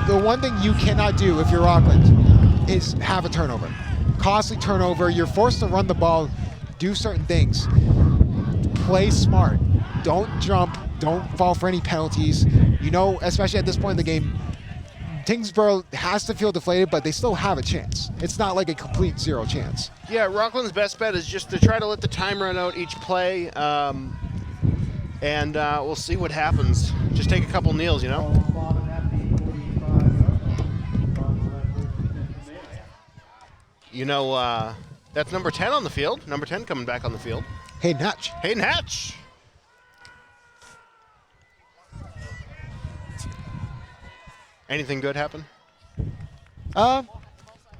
the one thing you cannot do if you're Rockland is have a turnover. Costly turnover. You're forced to run the ball, do certain things. Play smart. Don't jump. Don't fall for any penalties. You know, especially at this point in the game, Tyngsborough has to feel deflated, but they still have a chance. It's not like a complete 0 chance. Yeah, Rockland's best bet is just to try to let the time run out each play, and we'll see what happens. Just take a couple kneels, you know? You know, that's number 10 on the field. Number 10 coming back on the field. Hayden Hatch. Hayden Hatch. Anything good happen?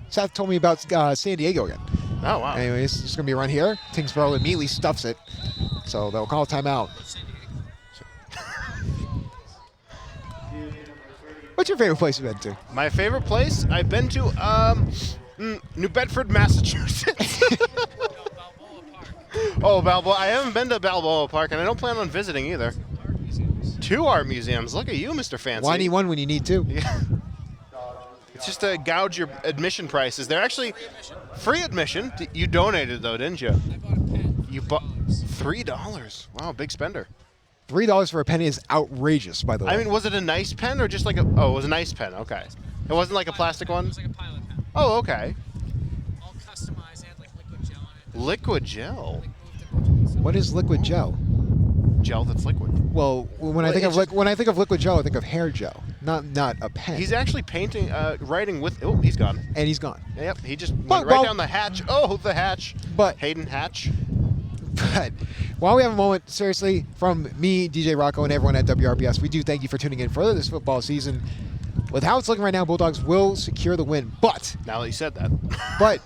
Seth told me about San Diego again. Oh, wow. Anyways, it's going to be a run here. Tyngsborough immediately stuffs it. So they'll call a timeout. What's your favorite place you've been to? My favorite place I've been to, New Bedford, Massachusetts. Oh, Balboa. I haven't been to Balboa Park, and I don't plan on visiting either. 2 art museums. Look at you, Mr. Fancy. Why need one when you need 2? Yeah. It's just to gouge your admission prices. They're actually free admission. You donated, though, didn't you? I bought a pen. You bought $3. Wow, big spender. $3 for a penny is outrageous, by the way. I mean, was it a nice pen or just like a... Oh, it was a nice pen. Okay. It wasn't like a plastic It one? was like a pilot pen. Oh, okay. All customized. It had like liquid gel on it. Liquid gel. Like moved it Portuguese. What is liquid gel? Gel that's liquid. Well, when I think of liquid gel, I think of hair gel. Not a pen. He's actually painting, writing with. Oh, he's gone. And he's gone. Yep, he just But, went right well- down the hatch. Oh, the hatch. But Hayden Hatch. But while we have a moment, seriously, from me, DJ Rocco, and everyone at WRPS, we do thank you for tuning in further this football season. With how it's looking right now, Bulldogs will secure the win. But Now that you said that.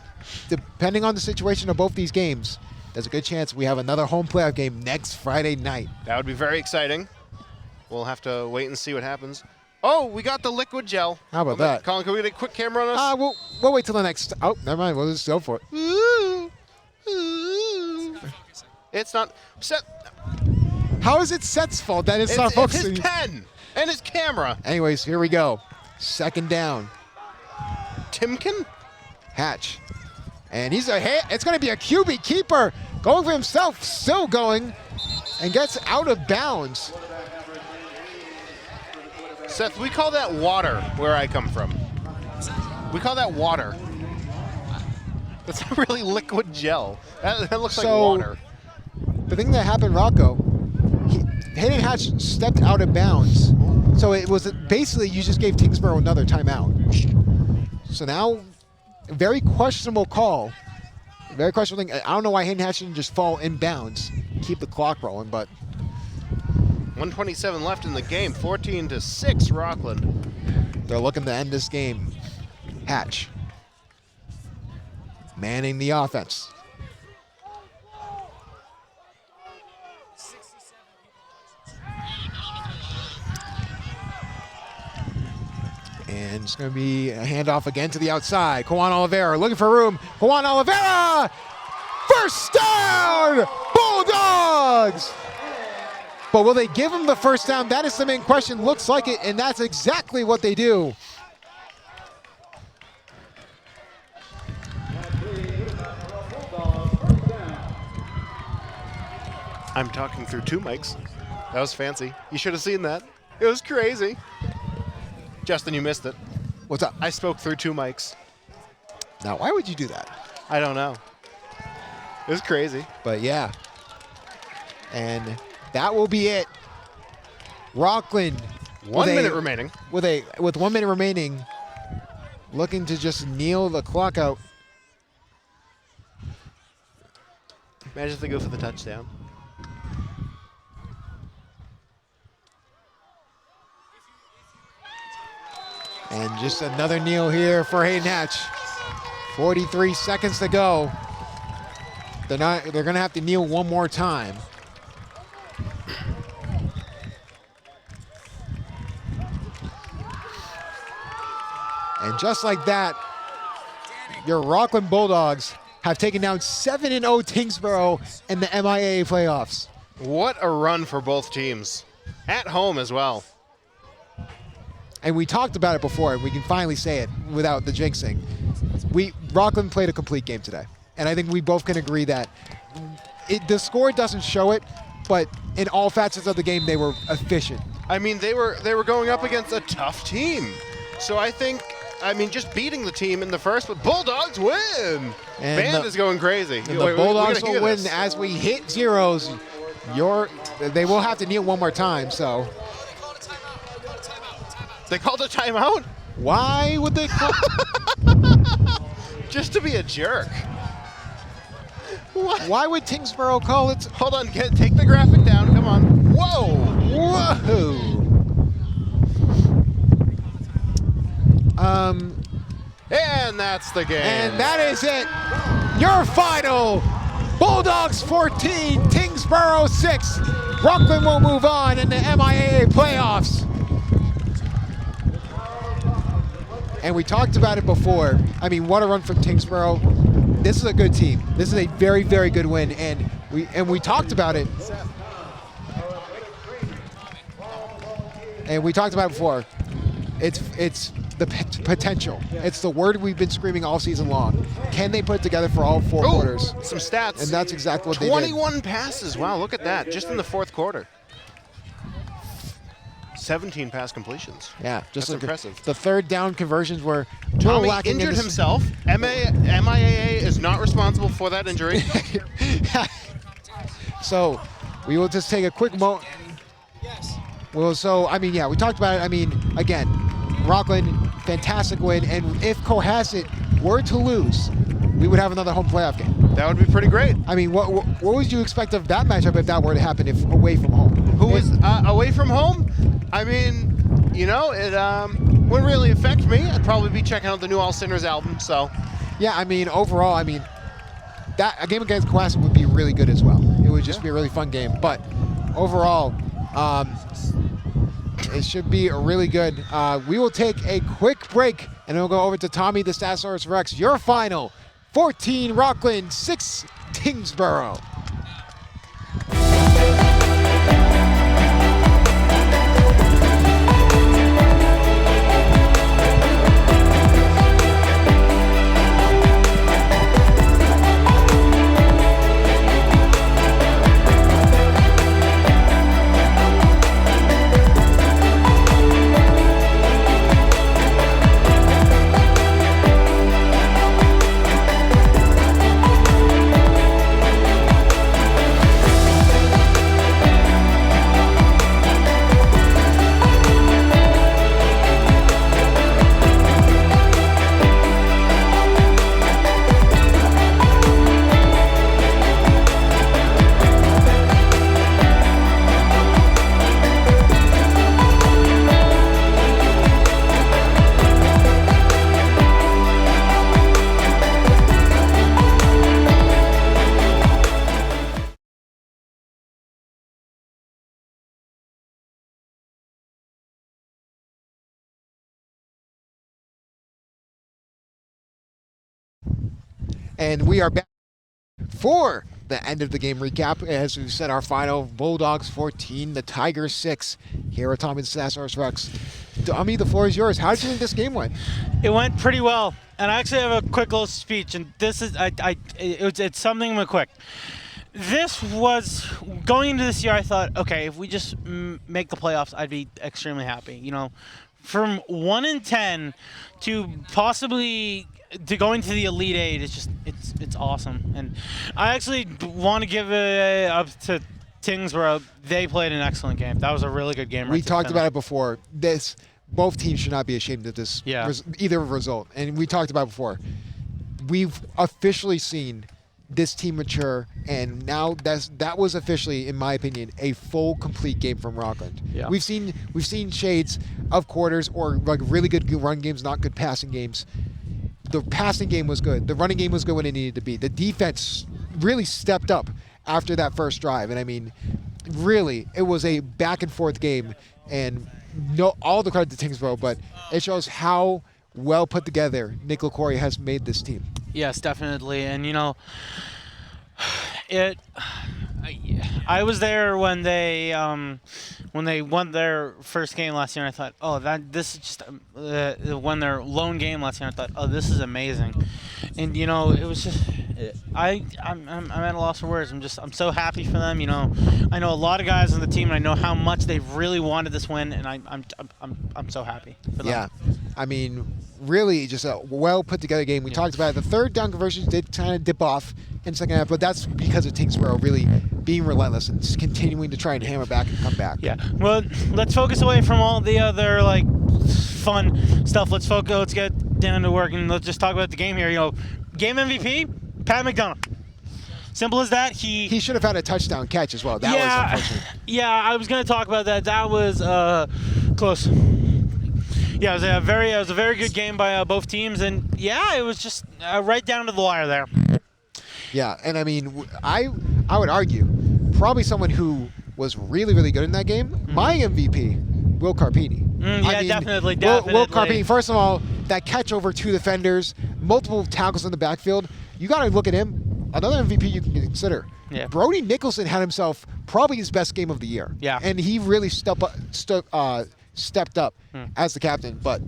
depending on the situation of both these games, there's a good chance we have another home playoff game next Friday night. That would be very exciting. We'll have to wait and see what happens. Oh, we got the liquid gel. How about that? Colin, can we get a quick camera on us? We'll wait till the next. Oh, never mind. We'll just go for it. Ooh. Ooh. It's not set. How is it Seth's fault that it's not It's focusing? his pen and his camera. Anyways, here we go. Second down. Timken? Hatch. And he's it's going to be a QB keeper going for himself, still going, and gets out of bounds. Seth, we call that water where I come from. We call that water. That's not really liquid gel. That looks like water. The thing that happened, Rocco, Hayden Hatch stepped out of bounds. So it was basically you just gave Tyngsborough another timeout. So now, very questionable call. Very questionable thing. I don't know why Hayden Hatch didn't just fall in bounds, keep the clock rolling, but 1:27 left in the game. 14-6 Rockland. they're looking to end this game. Hatch manning the offense. And it's going to be a handoff again to the outside. Juan Oliveira looking for room. Juan Oliveira! First down! Bulldogs! But will they give him the first down? That is the main question. Looks like it, and that's exactly what they do. I'm talking through two mics. That was fancy. You should have seen that. It was crazy. Justin, you missed it. What's up? I spoke through two mics. Now, why would you do that? I don't know. It was crazy. But yeah. And that will be it. Rockland. 1 minute remaining. With 1 minute remaining, looking to just kneel the clock out. Imagine if they go for the touchdown. And just another kneel here for Hayden Hatch. 43 seconds to go. They're gonna have to kneel one more time. And just like that, your Rockland Bulldogs have taken down 7-0 Tyngsborough in the MIAA playoffs. What a run for both teams. At home as well. And we talked about it before, and we can finally say it without the jinxing. Rockland played a complete game today. And I think we both can agree that the score doesn't show it, but in all facets of the game, they were efficient. I mean, they were going up against a tough team. So I think, just beating the team in the first, but Bulldogs win. And Band is going crazy. And the Bulldogs will win as we hit zeros. They will have to kneel one more time, so. They called a timeout? Why would they call? Just to be a jerk. What? Why would Tyngsborough call it? Hold on, take the graphic down. Come on. Whoa! Whoa! And that's the game. And that is it. Your final. Bulldogs 14, Tyngsborough 6. Rockland will move on in the MIAA playoffs. And we talked about it before. What a run from Tyngsborough. This is a good team. This is a very, very good win. And we talked about it. And we talked about it before. It's the potential. It's the word we've been screaming all season long. Can they put it together for all four quarters? Some stats. And that's exactly what they did. 21 passes. Wow, look at that. Just in the fourth quarter. 17 pass completions. Yeah, just That's impressive. The third down conversions were Tommy lacking injured himself. MIAA is not responsible for that injury. So we will just take a quick moment. Well, so, I mean, yeah, we talked about it. I mean, again, Rockland, fantastic win. And if Cohasset were to lose, we would have another home playoff game. That would be pretty great. I mean, what would you expect of that matchup if that were to happen if away from home? Who was away from home? I mean, you know, it wouldn't really affect me. I'd probably be checking out the new All Sinners album, so. Yeah, I mean, overall, I mean, a game against Cohasset would be really good as well. It would just be a really fun game. But overall, it should be really good. We will take a quick break, and then we'll go over to Tommy the Statosaurus Rex. Your final, 14 Rockland, 6 Tyngsborough. And we are back for the end of the game recap. As we said, our final, Bulldogs 14, the Tigers 6, here at Tommy the Statosaurus Rex. Tommy, the floor is yours. How did you think this game went? It went pretty well, and I actually have a quick little speech, and this is it's something real quick. This was going into this year. I thought, okay, if we just make the playoffs, I'd be extremely happy. You know, from 1-10 to possibly to going to the Elite Eight, it's awesome. And I actually want to give it up to Tyngsborough. They played an excellent game. That was a really good game. We talked about it before. Both teams should not be ashamed of this either result. And we talked about it before. We've officially seen this team mature, and now that was officially, in my opinion, a full, complete game from Rockland. Yeah. We've seen shades of quarters or like really good run games, not good passing games. The passing game was good. The running game was good when it needed to be. The defense really stepped up after that first drive, and I mean, really, it was a back and forth game. And all the credit to Tyngsborough, but it shows how well put together Nick LaCory has made this team. Yes, definitely. And, you know, I was there when they won their first game last year, and I thought, oh, this is just won their lone game last year. And I thought, oh, this is amazing. And, you know, it was just I'm at a loss for words. I'm so happy for them. You know, I know a lot of guys on the team, and I know how much they really wanted this win, and I'm so happy for them. Yeah, I mean, really just a well put together game. We talked about it. The third down conversions did kind of dip off in second half, but that's because of Tyngsborough really being relentless and just continuing to try and hammer back and come back. Yeah. Well, let's focus away from all the other like fun stuff. Let's get down to work, and let's just talk about the game here. You know, game MVP, Pat McDonough. Simple as that. He should have had a touchdown catch as well. That was unfortunate. Yeah, I was going to talk about that. That was close. Yeah, it was a very good game by both teams, and yeah, it was just right down to the wire there. Yeah, and I mean, I would argue probably someone who was really, really good in that game. My MVP, Will Carpini. Definitely. Will Carpini, first of all, that catch over two defenders, multiple tackles in the backfield. You got to look at him. Another MVP you can consider. Yeah. Brody Nicholson had himself probably his best game of the year. Yeah. And he really stepped up as the captain. But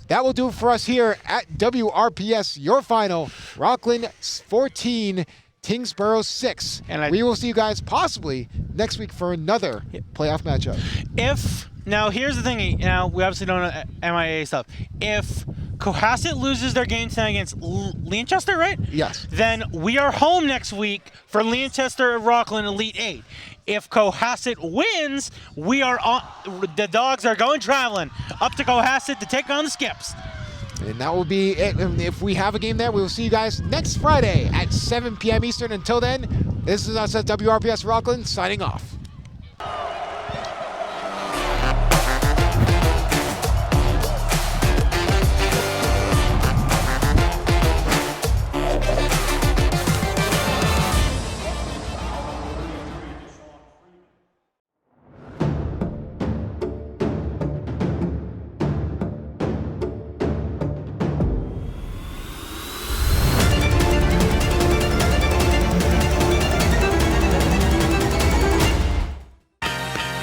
that will do it for us here at WRPS. Your final, Rockland 14, Tyngsborough 6. And we will see you guys possibly next week for another playoff matchup. Now here's the thing. Now we obviously don't know MIA stuff. If Cohasset loses their game tonight against Lancaster, right? Yes. Then we are home next week for Lancaster Rockland Elite 8. If Cohasset wins, we are on. The Dogs are going traveling up to Cohasset to take on the Skips. And that will be it. And if we have a game there, we will see you guys next Friday at 7 p.m. Eastern. Until then, this is us at WRPS Rockland signing off.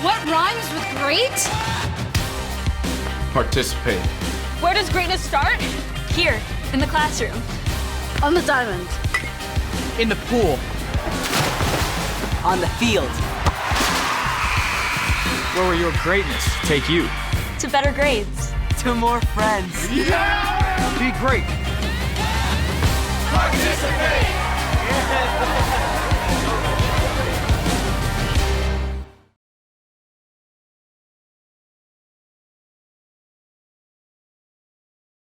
What rhymes with great? Participate. Where does greatness start? Here, in the classroom. On the diamond. In the pool. On the field. Where will your greatness take you? To better grades. To more friends. Be great.